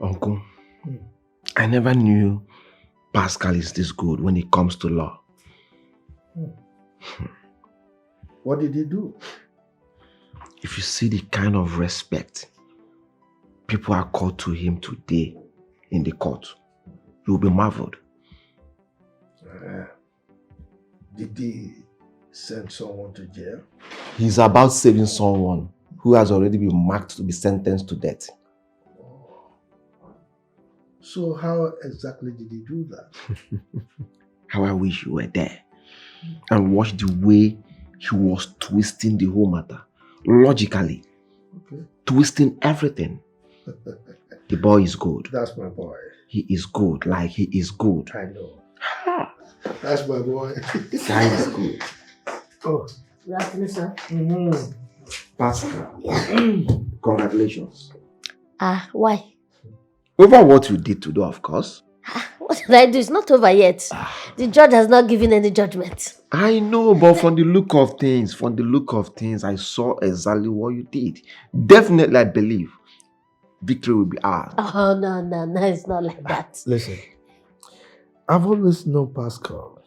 Uncle, I never knew Pascal is this good when it comes to law. What did he do? If you see the kind of respect people are called to him today in the court, you will be marveled. Did he send someone to jail? He's about saving someone who has already been marked to be sentenced to death. So how exactly did he do that? How I wish you were there and watch the way he was twisting the whole matter. Logically. Okay. Twisting everything. The boy is good. That's my boy. He is good. Like he is good. I know. That's my boy. Guy is good. Oh. Good afternoon, sir. Pastor. Congratulations. Why? Over what you did today, of course. What did I do? It's not over yet. The judge has not given any judgment. I know, but from the look of things, I saw exactly what you did. Definitely, I believe victory will be ours. Oh, no, it's not like that. Listen, I've always known Pascal.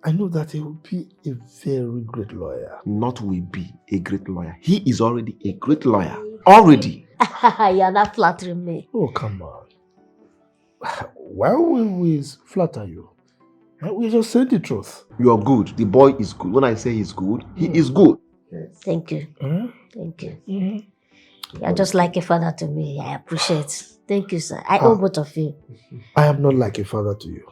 I know that he will be a very great lawyer. Not will be a great lawyer. He is already a great lawyer. Already. You're not flattering me. Oh, come on. Why will we flatter you? We just say the truth. You're good. The boy is good. When I say he's good, he is good. Thank you. Thank you. You're just like a father to me. I appreciate it. Thank you, sir. I owe both of you. I am not like a father to you.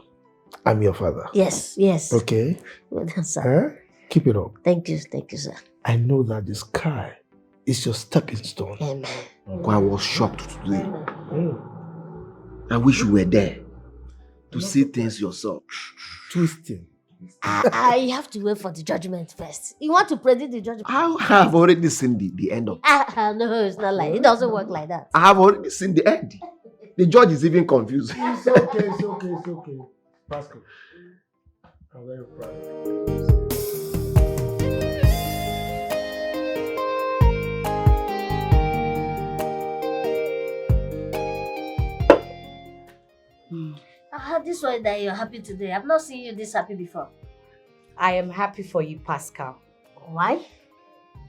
I'm your father. Yes. Okay? Well done, sir. Keep it up. Thank you, sir. I know that the sky is your stepping stone. Amen. I was shocked today. I wish you were there to see things yourself. Twisting. I have to wait for the judgment first. You want to predict the judgment? I have already seen the end of it. No, it's not like it. Doesn't work like that. I have already seen the end. The judge is even confused. It's okay. Pascal, I'm very proud. This way that you're happy today. I've not seen you this happy before. I am happy for you, Pascal. Why?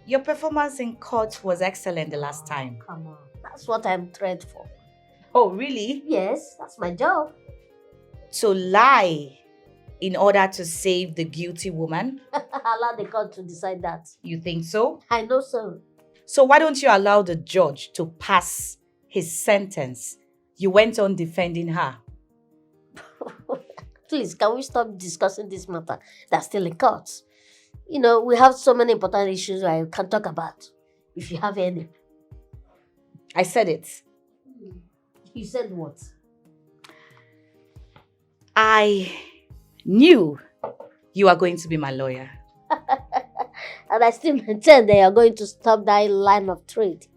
Your performance in court was excellent the last time. Come on. That's what I'm trained for. Oh, really? Yes, that's my job. To lie in order to save the guilty woman? Allow the court to decide that. You think so? I know so. So why don't you allow the judge to pass his sentence? You went on defending her. Please, can we stop discussing this matter that's still in court? You know, we have so many important issues I can talk about. If you have any. I said it. You said what? I knew you are going to be my lawyer. And I still maintain that you're going to stop that line of trade.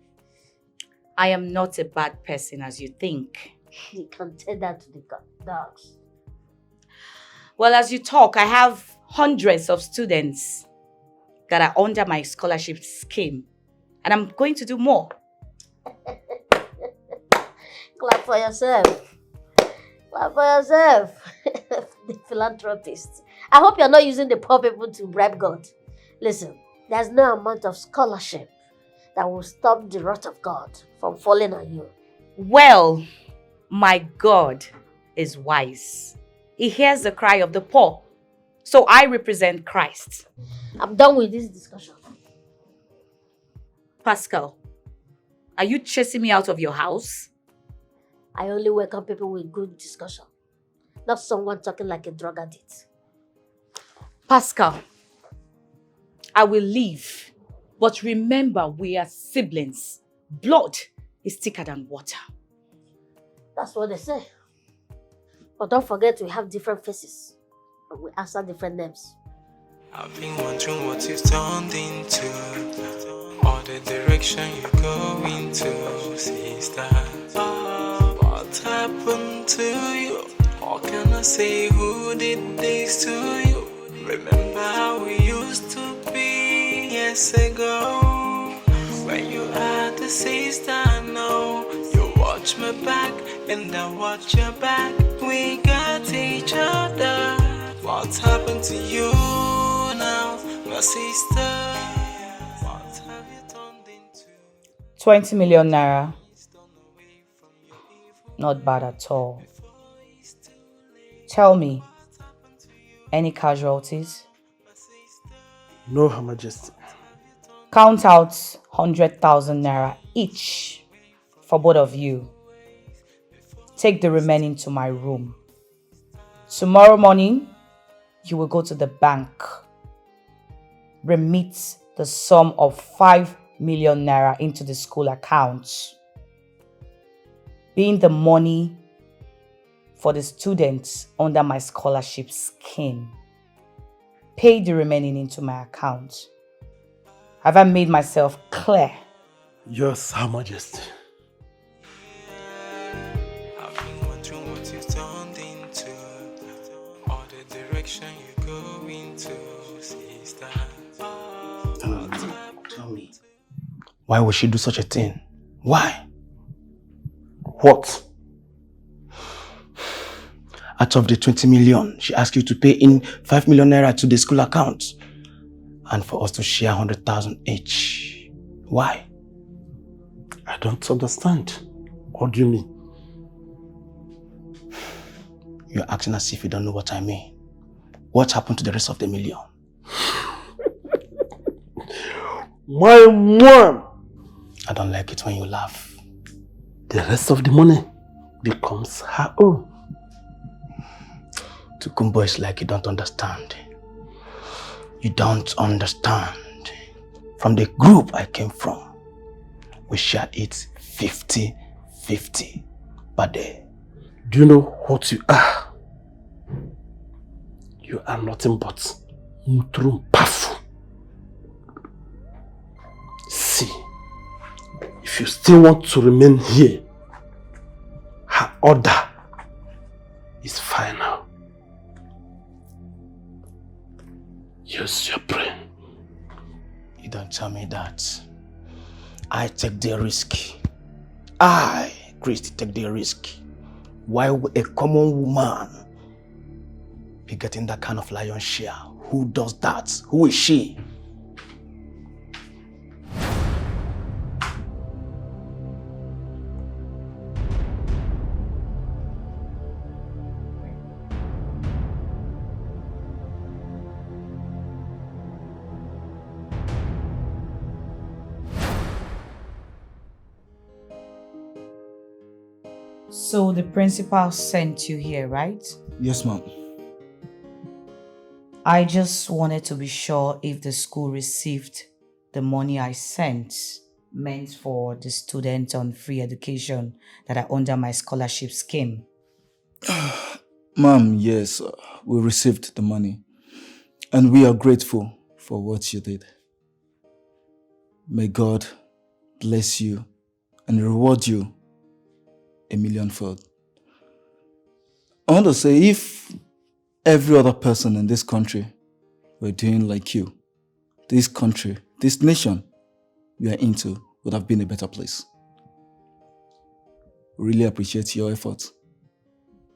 I am not a bad person as you think. You can tell that to the dogs. Well, as you talk, I have hundreds of students that are under my scholarship scheme. And I'm going to do more. Clap for yourself. Clap for yourself. The philanthropist. I hope you're not using the poor people to bribe God. Listen, there's no amount of scholarship that will stop the wrath of God from falling on you. Well, my God is wise. He hears the cry of the poor. So I represent Christ. I'm done with this discussion. Pascal, are you chasing me out of your house? I only welcome people with good discussion. Not someone talking like a drug addict. Pascal, I will leave. But remember, we are siblings. Blood is thicker than water. That's what they say. But don't forget we have different faces. And we answer different names. I've been wondering what you've turned into, or the direction you go into, sister. What happened to you? What can I say? Who did this to you? Remember how we used to be years ago? When you had a sister, no. You watch my back and I watch your back. We got each other. What's happened to you now, my sister? What have you turned into? 20 million naira. Not bad at all. Tell me, any casualties? No, Her Majesty. Count out 100,000 naira each for both of you. Take the remaining to my room. Tomorrow morning, you will go to the bank. Remit the sum of 5 million naira into the school account, being the money for the students under my scholarship scheme. Pay the remaining into my account. Have I made myself clear? Yes, Her Majesty. I've been wondering what you've turned into, or the direction you go into, sister. Tell me, why would she do such a thing? Why? What? Out of the 20 million, she asked you to pay in 5 million naira to the school account and for us to share 100,000 each. Why? I don't understand. What do you mean? You're acting as if you don't know what I mean. What happened to the rest of the million? My mom! I don't like it when you laugh. The rest of the money becomes her own. Tukumbo is like you don't understand. You don't understand. From the group I came from, we share it 50-50 per day. Do you know what you are? You are nothing but Mutrumpafu. See, if you still want to remain here, her order is final. Use your brain. You don't tell me that. I take the risk. I, Christy, take the risk. Why would a common woman be getting that kind of lion share? Who does that? Who is she? So the principal sent you here, right? Yes, ma'am. I just wanted to be sure if the school received the money I sent meant for the students on free education that are under my scholarship scheme. Ma'am, yes, we received the money. And we are grateful for what you did. May God bless you and reward you a millionfold. I want to say, if every other person in this country were doing like you, this country, this nation we are into would have been a better place. Really appreciate your efforts.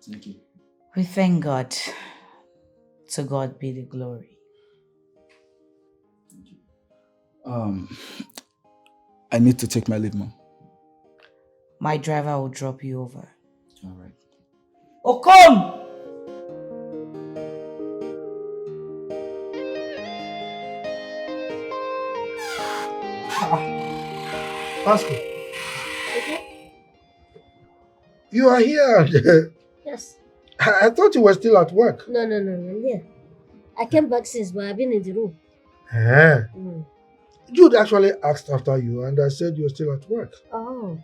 Thank you. We thank God. To God be the glory. I need to take my leave, ma'am. My driver will drop you over. All right. Okon! Pastor. You are here. Yes. I thought you were still at work. No, I'm here. I came back since, but I've been in the room. Jude actually asked after you, and I said you were still at work. Oh,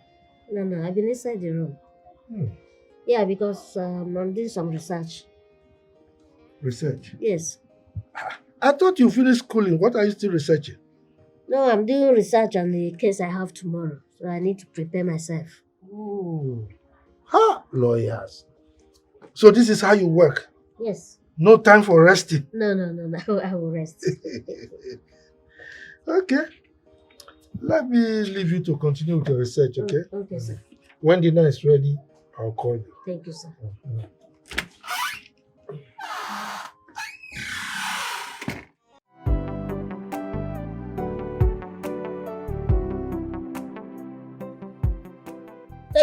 no, I've been inside the room. Yeah, because I'm doing some research. Research? Yes. I thought you finished schooling. What are you still researching? No, I'm doing research on the case I have tomorrow, so I need to prepare myself. Oh. Ha! Lawyers. So this is how you work? Yes. No time for resting? No, I will rest. Okay. Let me leave you to continue with your research, okay? Okay, sir. When dinner is ready, I'll call you. Thank you, sir.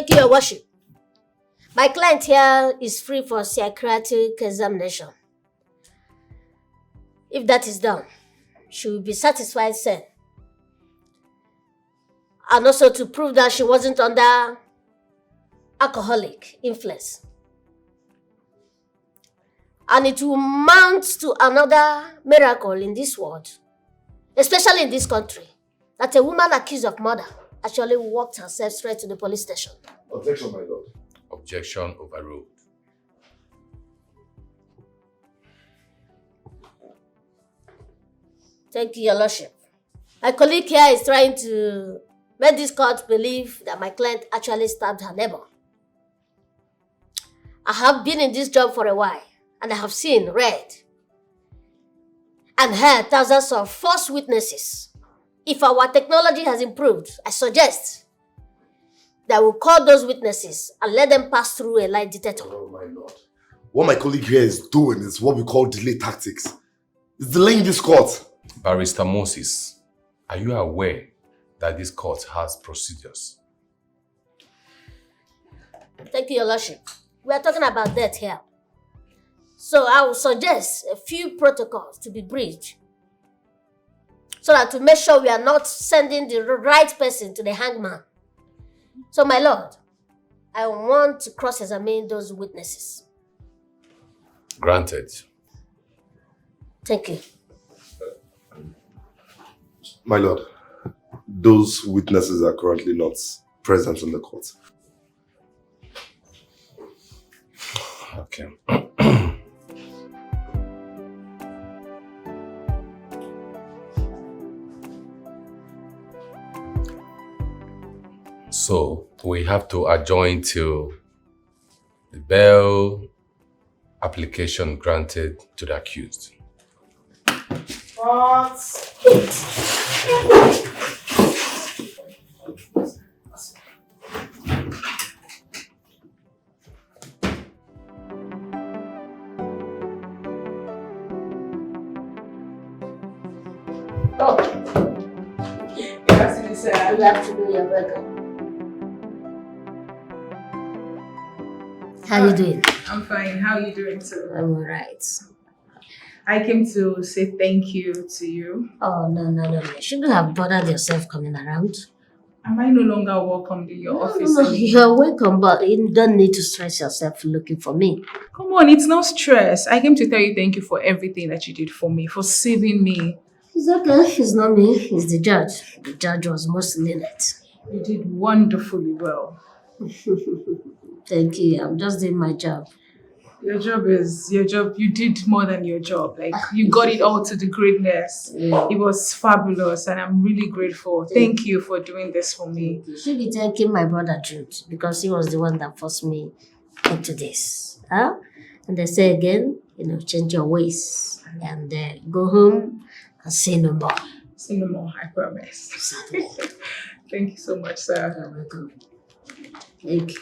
Thank you, Your Worship. My client here is free for psychiatric examination. If that is done, she will be satisfied, sir. And also to prove that she wasn't under alcoholic influence. And it will mount to another miracle in this world, especially in this country, that a woman accused of murder actually walked herself straight to the police station. Objection, my lord. Objection overruled. Thank you, Your Lordship. My colleague here is trying to make this court believe that my client actually stabbed her neighbor. I have been in this job for a while, and I have seen, read, and heard thousands of false witnesses. If our technology has improved, I suggest that we'll call those witnesses and let them pass through a lie detector. Oh, my lord. What my colleague here is doing is what we call delay tactics. It's delaying this court. Barrister Moses, are you aware that this court has procedures? Thank you, Your Lordship. We are talking about death here. So I will suggest a few protocols to be breached so that to make sure we are not sending the right person to the hangman. So, my lord, I want to cross-examine those witnesses. Granted. Thank you. My lord, those witnesses are currently not present in the court. Okay. So we have to adjourn till the bail application granted to the accused. What? Oh. Good afternoon, sir. Good afternoon, you're welcome. How you doing? I'm fine. How are you doing too? I'm alright. I came to say thank you to you. Oh, no. You shouldn't have bothered yourself coming around. Am I no longer welcome in your office? No, you're welcome, but you don't need to stress yourself looking for me. Come on, it's no stress. I came to tell you thank you for everything that you did for me, for saving me. It's okay. It's not me. It's the judge. The judge was most lenient. You did wonderfully well. Thank you. I'm just doing my job. Your job is your job. You did more than your job. Like, you got it all to the greatness. Yeah. It was fabulous, and I'm really grateful. Thank you for doing this for me. You should be thanking my brother Jude, because he was the one that forced me into this. Huh? And they say again, change your ways and go home and say no more. Say no more, I promise. Thank you so much, sir. You're welcome. Thank you.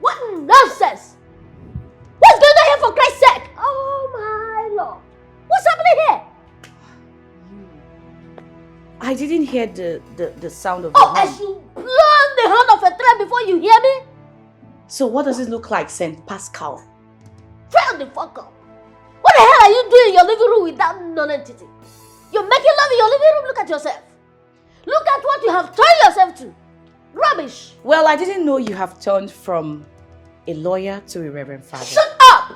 What nonsense! What's going on here, for Christ's sake? Oh my Lord! What's happening here? I didn't hear the sound of Oh, the horn. as you blow the horn of a train before you hear me? So what does it look like, St. Pascal? Fail the fuck up! What the hell are you doing in your living room with that non-entity? You're making love in your living room? Look at yourself. Look at what you have turned yourself to. Rubbish. Well, I didn't know you have turned from a lawyer to a reverend father. Shut up!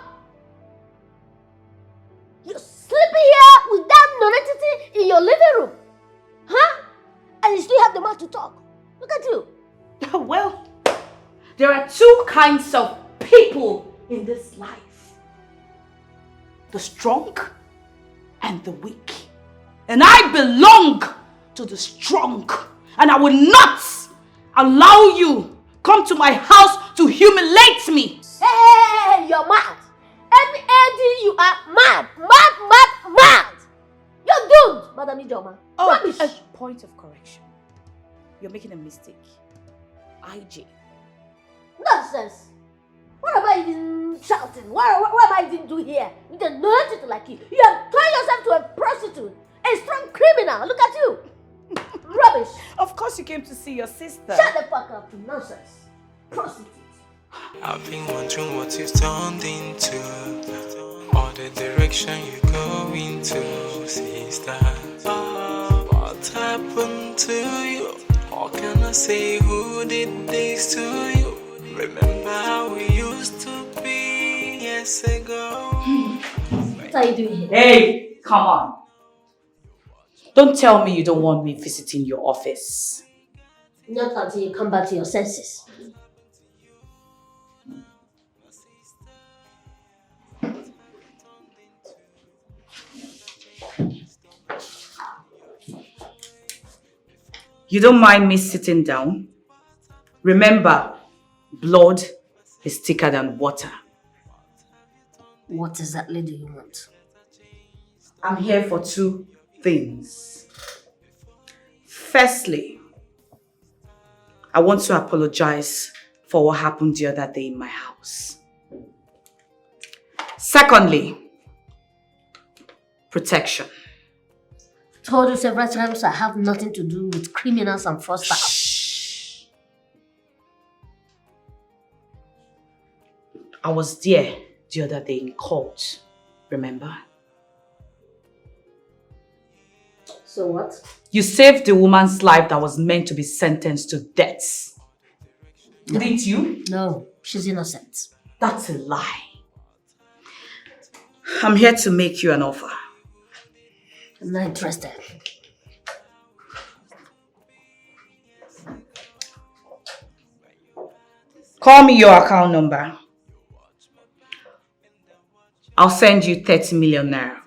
You're sleeping here with that non-entity in your living room. Huh? And you still have the mouth to talk. Look at you. Well, there are two kinds of people in this life. The strong and the weak. And I belong to the strong. And I will not allow you come to my house to humiliate me. Hey, you're mad. Eddie, you are mad. Mad. You're doomed, Madam Ijoma. Oh, Rubbish. a point of correction. You're making a mistake. IJ. Nonsense. What am I even shouting? What am I even doing here? With a nonentity like you? You have turned a prostitute, a strong criminal. Look at you. Rubbish. Of course you came to see your sister. Shut the fuck up. Nonsense. Prostitute. I've been wondering what you've turned into, or the direction you go into, sister. What happened to you? How can I say who did this to you? Remember how we used to be years ago? What are you doing here? Hey, come on. Don't tell me you don't want me visiting your office. Not until you come back to your senses. You don't mind me sitting down? Remember, blood is thicker than water. What exactly do you want? I'm here for two things. Firstly, I want to apologize for what happened the other day in my house. Secondly, protection. Told you several times I have nothing to do with criminals and fraudsters. I was there the other day in court, remember? So what? You saved the woman's life that was meant to be sentenced to death. Didn't you? No, she's innocent. That's a lie. I'm here to make you an offer. I'm not interested. Call me your account number. I'll send you 30 million naira.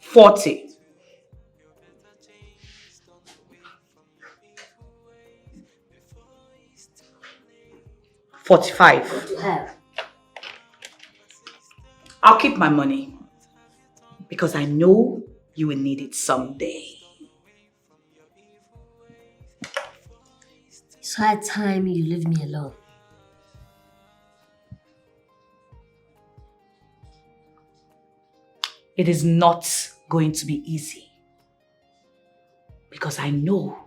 $40. $45. What do you have? I'll keep my money because I know you will need it someday. It's high time you leave me alone. It is not going to be easy because I know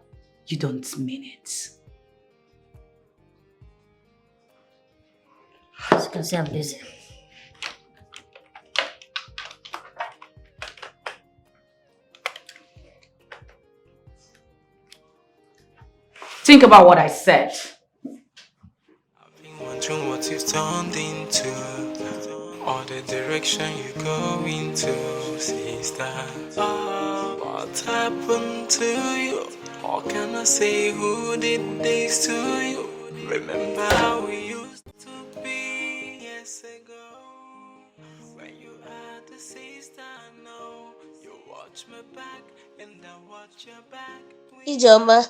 you don't mean it. As you can see, I'm busy. Think about what I said. Wondering what you've turned into, or the direction you go into, sister. What happened to you? How can I say who did this to you? Remember how we used to be years ago, when you had a sister. Now you watch my back and I watch your back. Ijoma,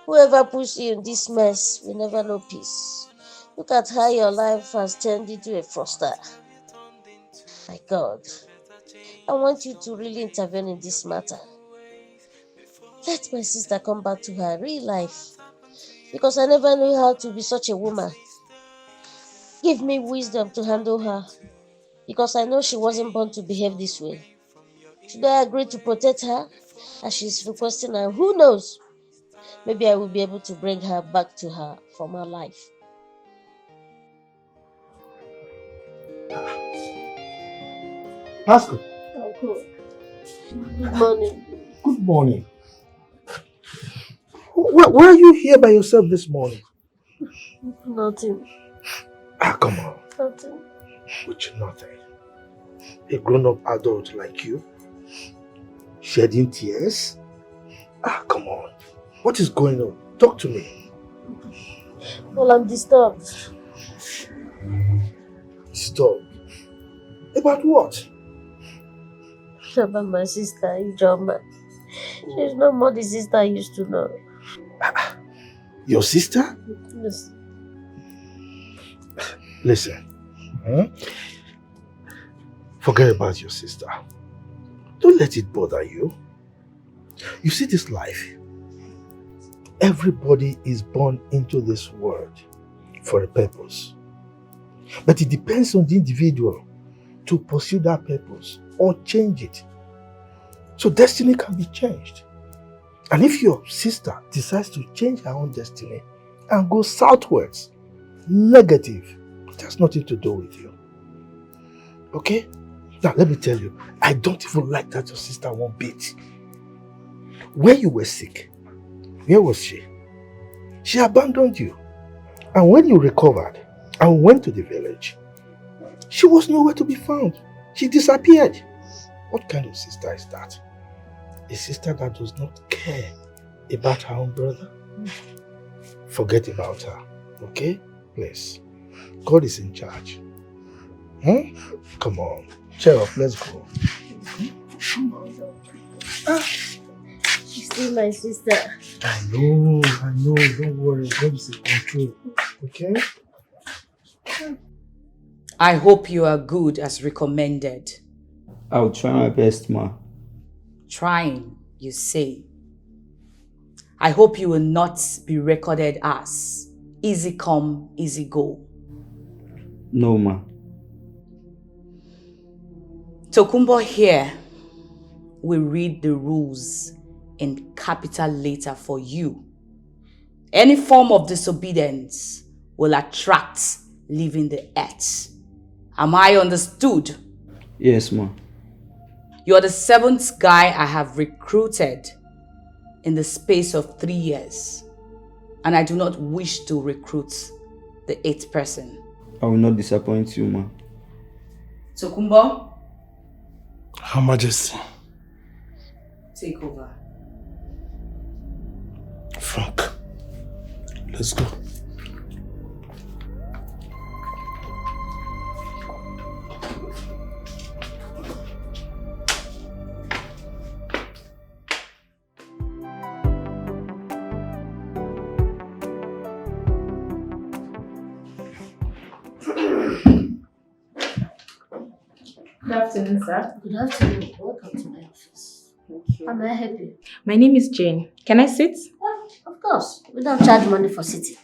whoever puts you in this mess will never know peace. Look at how your life has turned into a fraudster. My God, I want you to really intervene in this matter. Let my sister come back to her real life, because I never knew how to be such a woman. Give me wisdom to handle her, because I know she wasn't born to behave this way. Should I agree to protect her as she's requesting, and who knows, maybe I will be able to bring her back to her former life. Pascal, Uncle, good morning. good morning. Why are you here by yourself this morning? Nothing. Come on. Nothing. Which nothing. A grown-up adult like you? Shedding tears? Come on. What is going on? Talk to me. Well, I'm disturbed. Disturbed? About what? About my sister, Ijoma. She's no more the sister I used to know. Your sister? Yes. Listen. Forget about your sister. Don't let it bother you. You see this life? Everybody is born into this world for a purpose. But it depends on the individual to pursue that purpose or change it. So destiny can be changed. And if your sister decides to change her own destiny and go southwards, negative, it has nothing to do with you. Okay? Now let me tell you, I don't even like that your sister one bit. When you were sick, where was she? She abandoned you. And when you recovered and went to the village, she was nowhere to be found. She disappeared. What kind of sister is that? A sister that does not care about her own brother? Forget about her, okay? Please. God is in charge. Come on. Cheer up, let's go. She's still my sister. I know. Don't worry. God is in control. Okay? I hope you are good as recommended. I'll try my best, ma. Trying, you say. I hope you will not be recorded as easy come, easy go. No, ma. Tokumbo here will read the rules in capital letter for you. Any form of disobedience will attract leaving the earth. Am I understood? Yes, ma. You are the 7th guy I have recruited in the space of 3 years. And I do not wish to recruit the 8th person. I will not disappoint you, ma. Tokumbo? Her Majesty. Take over. Frank, let's go. Good afternoon, sir. Good afternoon. Welcome to my office. Thank you. How may I help you? My name is Jane. Can I sit? Of course. We don't charge money for sitting.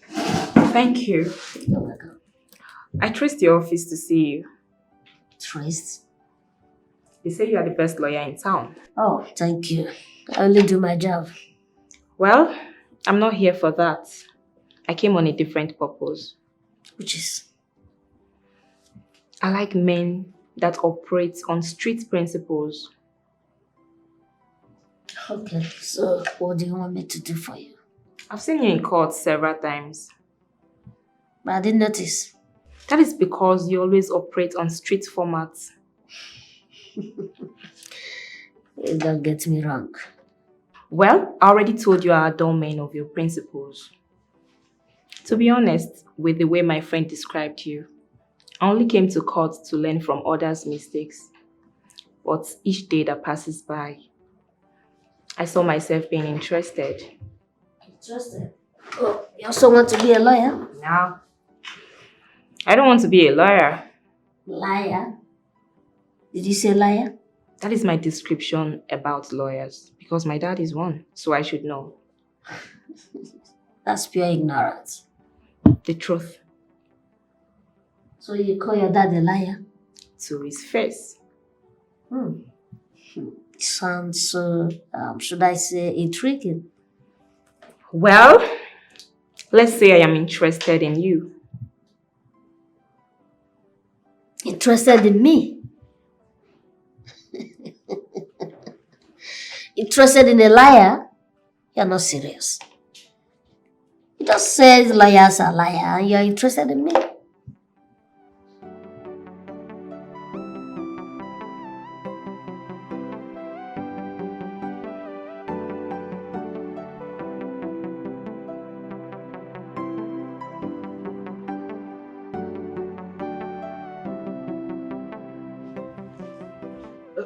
Thank you. You're welcome. I traced your office to see you. Traced? They say you are the best lawyer in town. Oh, thank you. I only do my job. Well, I'm not here for that. I came on a different purpose. Which is? I like men that operate on street principles. Okay, so what do you want me to do for you? I've seen you in court several times. But I didn't notice. That is because you always operate on street formats. You don't get me wrong. Well, I already told you I adore men of your principles. To be honest, with the way my friend described you, I only came to court to learn from others' mistakes. But each day that passes by, I saw myself being interested. Interested? Oh, you also want to be a lawyer? No. I don't want to be a lawyer. Liar? Did you say liar? That is my description about lawyers, because my dad is one, so I should know. That's pure ignorance. The truth. So you call your dad a liar? To his face. Sounds so, should I say, intriguing. Well, let's say I am interested in you. Interested in me? Interested in a liar? You're not serious. You just said liars are liars and you're interested in me.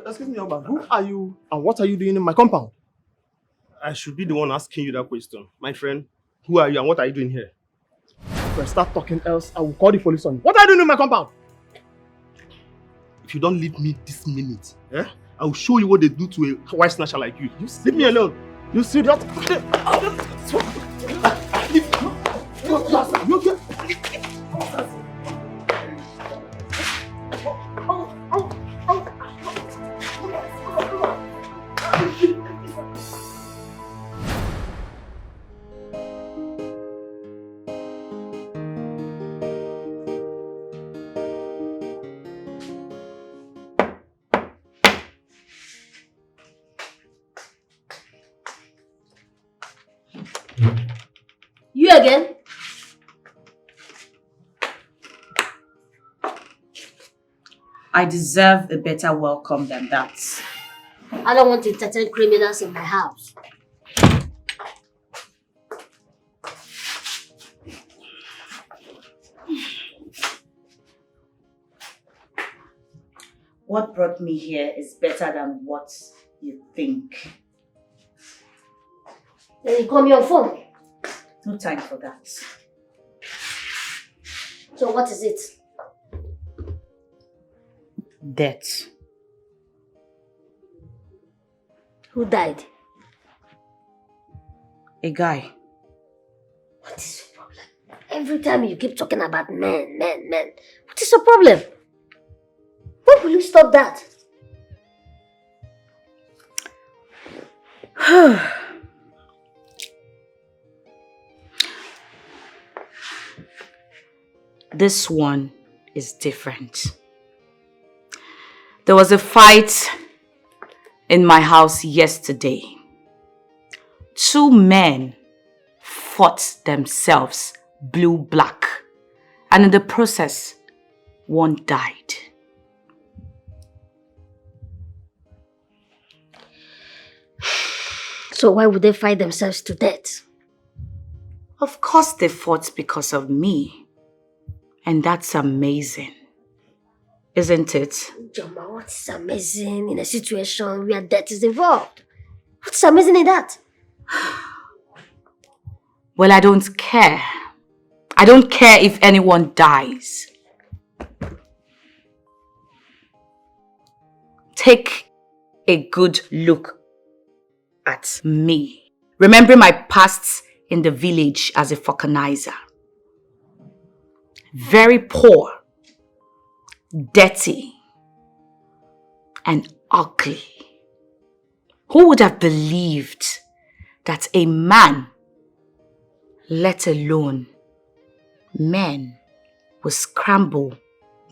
Excuse me, Oba. Who are you and what are you doing in my compound? I should be the one asking you that question. My friend, who are you and what are you doing here? If I start talking else, I will call the police on you. What are you doing in my compound? If you don't leave me this minute, I will show you what they do to a white snatcher like you. Leave me alone. You serious? You again? I deserve a better welcome than that. I don't want to entertain criminals in my house. What brought me here is better than what you think. Then you call me on phone. No time for that. So what is it? Death. Who died? A guy. What is your problem? Every time you keep talking about men. What is your problem? When will you stop that? This one is different. There was a fight in my house yesterday. 2 men fought themselves blue-black, and in the process, one died. So why would they fight themselves to death? Of course they fought because of me. And that's amazing. Isn't it? Joma, what is amazing in a situation where death is involved? What's amazing in that? Well, I don't care. I don't care if anyone dies. Take a good look at me. Remembering my past in the village as a vulcanizer. Very poor, dirty, and ugly. Who would have believed that a man, let alone men, would scramble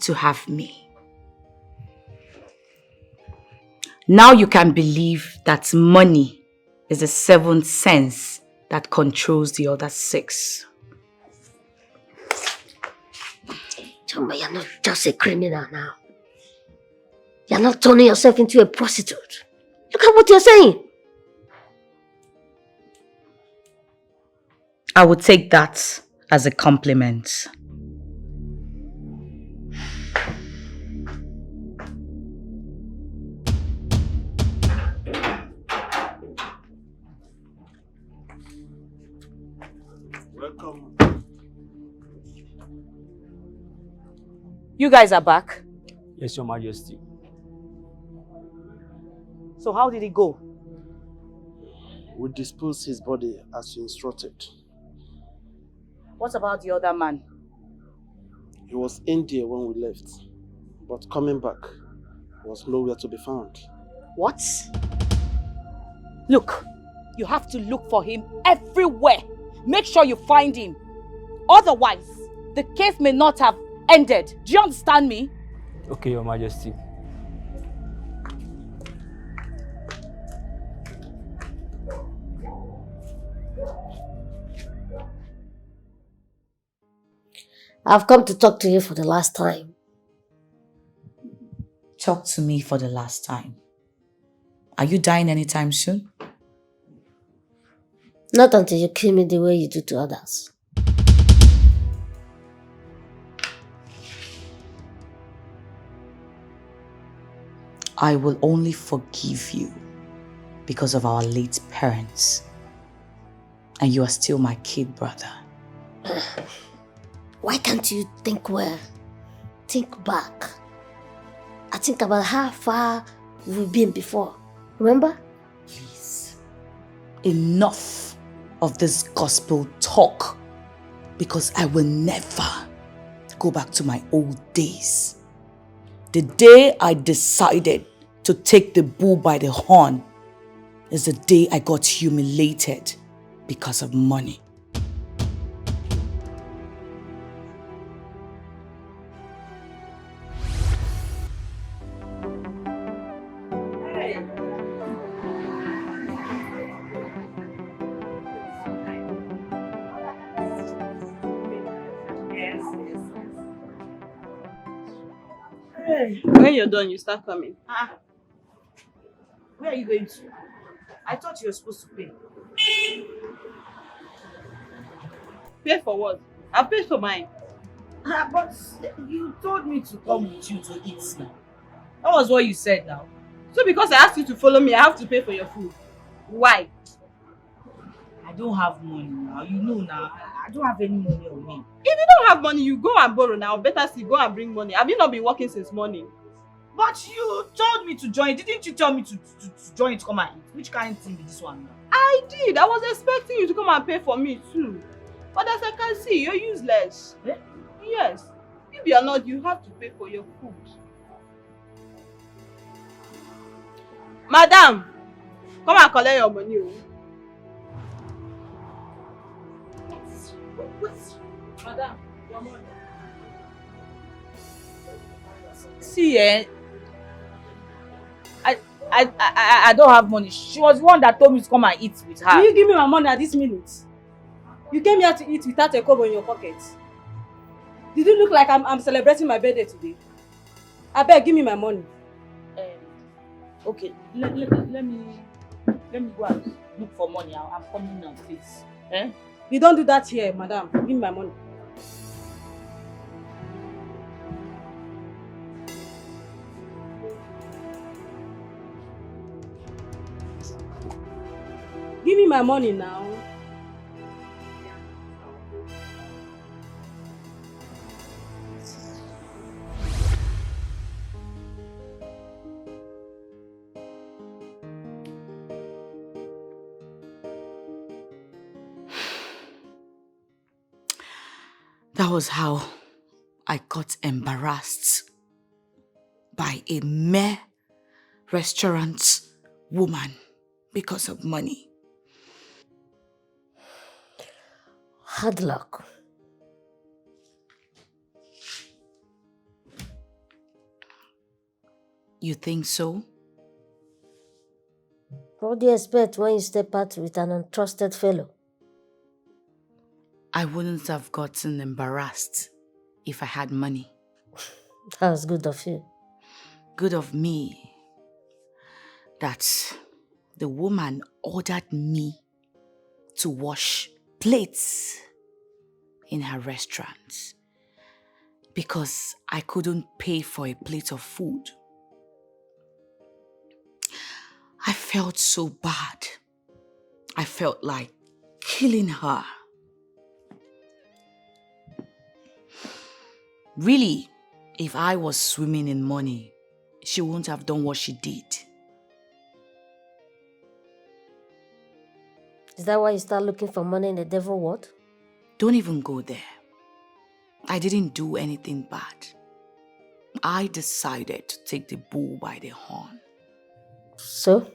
to have me? Now you can believe that money is the 7th sense that controls the other 6. Joma, you're not just a criminal now. You're not turning yourself into a prostitute. Look at what you're saying. I would take that as a compliment. Welcome. You guys are back. Yes, Your Majesty. So how did it go? We disposed his body as you instructed. What about the other man? He was in there when we left, but coming back was nowhere to be found. What? Look, you have to look for him everywhere. Make sure you find him. Otherwise, the case may not have ended. Do you understand me? Okay, Your Majesty. I've come to talk to you for the last time. Talk to me for the last time. Are you dying anytime soon? Not until you kill me the way you do to others. I will only forgive you because of our late parents. And you are still my kid brother. Why can't you think well? Think back. I think about how far we've been before. Remember? Please. Enough of this gospel talk. Because I will never go back to my old days. The day I decided to take the bull by the horn is the day I got humiliated because of money. When you're done, you start coming. Where are you going to? I thought you were supposed to pay. Pay for what? I've paid for mine. But you told me to come with you to eat now. That was what you said now. So because I asked you to follow me, I have to pay for your food. Why? I don't have money now. You know now. I don't have any money on me. If you don't have money, you go and borrow now. Better still, go and bring money. Have you not been working since morning? But you told me to join. Didn't you tell me to join to come and eat? Which kind of thing is this one now? I did. I was expecting you to come and pay for me too. But as I can see, you're useless. Eh? Yes. If you are not, you have to pay for your food. Madam, come and collect your money. Madam, your money. See, I don't have money. She was the one that told me to come and eat with her. Will you give me my money at this minute? You came here to eat without a kobo in your pocket. Did it look like I'm celebrating my birthday today? I beg, give me my money. Okay, let me go and look for money. I'm coming now, please. Eh? You don't do that here, madam. Give me my money. Give me my money now. That was how I got embarrassed by a mere restaurant woman because of money. Hard luck. You think so? What do you expect when you step out with an untrusted fellow? I wouldn't have gotten embarrassed if I had money. That was good of you. Good of me that the woman ordered me to wash plates in her restaurant because I couldn't pay for a plate of food. I felt so bad. I felt like killing her. Really, if I was swimming in money, she wouldn't have done what she did. Is that why you start looking for money in the devil world? Don't even go there. I didn't do anything bad. I decided to take the bull by the horn. So?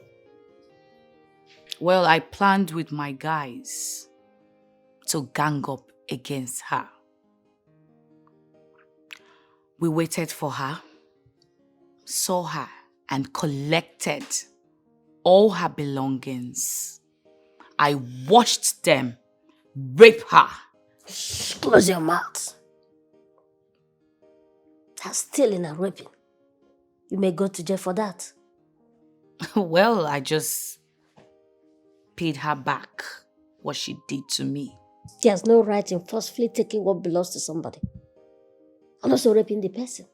Well, I planned with my guys to gang up against her. We waited for her, saw her, and collected all her belongings. I watched them rape her. Close your mouth. That's stealing and raping. You may go to jail for that. Well, I just paid her back what she did to me. She has no right in forcefully taking what belongs to somebody. And also raping the person.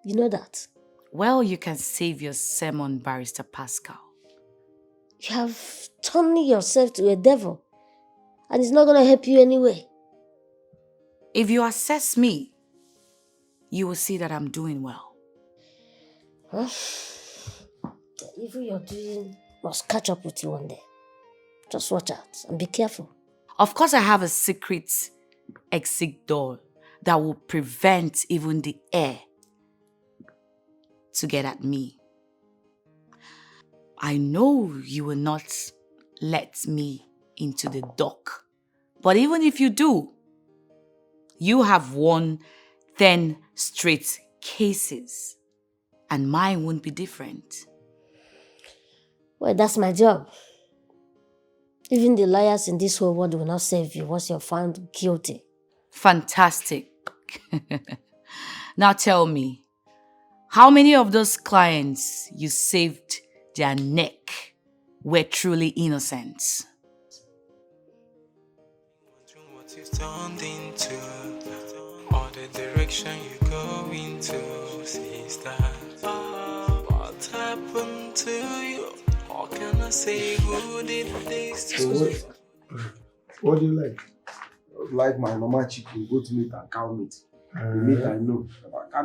You know that. Well, you can save your sermon, Barrister Pascal. You have turned yourself to a devil. And it's not going to help you anyway. If you assess me, you will see that I'm doing well. Huh? The evil you're doing must catch up with you one day. Just watch out and be careful. Of course, I have a secret exit door that will prevent even the air to get at me. I know you will not let me into the dock. But even if you do, you have won 10 straight cases. And mine won't be different. Well, that's my job. Even the lawyers in this whole world will not save you once you're found guilty. Fantastic. Now tell me, how many of those clients you saved their neck were truly innocent? What you've turned into, or the direction you go into, sister. What happened to you? How can I say who did this to you? What do you like? I like my normal chicken, goat meat and cow meat. The meat I know. I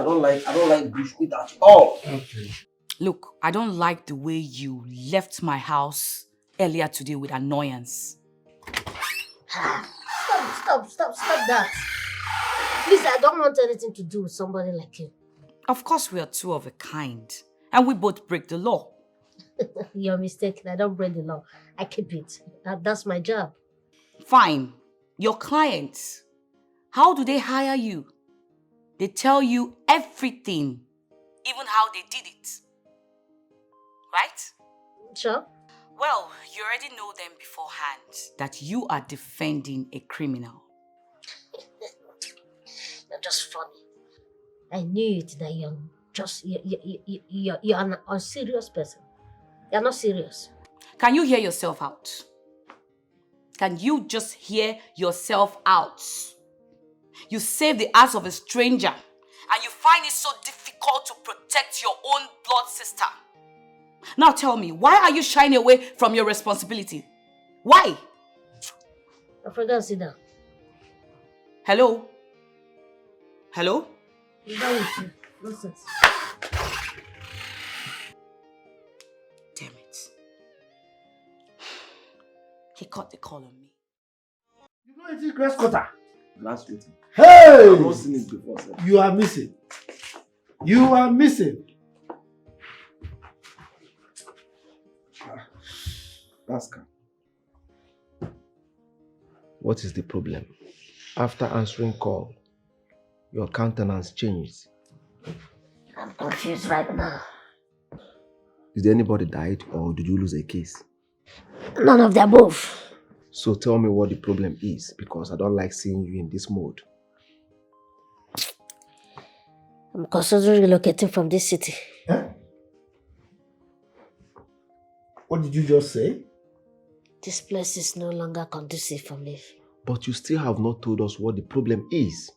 don't like bush meat at all. Okay. Look, I don't like the way you left my house earlier today with annoyance. Stop that. Please, I don't want anything to do with somebody like you. Of course, we are two of a kind, and we both break the law. You're mistaken. I don't break the law. I keep it. That's my job. Fine. Your clients, how do they hire you? They tell you everything, even how they did it. Right? Sure. Well, you already know them beforehand that you are defending a criminal. You're just funny. I knew it that you're an unserious person. You're not serious. Can you hear yourself out? Can you just hear yourself out? You save the ass of a stranger and you find it so difficult to protect your own blood sister. Now tell me, why are you shying away from your responsibility? Why? I forgot to sit down. Hello? Hello? I'm done with you. Nonsense. Damn it. He caught the call on me. You know it's grass cutter. Grass cutter. Hey! I've not seen it before, sir. You are missing. You are missing. Pascal. What is the problem? After answering call, your countenance changed. I'm confused right now. Did anybody died or did you lose a case? None of the above. So tell me what the problem is, because I don't like seeing you in this mode. I'm considering relocating from this city. Huh? What did you just say? This place is no longer conducive for me. But you still have not told us what the problem is.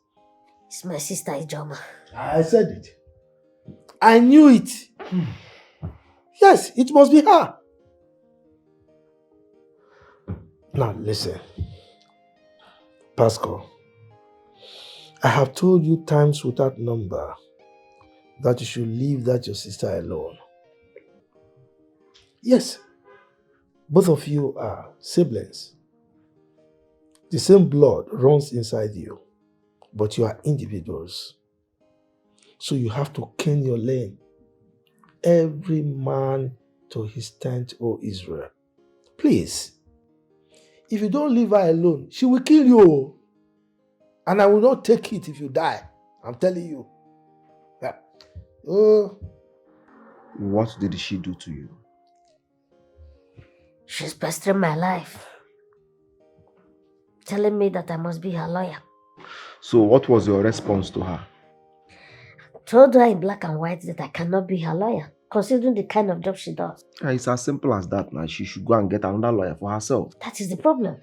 It's my sister Ijoma. I said it. I knew it. Yes, it must be her. Now listen. Pascal, I have told you times without number that you should leave that your sister alone. Yes, both of you are siblings. The same blood runs inside you, but you are individuals. So you have to ken your lane. Every man to his tent, O Israel. Please, if you don't leave her alone, she will kill you. And I will not take it if you die. I'm telling you. Yeah. Oh. What did she do to you? She's pestering my life. Telling me that I must be her lawyer. So what was your response to her? I told her in black and white that I cannot be her lawyer, considering the kind of job she does. It's as simple as that now. She should go and get another lawyer for herself. That is the problem.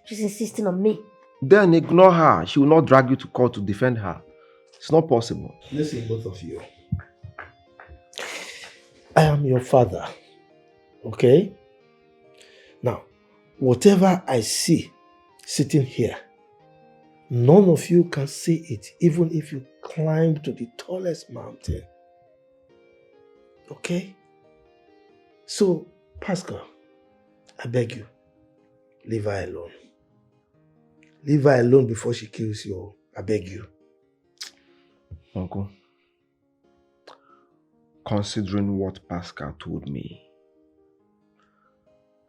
She's insisting on me. Then ignore her. She will not drag you to court to defend her. It's not possible. Listen, both of you. I am your father. Okay? Now, whatever I see sitting here, none of you can see it, even if you climb to the tallest mountain. Okay? So, Pascal, I beg you, leave her alone. Leave her alone before she kills you. I beg you. Uncle, considering what Pascal told me,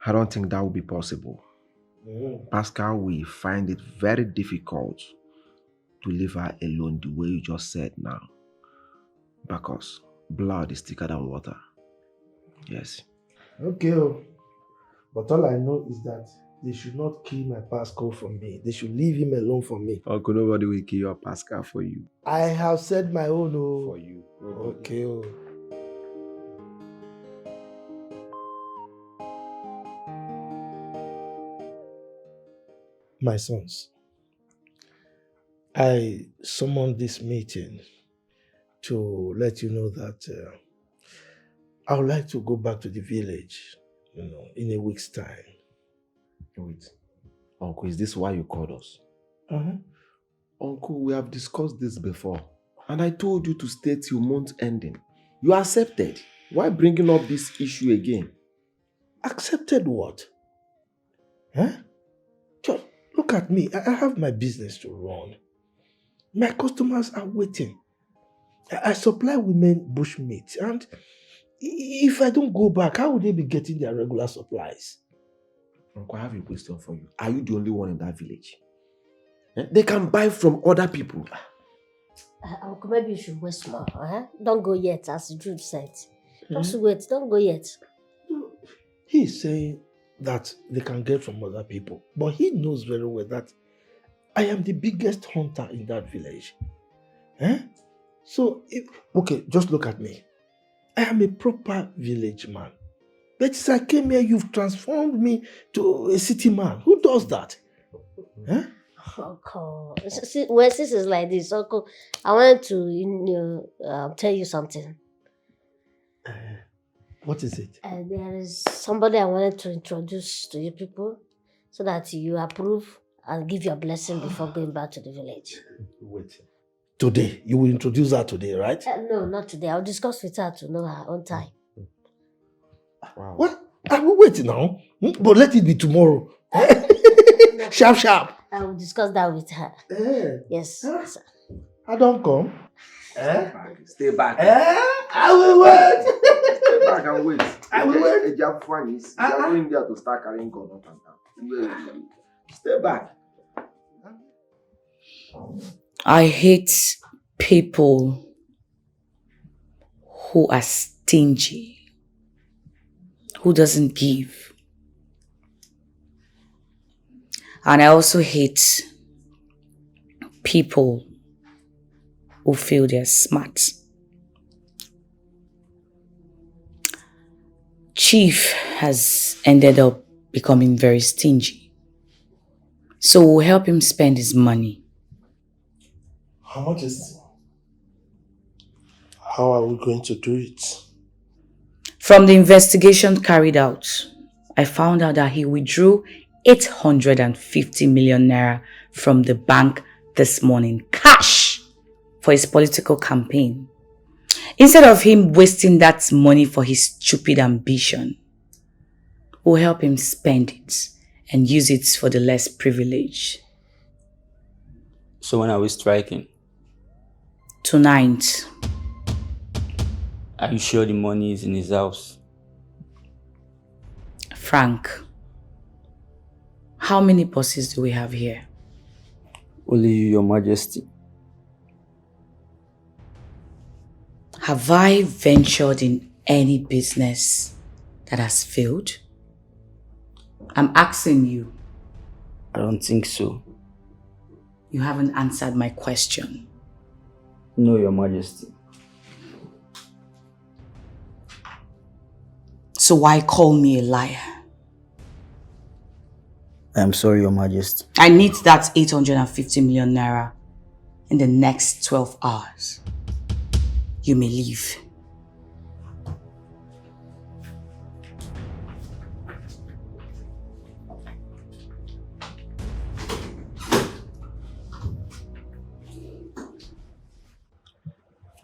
I don't think that will be possible. Pascal will find it very difficult to leave her alone the way you just said now. Because blood is thicker than water. Yes. Okay, oh. But all I know is that they should not kill my Pascal from me. They should leave him alone for me. Uncle, nobody will kill your Pascal for you. I have said my own, oh. For you. Okay, oh. My sons, I summoned this meeting to let you know that I would like to go back to the village, in a week's time. Wait. Uncle, is this why you called us? Uh-huh. Uncle, we have discussed this before. And I told you to stay till month ending. You accepted. Why bringing up this issue again? Accepted what? Huh? Just look at me. I have my business to run. My customers are waiting. I supply women bushmeat, and if I don't go back, how would they be getting their regular supplies? Uncle, I have a question for you. Are you the only one in that village? They can buy from other people. Uncle, maybe you should wait small. Don't go yet, as Jude said. Just wait, don't go yet. He's saying that they can get from other people, but he knows very well that I am the biggest hunter in that village. So, just look at me. I am a proper village man. But since I came here, you've transformed me to a city man. Who does that? Uncle, since it's like this, Uncle, I wanted to tell you something. What is it? There is somebody I wanted to introduce to you people so that you approve and give your blessing before going back to the village. Wait. Today? You will introduce her today, right? No, not today. I'll discuss with her to know her own time. Wow. What? I will wait now. But let it be tomorrow. Sharp, sharp. I will discuss that with her. Yes. I don't come. Stay back. I will wait. Stay back and wait. I will wait. A job funny. You're going there to start carrying gun up and down. Stay back. I hate people who are stingy, who doesn't give. And I also hate people who feel they're smart. Chief has ended up becoming very stingy. So we'll help him spend his money. How much is it? How are we going to do it? From the investigation carried out, I found out that he withdrew 850 million naira from the bank this morning, cash, for his political campaign. Instead of him wasting that money for his stupid ambition, we'll help him spend it and use it for the less privileged. So when are we striking? Tonight. Are you sure the money is in his house? Frank, how many bosses do we have here? Only you, Your Majesty. Have I ventured in any business that has failed? I'm asking you. I don't think so. You haven't answered my question. No, Your Majesty. So why call me a liar? I am sorry, Your Majesty. I need that 850 million naira in the next 12 hours. You may leave.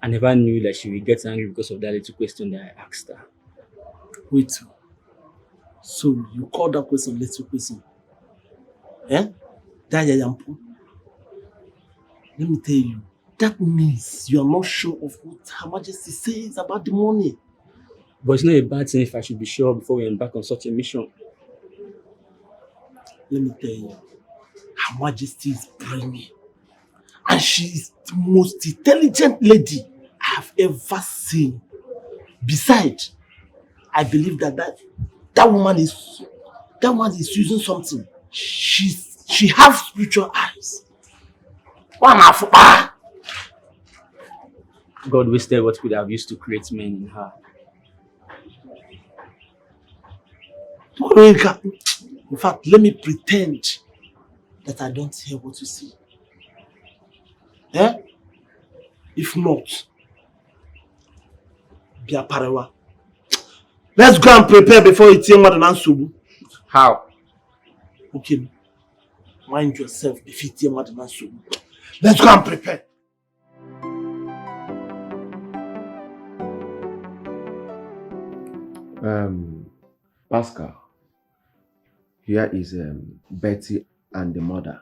I never knew that she would get angry because of that little question that I asked her. Wait. So you call that question little question? That yampu. Let me tell you, That means you are not sure of what Her Majesty says about the money. But it's not a bad thing if I should be sure before we embark on such a mission. Let me tell you, Her Majesty is brilliant. And she is the most intelligent lady I have ever seen. Besides, I believe that woman is using something. She has spiritual eyes. God wasted what could have used to create men in her. In fact, let me pretend that I don't hear what you say. Eh? If not, be a parawa. Let's go and prepare before you tell Madam Ansubu. How? Okay. Mind yourself if you tell Madam Ansubu. Let's go and prepare. Pascal, here is Betty and the mother.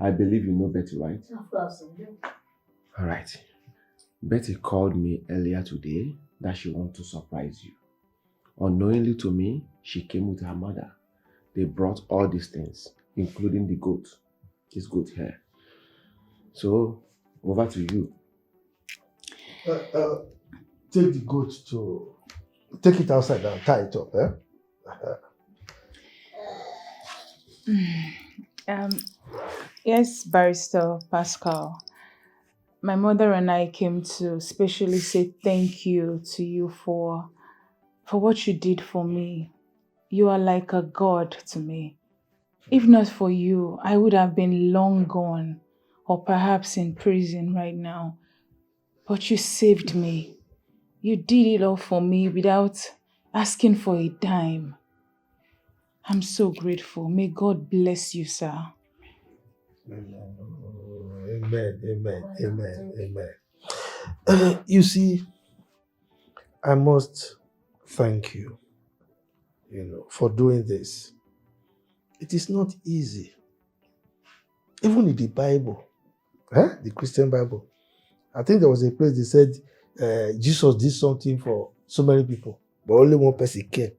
I believe you know Betty, right? Of course. All right. Betty called me earlier today that she wants to surprise you. Unknowingly to me, she came with her mother. They brought all these things, including the goat, this goat here. So, over to you. Take the goat take it outside and tie it up, eh? Yes, Barrister Pascal. My mother and I came to specially say thank you to you for what you did for me. You are like a god to me. If not for you, I would have been long gone or perhaps in prison right now. But you saved me. You did it all for me without asking for a dime. I'm so grateful. May God bless you, sir. Amen. You see, I must thank you, for doing this. It is not easy. Even in the Bible, the Christian Bible, I think there was a place they said Jesus did something for so many people, but only one person came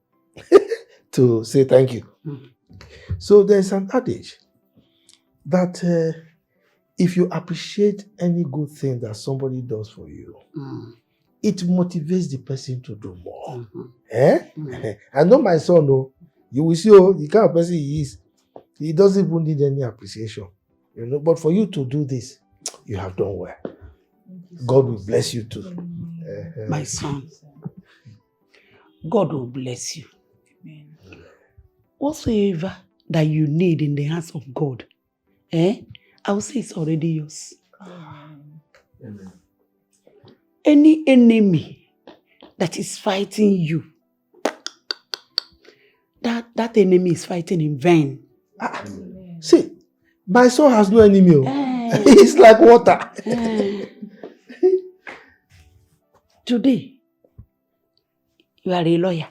to say thank you. So there's an adage that if you appreciate any good thing that somebody does for you, it motivates the person to do more. I know my son, you will see the kind of person he is. He doesn't even need any appreciation. But for you to do this, you have done well. God will bless you too. My son, God will bless you. Whatsoever that you need in the hands of God, I will say it's already yours. Amen. Any enemy that is fighting you, that enemy is fighting in vain. See, my son has no enemy. He's like water. Today, you are a lawyer,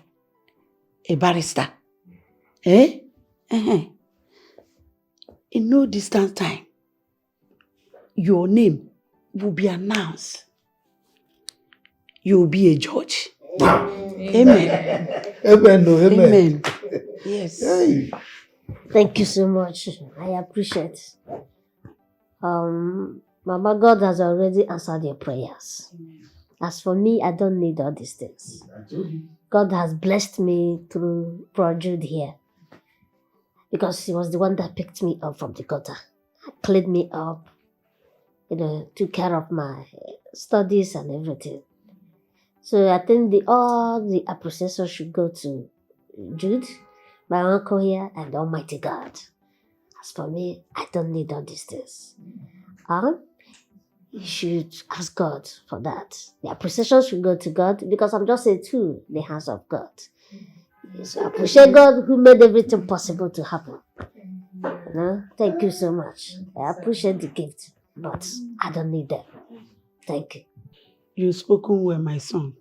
a barrister. In no distant time, your name will be announced. You will be a judge. Amen. Amen. Yes. Hey. Thank you so much. I appreciate it. Mama, God has already answered your prayers. As for me, I don't need all these things. God has blessed me through Bro Jude here, because he was the one that picked me up from the gutter, cleaned me up, took care of my studies and everything. So I think all the appreciation should go to Jude, my uncle here, and Almighty God. As for me, I don't need all these things. You should ask God for that. The appreciation should go to God, because I'm just a tool in the hands of God. So I appreciate God who made everything possible to happen. Thank you so much. I appreciate the gift, but I don't need them. Thank you. You've spoken well, my son.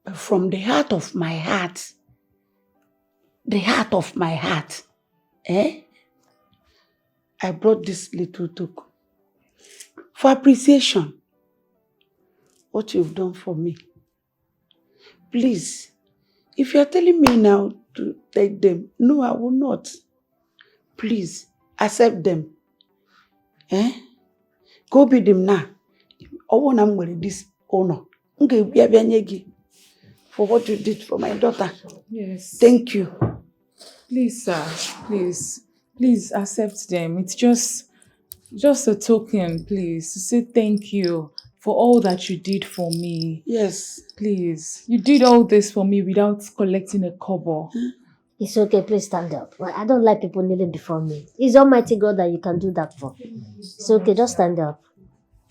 But from the heart of my heart, I brought this little token for appreciation. What you've done for me. Please, if you're telling me now to take them, no, I will not. Please, accept them. Go be them now. I want I'm with this honor. For what you did for my daughter. Yes. Thank you. Please, sir. Please accept them. It's just a token, please, to say thank you for all that you did for me. Yes. Please. You did all this for me without collecting a kobo. It's okay, please stand up. I don't like people kneeling before me. It's Almighty God that you can do that for. It's okay, just stand up.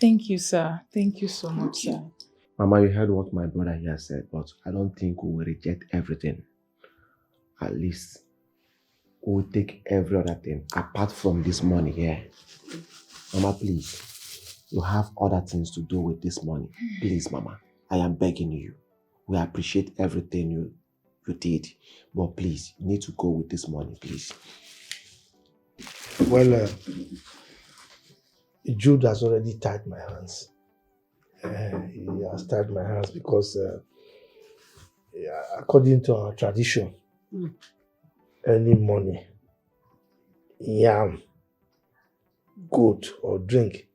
Thank you, sir. Thank you so much, sir. Mama, you heard what my brother here said, but I don't think we will reject everything. At least we will take every other thing apart from this money here. Mama, please. You have other things to do with this money. Please, Mama. I am begging you. We appreciate everything you did. But please, you need to go with this money, please. Well, Jude has already tied my hands. He has tied my hands because according to our tradition, any money, yam, goat or drink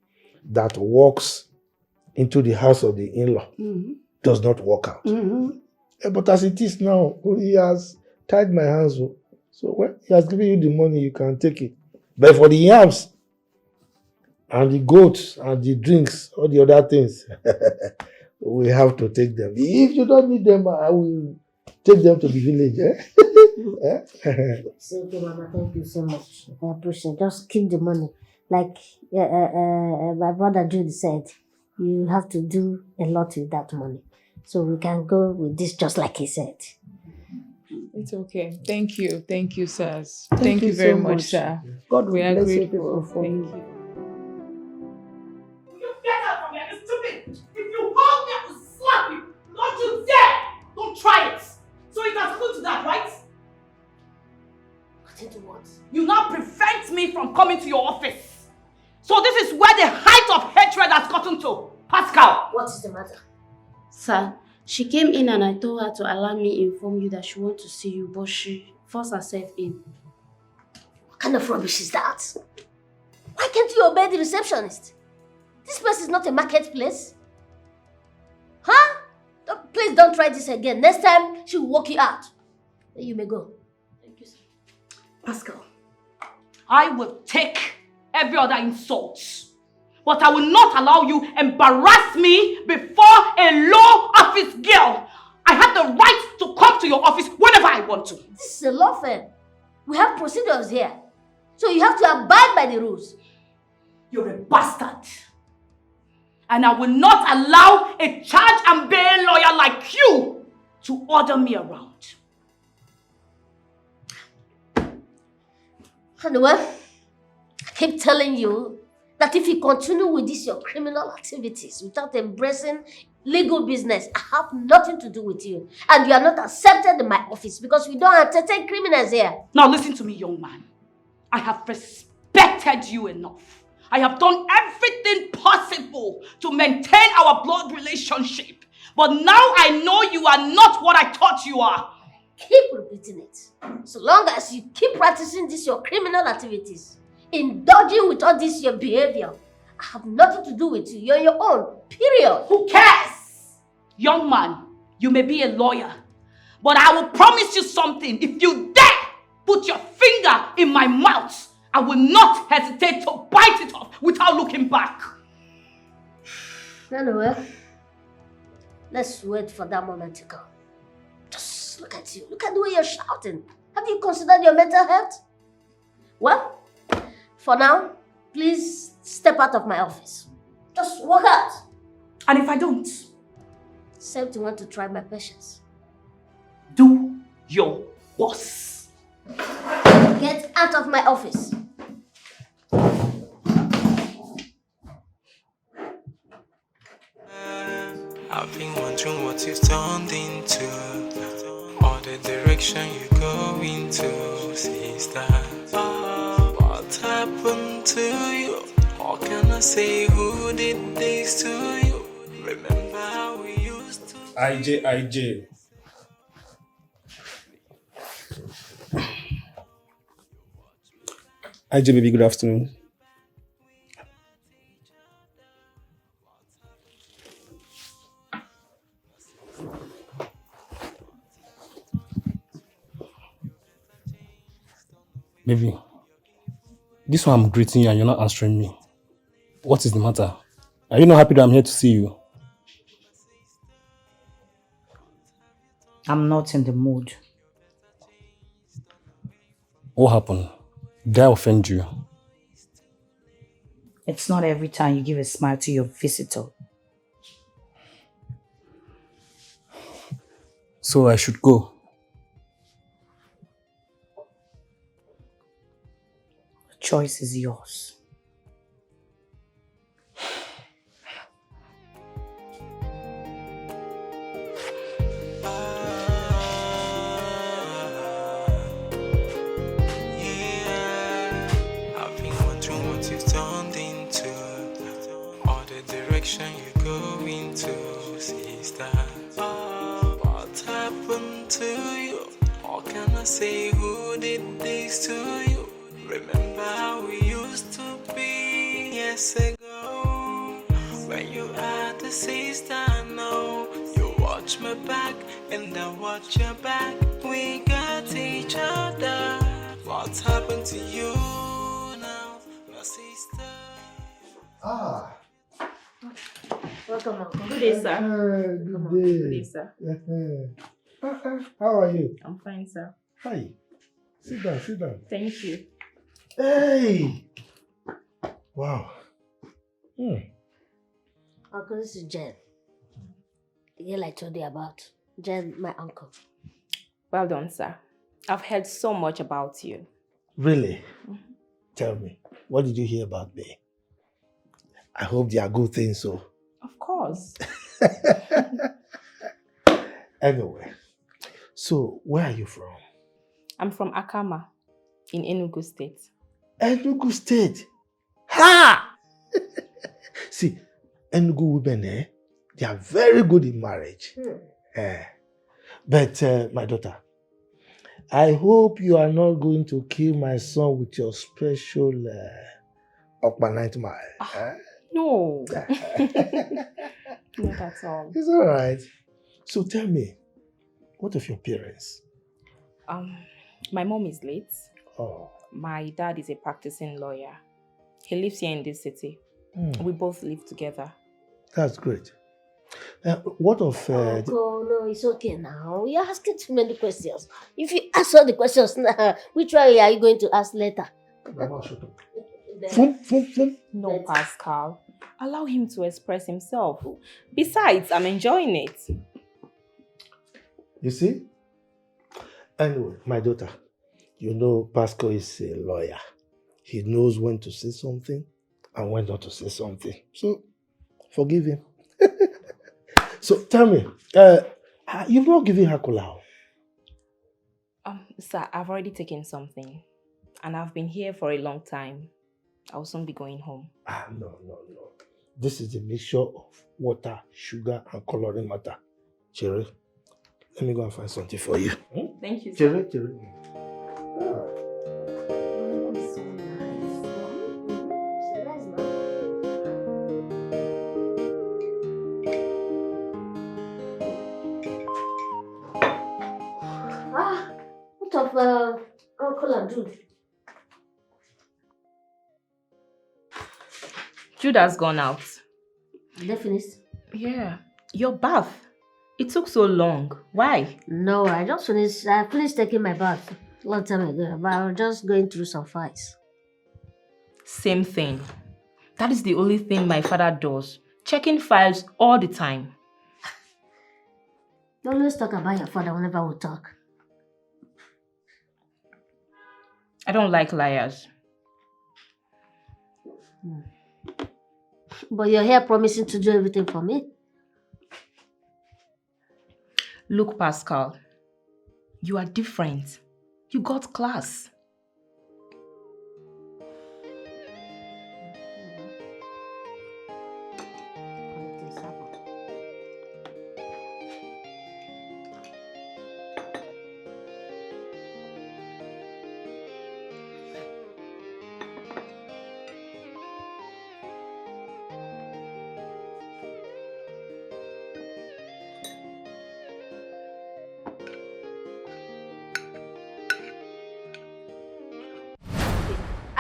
that walks into the house of the in-law does not walk out. But as it is now, he has tied my hands. So when he has given you the money, you can take it. But for the yams and the goats and the drinks, all the other things, we have to take them. If you don't need them, I will take them to the village. It's okay, Mama. Thank you so much. I appreciate it. Just keep the money. Like my brother Jude said, you have to do a lot with that money. So we can go with this just like he said. It's okay. Thank you. Thank you, sirs. Thank Thank you you very so much, much. sir. God We are bless you grateful. people for Thank me. you. Get out from here, it's stupid! If you hold me, I will slap you! Don't you dare! Don't try it! So it has come to that, right? Into what? You now prevent me from coming to your office. So this is where the height of hatred has gotten to. Pascal! What is the matter? Sir, she came in and I told her to allow me inform you that she wants to see you, but she forced herself in. What kind of rubbish is that? Why can't you obey the receptionist? This place is not a marketplace. Huh? Please don't try this again. Next time, she will walk you out. Then you may go. Thank you, sir. Pascal, I will take every other insult. But I will not allow you embarrass me before a low office girl. I have the right to come to your office whenever I want to. This is a law firm. We have procedures here. So you have to abide by the rules. You're a bastard. And I will not allow a charge and bail lawyer like you to order me around. Anyway, I keep telling you that if you continue with this, your criminal activities, without embracing legal business, I have nothing to do with you. And you are not accepted in my office because we don't entertain criminals here. Now listen to me, young man. I have respected you enough. I have done everything possible to maintain our blood relationship. But now I know you are not what I thought you are. Keep repeating it. So long as you keep practicing this, your criminal activities, indulging with all this, your behavior, I have nothing to do with you. You're your own. Period. Who cares? Young man, you may be a lawyer, but I will promise you something. If you dare put your finger in my mouth, I will not hesitate to bite it off without looking back. Anyway, let's wait for that moment to come. Just look at you. Look at the way you're shouting. Have you considered your mental health? Well, for now, please step out of my office. Just walk out. And if I don't? Except you want to try my patience. Do your worst. Get out of my office. I've been wondering what you've turned into, or the direction you go into, sister. What happened to you? What can I say? Who did this to you? Remember how we used to. IJ. IJ, baby, good afternoon. Baby, this one I'm greeting you and you're not answering me. What is the matter? Are you not happy that I'm here to see you? I'm not in the mood. What happened? Did I offend you? It's not every time you give a smile to your visitor. So I should go. The choice is yours. I've been wondering what you've turned into, or the direction you go into, sister. What happened to you? What can I say? Who did this to you? Remember how we used to be years ago? When you had a sister, now you watch my back and I watch your back. We got each other. What's happened to you now, my sister? Ah. Welcome, Uncle. Good day, sir. Good day. Good day, sir. How are you? I'm fine, sir. Hi. Sit down, sit down. Thank you. Hey! Wow. Uncle, this is Jen. The girl I told you about. Jen, my uncle. Well done, sir. I've heard so much about you. Really? Tell me, what did you hear about me? I hope they are good things, so. Of course. Anyway, so where are you from? I'm from Akama in Enugu State. Enugu State? Ha! See, Enugu women, they are very good in marriage. But my daughter, I hope you are not going to kill my son with your special Okpa mile. No. Not at all. It's all right. So tell me, what of your parents? My mom is late. Oh. My dad is a practicing lawyer. He lives here in this city. We both live together. That's great. What of... Uncle, no, it's okay now. You're asking too many questions. If you ask all the questions now, which one are you going to ask later? No, Pascal. Allow him to express himself. Besides, I'm enjoying it. You see? Anyway, my daughter, you know Pascal is a lawyer. He knows when to say something and when not to say something. So, forgive him. So, tell me, you've not given her kola? Sir, I've already taken something. And I've been here for a long time. I'll soon be going home. No. This is a mixture of water, sugar, and coloring matter. Cherry, let me go and find something for you. Thank you, sir. Cherry. What of Uncle and Jude? Jude has gone out. They finished? Yeah. Your bath. It took so long. Why? No, I just finished. I finished taking my bath a long time ago, but I was just going through some files. Same thing. That is the only thing my father does. Checking files all the time. You always talk about your father whenever we talk. I don't like liars. But you're here promising to do everything for me. Look, Pascal, you are different. You got class.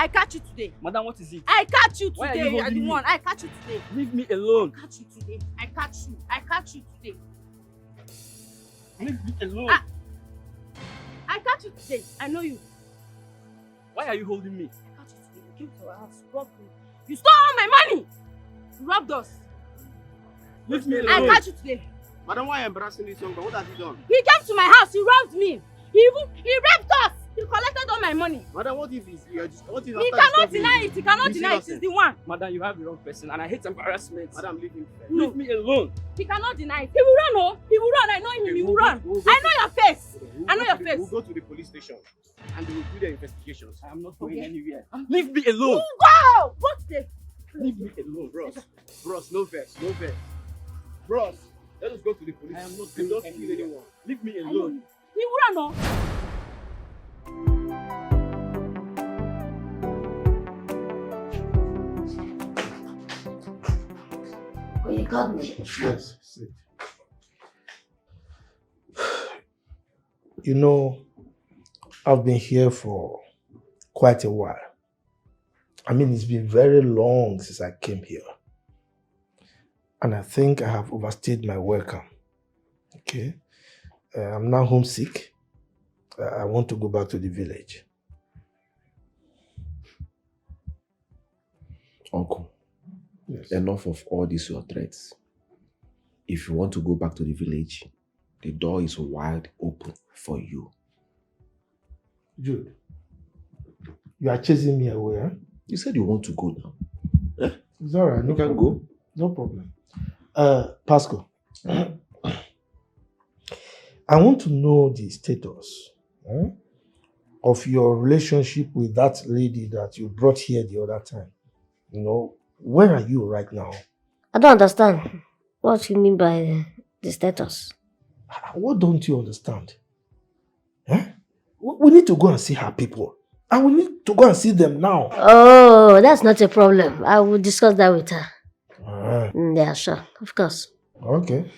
I catch you today. Madam, what is it? I catch you Why are today. you You are holding the me? one. I catch you today. Leave me alone. I catch you today. I catch you. I catch you today. Leave me alone. I catch you today. I know you. Why are you holding me? I catch you today. You came to our house. You robbed me. You stole all my money. You robbed us. Leave me I alone. catch you today. Madam, why are you embarrassing this young man? What has he done? He came to my house. He robbed me. He raped us. He collected all my money. Madam, what if he's what if He cannot deny it. He cannot deny it. He's the one. Madam, you have the wrong person and I hate embarrassment. Madam, leave him. Leave me alone. He cannot deny it. He will run, oh. He will run. I know him. He will run. I know your face. I know your face. We'll go to the police station and they will do their investigations. I am not going Okay. anywhere. Leave me alone. Go! Go today. Leave me alone. Bros, no vex, no vex. Bros, let us go to the police. I am not We going don't kill anyone. Leave me I know alone. him. He will run, oh. Oh, you got me. Yes, sit. You know, I've been here for quite a while. I mean, it's been very long since I came here. And I think I have overstayed my welcome. Okay? I'm now homesick. I want to go back to the village. Uncle, Yes. enough of all these your threats. If you want to go back to the village, the door is wide open for you. Jude, you are chasing me away, huh? You said you want to go now. It's all right. You can problem. go. No problem. Pascal, I want to know the status of your relationship with that lady that you brought here the other time. You know, where are you right now? I don't understand what you mean by the status. What don't you understand? We need to go and see her people. And we need to go and see them now. Oh, that's not a problem. I will discuss that with her. Yeah, sure. Of course. Okay.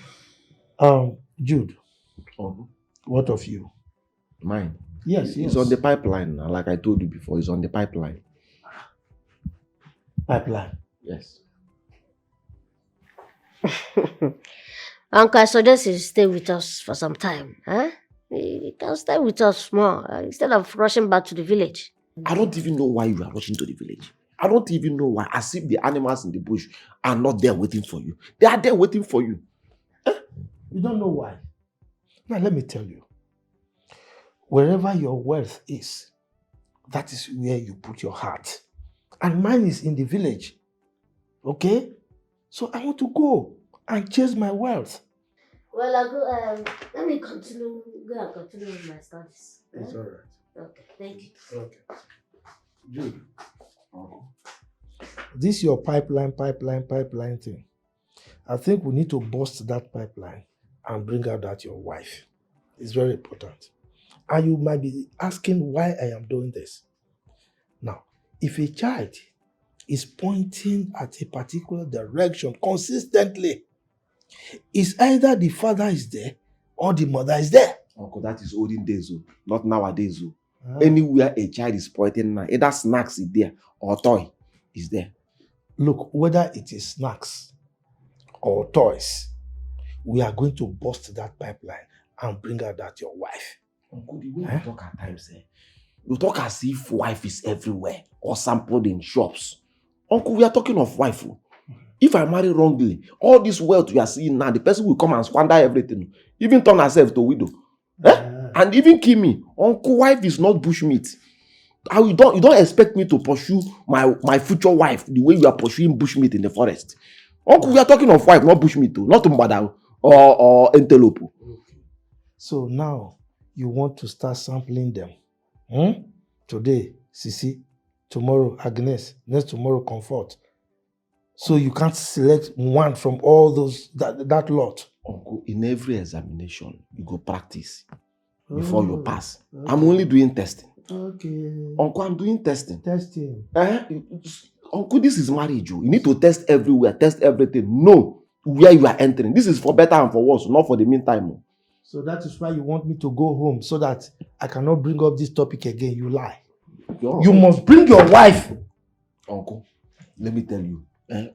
Jude, what of you? Mine? Yes, It's yes. on the pipeline. Like I told you before, it's on the pipeline. Pipeline? Yes. Uncle, I suggest you stay with us for some time. Huh? You can stay with us more instead of rushing back to the village. I don't even know why you are rushing to the village. I don't even know why. As if the animals in the bush are not there waiting for you. They are there waiting for you. You don't know why. Now, let me tell you. Wherever your wealth is, that is where you put your heart. And mine is in the village. Okay? So I want to go and chase my wealth. Well, I'll go. Let me continue. Go and continue with my studies. It's all right. Okay, thank you. Okay. Jude. This your pipeline thing. I think we need to bust that pipeline and bring out that your wife. It's very important. And you might be asking why I am doing this. Now, if a child is pointing at a particular direction consistently, it's either the father is there or the mother is there. Uncle, that is olden days, not nowadays. Anywhere a child is pointing now, either snacks is there or toy is there. Look, whether it is snacks or toys, we are going to bust that pipeline and bring out that your wife. Uncle, the way you talk at times, you talk as if wife is everywhere or sampled in shops. Uncle, we are talking of wife. If I marry wrongly, all this wealth we are seeing now, the person will come and squander everything, even turn herself to widow. And even kill me. Uncle, wife is not bushmeat. You don't expect me to pursue my future wife the way you are pursuing bushmeat in the forest. Uncle, we are talking of wife, not bushmeat, not mbada or antelope. So now you want to start sampling them. Today, Sisi, tomorrow, Agnes, next tomorrow, Comfort. So you can't select one from all those, that lot. Uncle, in every examination, you go practice before you pass. Okay. I'm only doing testing. Okay. Uncle, I'm doing testing. Testing. Uncle, this is marriage. You need to test everywhere, test everything. Know where you are entering. This is for better and for worse, not for the meantime. So that is why you want me to go home so that I cannot bring up this topic again. You lie. You must bring your wife. Uncle, let me tell you,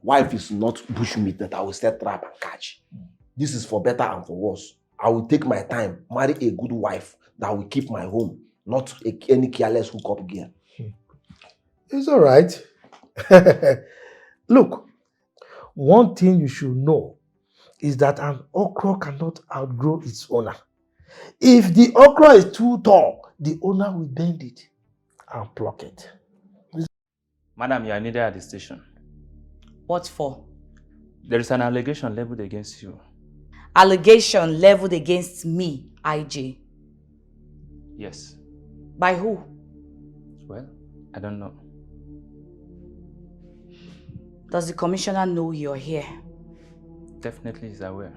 wife is not bushmeat that I will set trap and catch. This is for better and for worse. I will take my time, marry a good wife that will keep my home, not any careless hookup gear. It's all right. Look, one thing you should know is that an okra cannot outgrow its owner. If the okra is too tall, the owner will bend it and pluck it. Madam, you are needed at the station. What for? There is an allegation leveled against you. Allegation leveled against me, IJ. Yes. By who? Well, I don't know. Does the commissioner know you're here? Definitely is aware.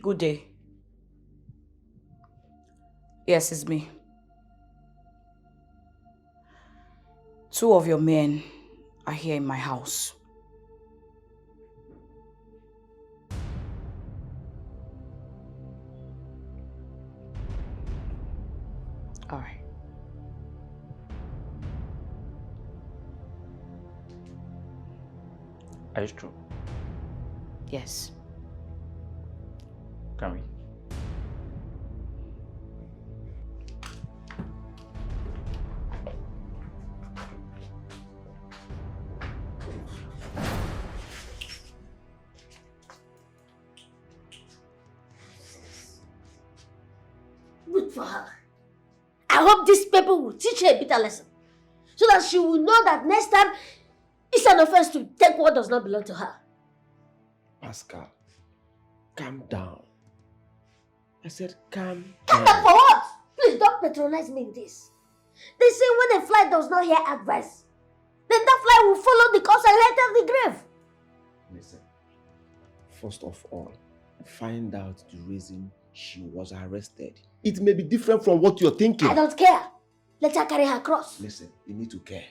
Good day. Yes, it's me. 2 of your men are here in my house. All right. Are you true? Yes. Can we? Good for her. I hope these people will teach her a bitter lesson, so that she will know that next time it's an offense to take what does not belong to her. Pascal, calm down. I said calm Calm down. down for what? Please don't patronize me in this. They say when a fly does not hear advice, then that fly will follow the cause and enter the grave. Listen, first of all, find out the reason she was arrested. It may be different from what you're thinking. I don't care. Let her carry her cross. Listen, you need to care.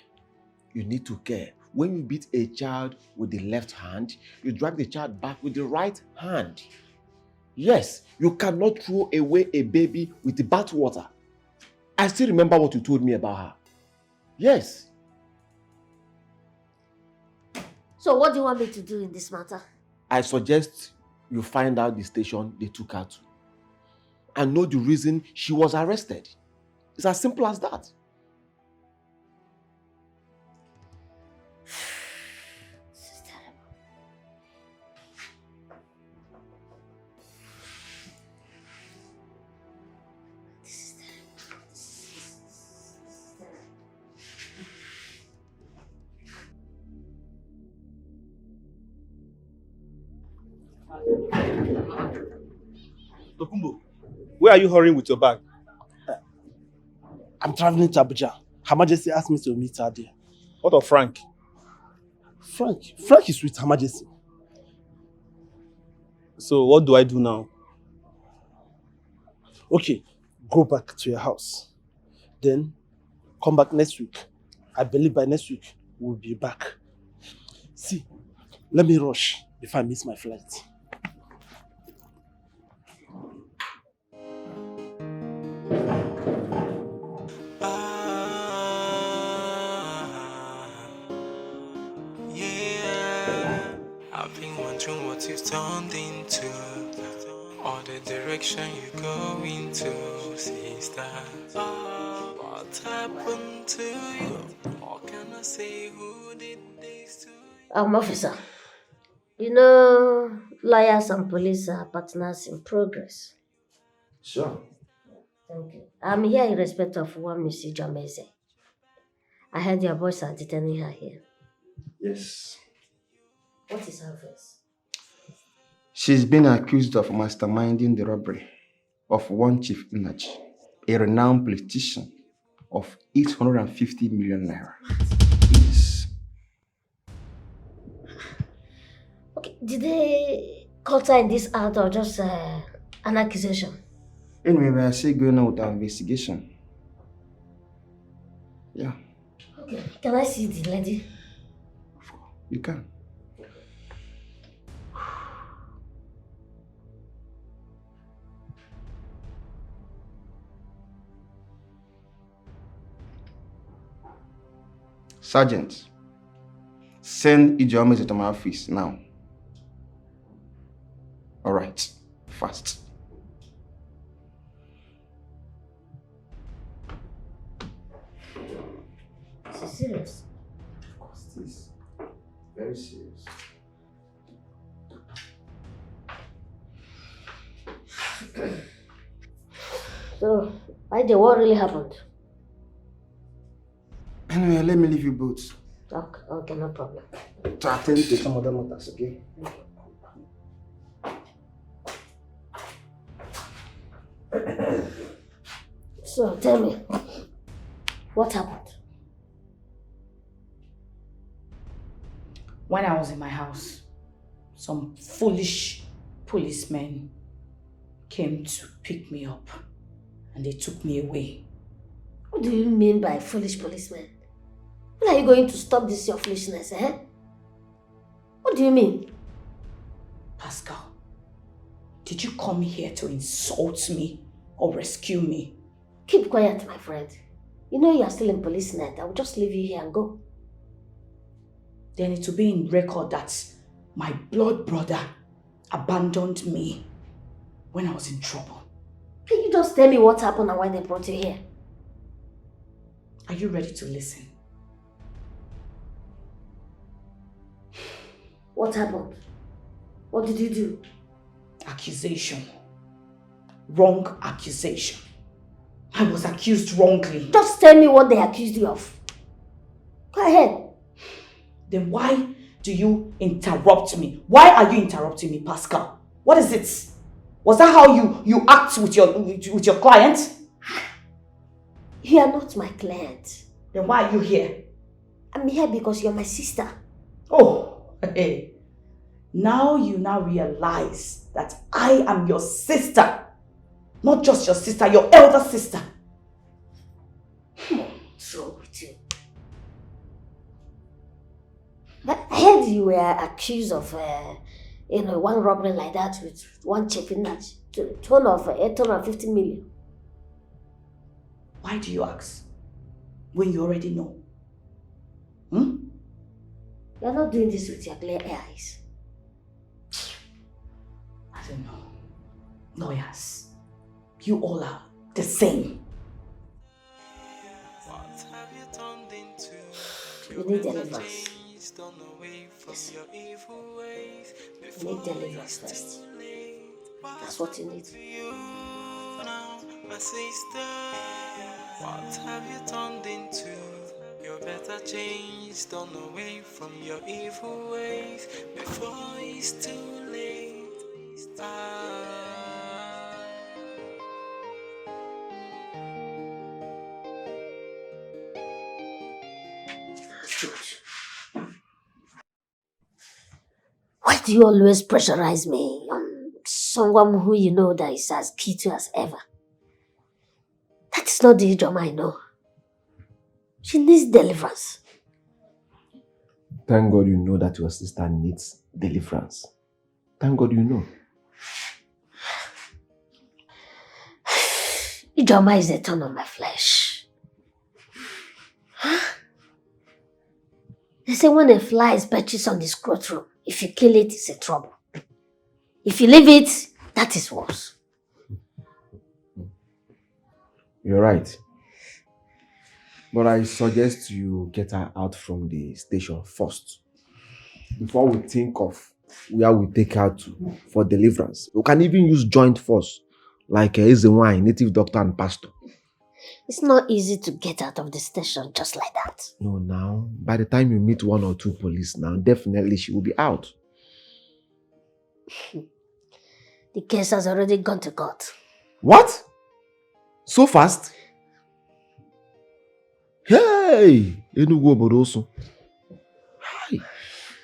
You need to care. When you beat a child with the left hand, you drag the child back with the right hand. Yes, you cannot throw away a baby with the bathwater. I still remember what you told me about her. Yes. So what do you want me to do in this matter? I suggest you find out the station they took her to and know the reason she was arrested. It's as simple as that. Tokumbo, where are you hurrying with your bag? I'm traveling to Abuja. Her Majesty asked me to meet her there. What of Frank? Frank is with Her Majesty. So what do I do now? Okay, go back to your house. Then come back next week. I believe by next week we'll be back. See, let me rush before I miss my flight. Yeah, I've been wondering what you've turned into, or the direction you go into, sister. What happened to you? Or can I say who did this to you? Officer, you know, lawyers and police are partners in progress. Sure. Thank you. I'm here in respect of one Mrs. Jamese. I heard your boys are detaining her here. Yes. What is her offense? She's been accused of masterminding the robbery of one Chief Inachi, a renowned politician, of 850 million naira. Yes. Okay, did they caught her in this act or just an accusation? Anyway, we are still going on with our investigation. Yeah, Okay, can I see the lady? you can. Sergeant, send Ijeoma to my office now. All right, fast. Is it serious? Of course it is. Very serious. So, what really happened? Anyway, let me leave you both Okay, no problem. to attend to some other matters, okay? So, tell me, what happened? When I was in my house, some foolish policemen came to pick me up and they took me away. What do you mean by foolish policemen? When are you going to stop this your foolishness, eh? What do you mean? Pascal, did you come here to insult me or rescue me? Keep quiet, my friend. You know you are still in police net. I will just leave you here and go. Then it will be in record that my blood brother abandoned me when I was in trouble. Can you just tell me what happened and why they brought you here? Are you ready to listen? What happened? What did you do? Accusation. Wrong accusation. I was accused wrongly. Just tell me what they accused you of. Go ahead. Then why do you interrupt me? Why are you interrupting me, Pascal? What is it? Was that how you act with your client? You are not my client. Then why are you here? I'm here because you're my sister. Oh, hey. Now you realize that I am your sister. Not just your sister, your elder sister. What's wrong with you? But I heard you were accused of, one robbery like that with one chicken nut to the tune of 850 million. Why do you ask? When you already know. You're not doing this with your clear eyes. I don't know. Lawyers. You all are the same. You need deliverance. Yes. You need deliverance first. That's what you need. My sister, what have you turned into? You're better changed, turn away from your evil ways before it's too late. Why do you always pressurize me on someone who you know that is as cute as ever? That is not the Ijeoma I know. She needs deliverance. Thank God you know that your sister needs deliverance. Thank God you know. Ijeoma is a thorn on my flesh. They say when a fly is perches on the scrotum, if you kill it, it's a trouble. If you leave it, that is worse. You're right. But I suggest you get her out from the station first. Before we think of where we take her to for deliverance. We can even use joint force, like Ezewine, native doctor and pastor. It's not easy to get out of the station just like that. No, now, by the time you meet one or two police now, definitely she will be out. The case has already gone to court. What? So fast? Hey! Enugu obodo also.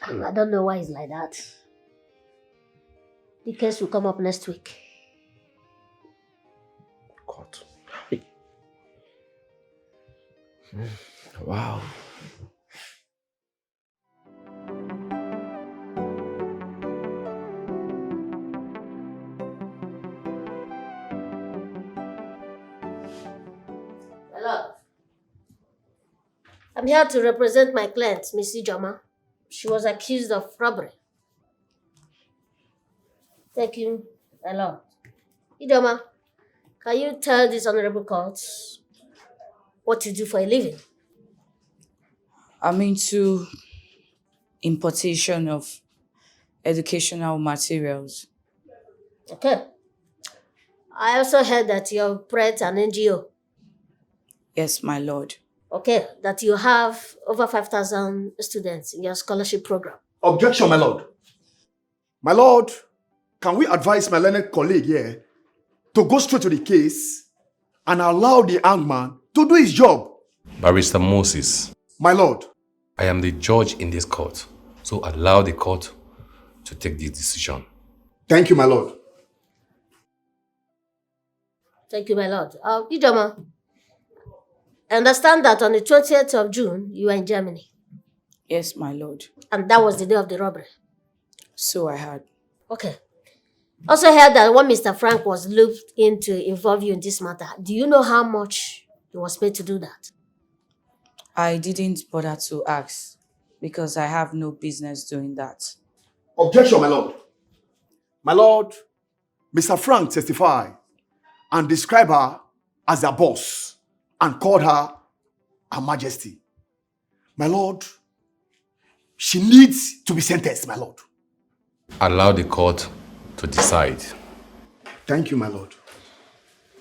I don't know why it's like that. The case will come up next week. God. Hey. Wow. Hello. I'm here to represent my client, Miss Ijoma. She was accused of robbery. Thank you a lot. Ijoma, can you tell this honorable court what you do for a living? I'm into importation of educational materials. Okay. I also heard that you operate an NGO. Yes, my lord. Okay, that you have over 5,000 students in your scholarship program. Objection, my lord. My lord, can we advise my learned colleague here to go straight to the case and allow the young man to do his job? Barrister Moses. My lord. I am the judge in this court, so allow the court to take this decision. Thank you, my lord. Thank you, my lord. Ijoma, I understand that on the 20th of June, you were in Germany. Yes, my lord. And that was the day of the robbery. So I heard. Okay. Also heard that when Mr. Frank was looped in to involve you in this matter, do you know how much he was paid to do that? I didn't bother to ask because I have no business doing that. Objection, my lord. My lord, Mr. Frank testified and described her as their boss and called her Her Majesty. My lord, she needs to be sentenced, my lord. Allow the court to decide. Thank you, my lord.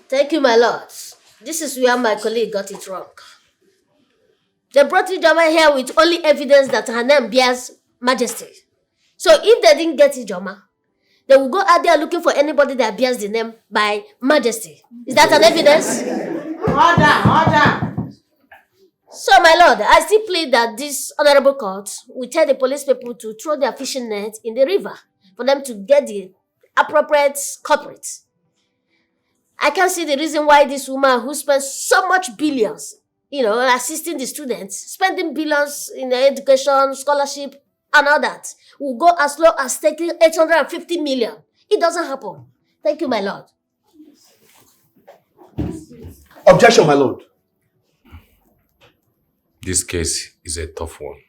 Thank you, my lord. This is where my colleague got it wrong. They brought Ijoma here with only evidence that her name bears Majesty. So if they didn't get Ijoma, they will go out there looking for anybody that bears the name by Majesty. Is that an evidence? Order! So, my lord, I still plead that this honorable court will tell the police people to throw their fishing net in the river for them to get the appropriate culprits. I can't see the reason why this woman who spends so much billions, assisting the students, spending billions in their education, scholarship, and all that, will go as low as taking 850 million. It doesn't happen. Thank you, my lord. Objection, my lord. This case is a tough one.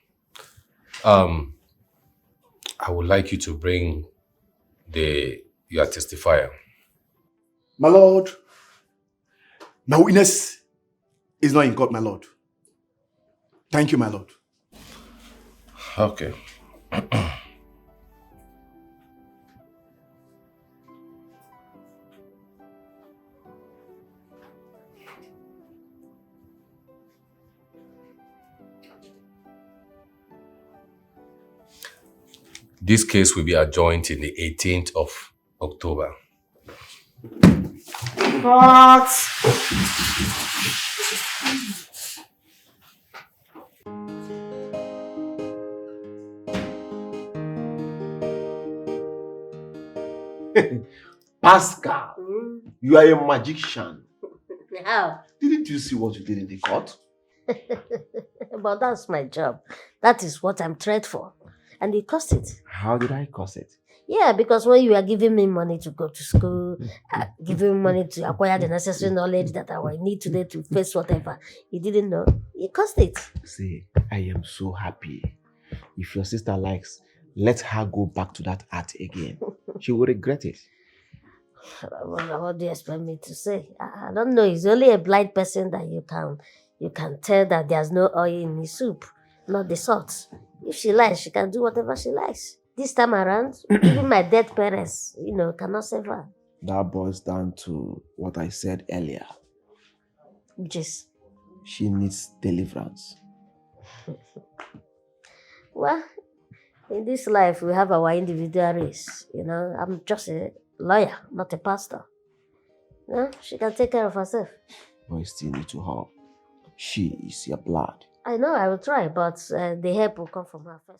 I would like you to bring your testifier. My lord, my witness is not in court, my lord. Thank you, my lord. Okay. This case will be adjourned in the 18th of October. What? Pascal, you are a magician. How? Didn't you see what you did in the court? But that's my job. That is what I'm trained for. And it cost it. How did I cause it? Yeah, because when you are giving me money to go to school, giving me money to acquire the necessary knowledge that I will need today to face whatever, you didn't know, it cost it. See, I am so happy. If your sister likes, let her go back to that art again. She will regret it. What do you expect me to say? I don't know. It's only a blind person that you can tell that there's no oil in his soup, not the salt. If she likes, she can do whatever she likes. This time around, even my dead parents, cannot save her. That boils down to what I said earlier. Just. She needs deliverance. Well, in this life, we have our individual race. I'm just a lawyer, not a pastor. She can take care of herself. But you still need to help. She is your blood. I know, I will try, but the help will come from her first.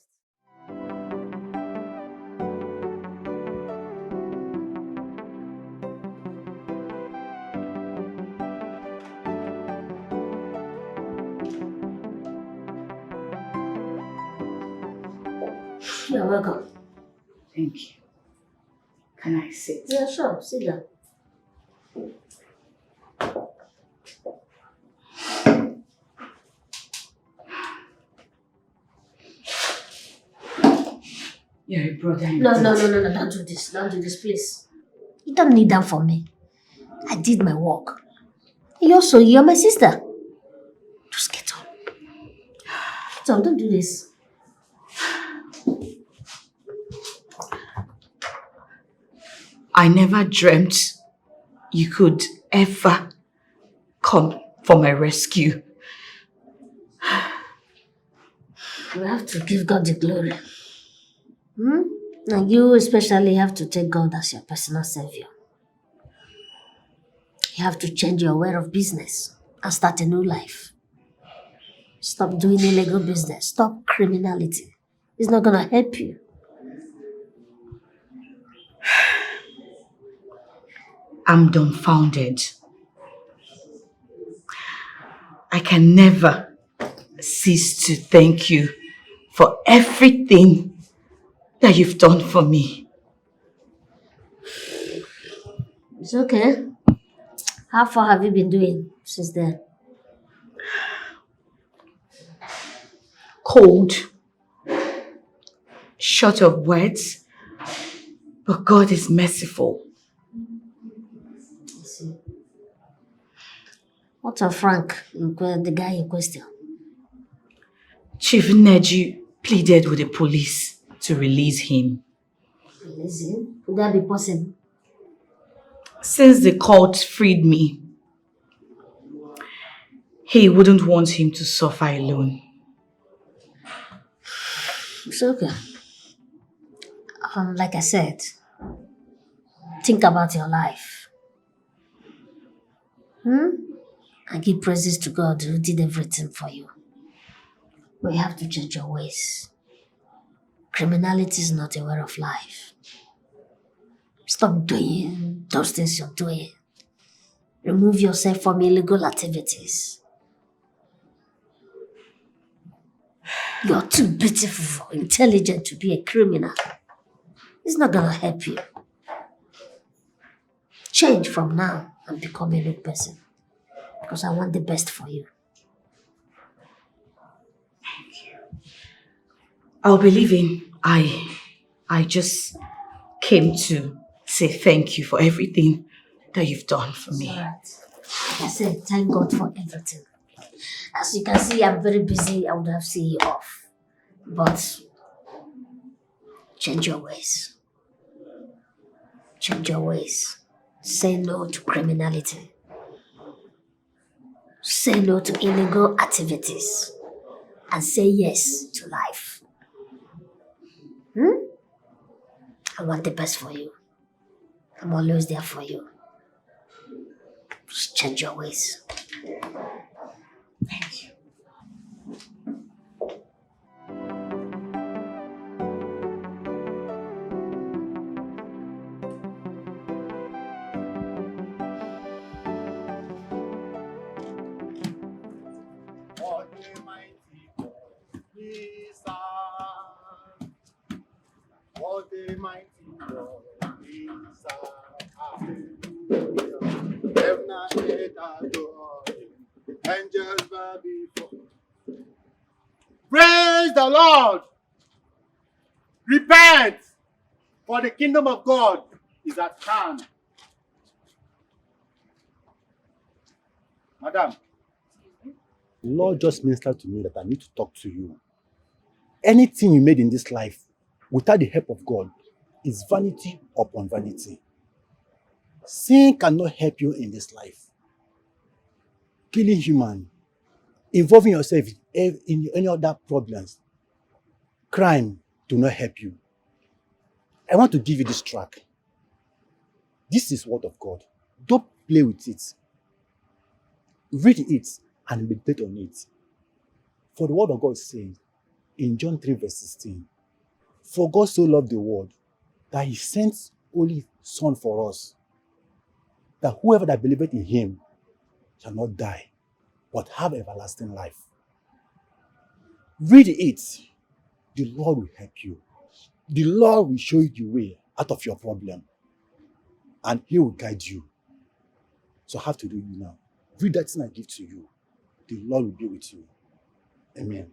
You're welcome. Thank you. Can I sit? Yeah, sure. Sit down. You're a brother. No, don't do this. Don't do this, please. You don't need that from me. I did my work. You're my sister. Just get on. Get on, don't do this. I never dreamt you could ever come for my rescue. We have to give God the glory. And you especially have to take God as your personal savior. You have to change your way of business and start a new life. Stop doing illegal business. Stop criminality. It's not gonna help you. I'm dumbfounded. I can never cease to thank you for everything that you've done for me. It's okay. How far have you been doing since then? Cold, short of words, but God is merciful. I see. What of Frank, the guy in question? Chief Neji pleaded with the police to release him. Release him? Could that be possible? Since the court freed me, he wouldn't want him to suffer alone. It's okay. Like I said, think about your life. And give praises to God who did everything for you. But you have to change your ways. Criminality is not a way of life. Stop doing those things you're doing. Remove yourself from illegal activities. You're too beautiful, intelligent to be a criminal. It's not gonna help you. Change from now and become a new person. Because I want the best for you. I'll be leaving. I just came to say thank you for everything that you've done for me. Alright. Like I said, thank God for everything. As you can see, I'm very busy. I would have seen you off. But change your ways. Change your ways. Say no to criminality. Say no to illegal activities. And say yes to life. I want the best for you. I'm always there for you. Just change your ways. Thank you. What a mighty God we serve. Heaven and earth adore him. Angels bow before. Praise the Lord. Repent, for the kingdom of God is at hand. Madam, the Lord just ministered to me that I need to talk to you. Anything you made in this life without the help of God is vanity upon vanity. Sin cannot help you in this life. Killing human, involving yourself in any other problems, crime do not help you. I want to give you this track. This is word of God. Don't play with it. Read it and meditate on it. For the word of God says in John 3 verse 16, for God so loved the world that he sent only Son for us, that whoever that believeth in him shall not die, but have everlasting life. Read it. The Lord will help you. The Lord will show you the way out of your problem. And he will guide you. So I have to do you now. Read that thing I give to you. The Lord will be with you. Amen.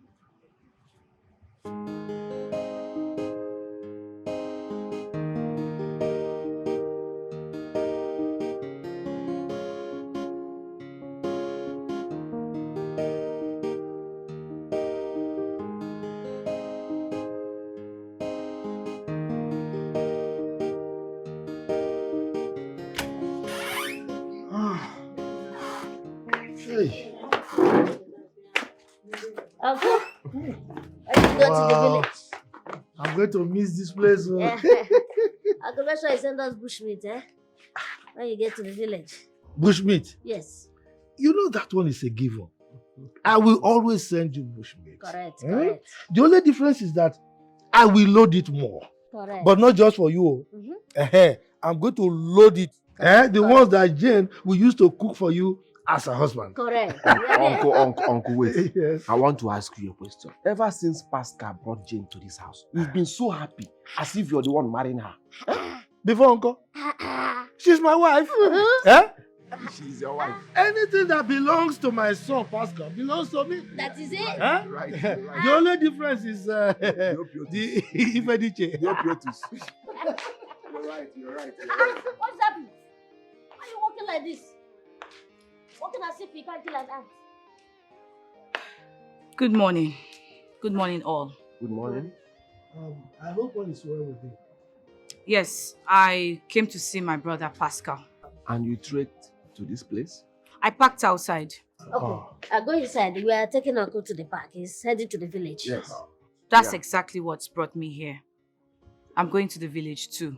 Uncle, are you going to the village? I'm going to miss this place. Oh. Uncle, make sure you send us bushmeat, when you get to the village. Bushmeat? Yes. You know that one is a given. I will always send you bushmeat. Correct, Eh? correct. The only difference is that I will load it more. Correct. But not just for you. I'm going to load it. The ones that Jane will use to cook for you as a husband. Correct. Uncle, wait. Yes. I want to ask you a question. Ever since Pascal brought Jane to this house, you've been so happy, as if you're the one marrying her. Before, Uncle? She's my wife. She's your wife. Anything that belongs to my son, Pascal, belongs to me. That is it. Right. The only difference is the Ifediche. The opioids. You're right. What's happening? Why are you walking like this? Walking as if you can't kill an ant. Good morning. Good morning, all. Good morning. I hope all is well with you. Yes, I came to see my brother Pascal. And you trekked to this place? I parked outside. Okay, I'll go inside. We are taking Uncle to the park. He's heading to the village. Yes. That's exactly what's brought me here. I'm going to the village too.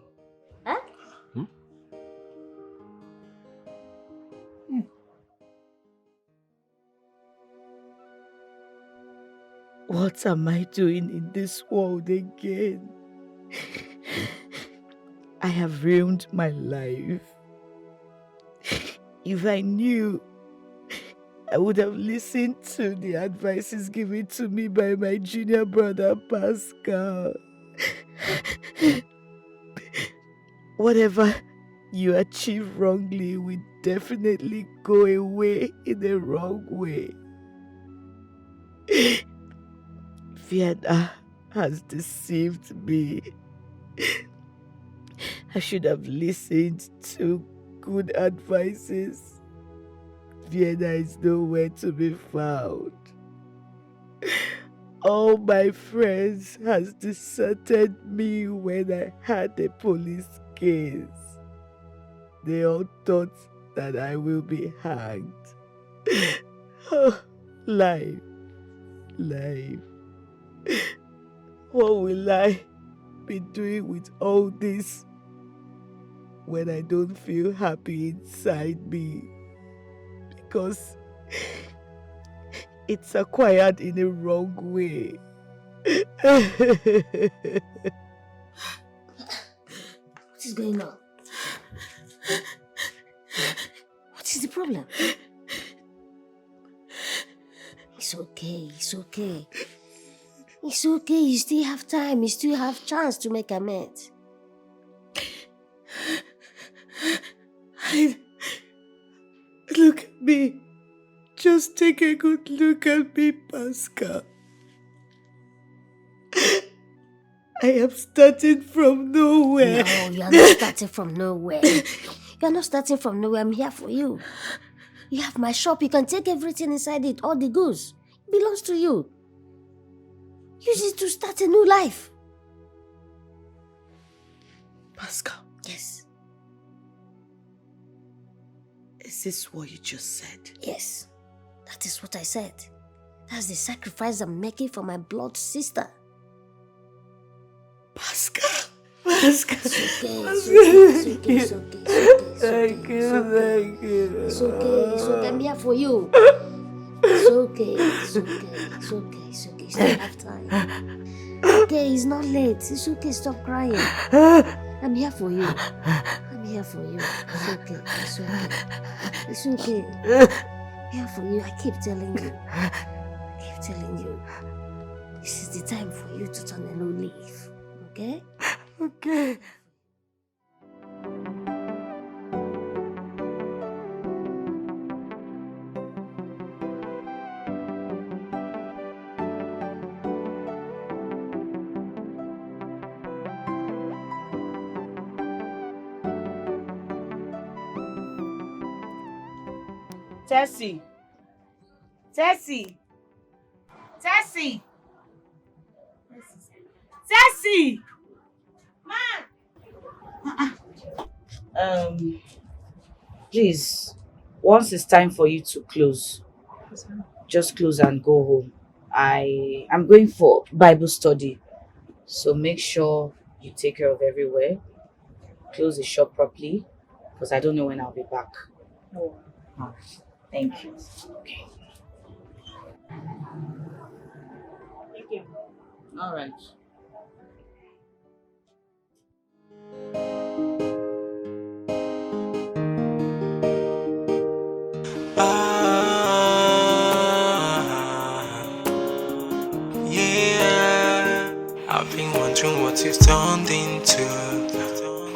Huh? What am I doing in this world again? I have ruined my life. If I knew, I would have listened to the advices given to me by my junior brother Pascal. Whatever you achieve wrongly will definitely go away in the wrong way. Vienna has deceived me. I should have listened to good advices. Vienna is nowhere to be found. All my friends has deserted me when I had a police case. They all thought that I will be hanged. Oh, life. What will I be doing with all this when I don't feel happy inside me? Because it's acquired in a wrong way. What is going on? What is the problem? It's okay. It's okay. You still have time. You still have chance to make amends. Look at me. Just take a good look at me, Pascal. I am starting from nowhere. No, you are not starting from nowhere. You are not starting from nowhere. I'm here for you. You have my shop. You can take everything inside it. All the goods. It belongs to you. Use it to start a new life. Pascal. Yes. Is this what you just said? Yes. That is what I said. That's the sacrifice I'm making for my blood sister. Pascal. It's okay. Thank you. It's okay. I'm here for you. It's okay. You still have time. Okay, it's not late. It's okay. Stop crying. I'm here for you. It's okay. It's okay. I'm here for you. I keep telling you. This is the time for you to turn a new leaf. Okay? Okay. Tessie. Please, once it's time for you to close, Just close and go home. I'm going for Bible study. So make sure you take care of everywhere. Close the shop properly because I don't know when I'll be back. Ah, thank you. Okay. All right. Yeah, I've been wondering what you've turned into,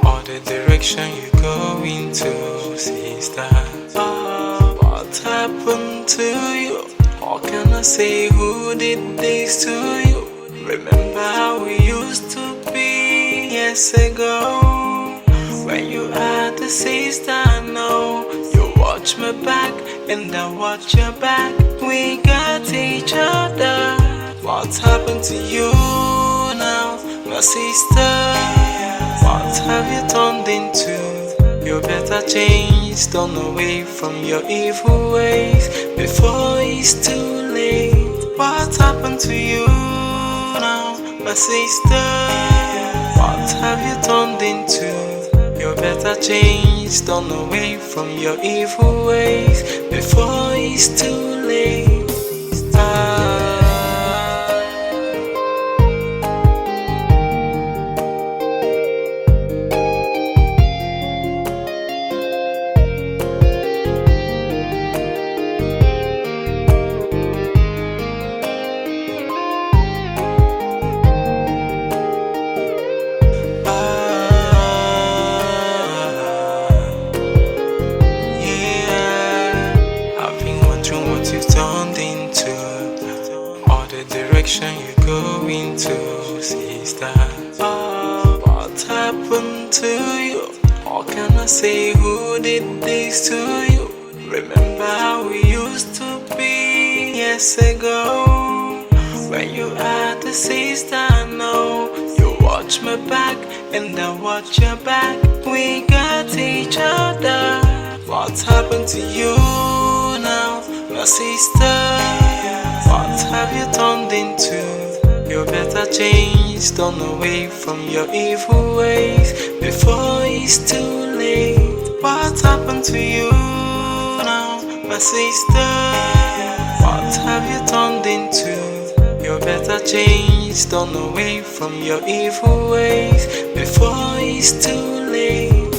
or the direction you go into, sister. What happened to you? Or can I say who did this to you? Remember how we used to be years ago? When you had a sister, no, you watch my back and I watch your back. We got each other. What happened to you now, my sister? What have you turned into? You better change, turn away from your evil ways before it's too late. What happened to you now, my sister? What have you turned into? You better change, turn away from your evil ways before it's too late. You go into, sister. What happened to you? Or can I say who did this to you? Remember how we used to be years ago? When you had a sister, no, you watch my back and I watch your back. We got each other. What happened to you now, my sister? What have you turned into? You better change, turn away from your evil ways before it's too late. What happened to you now, my sister? What have you turned into? You better change, turn away from your evil ways before it's too late.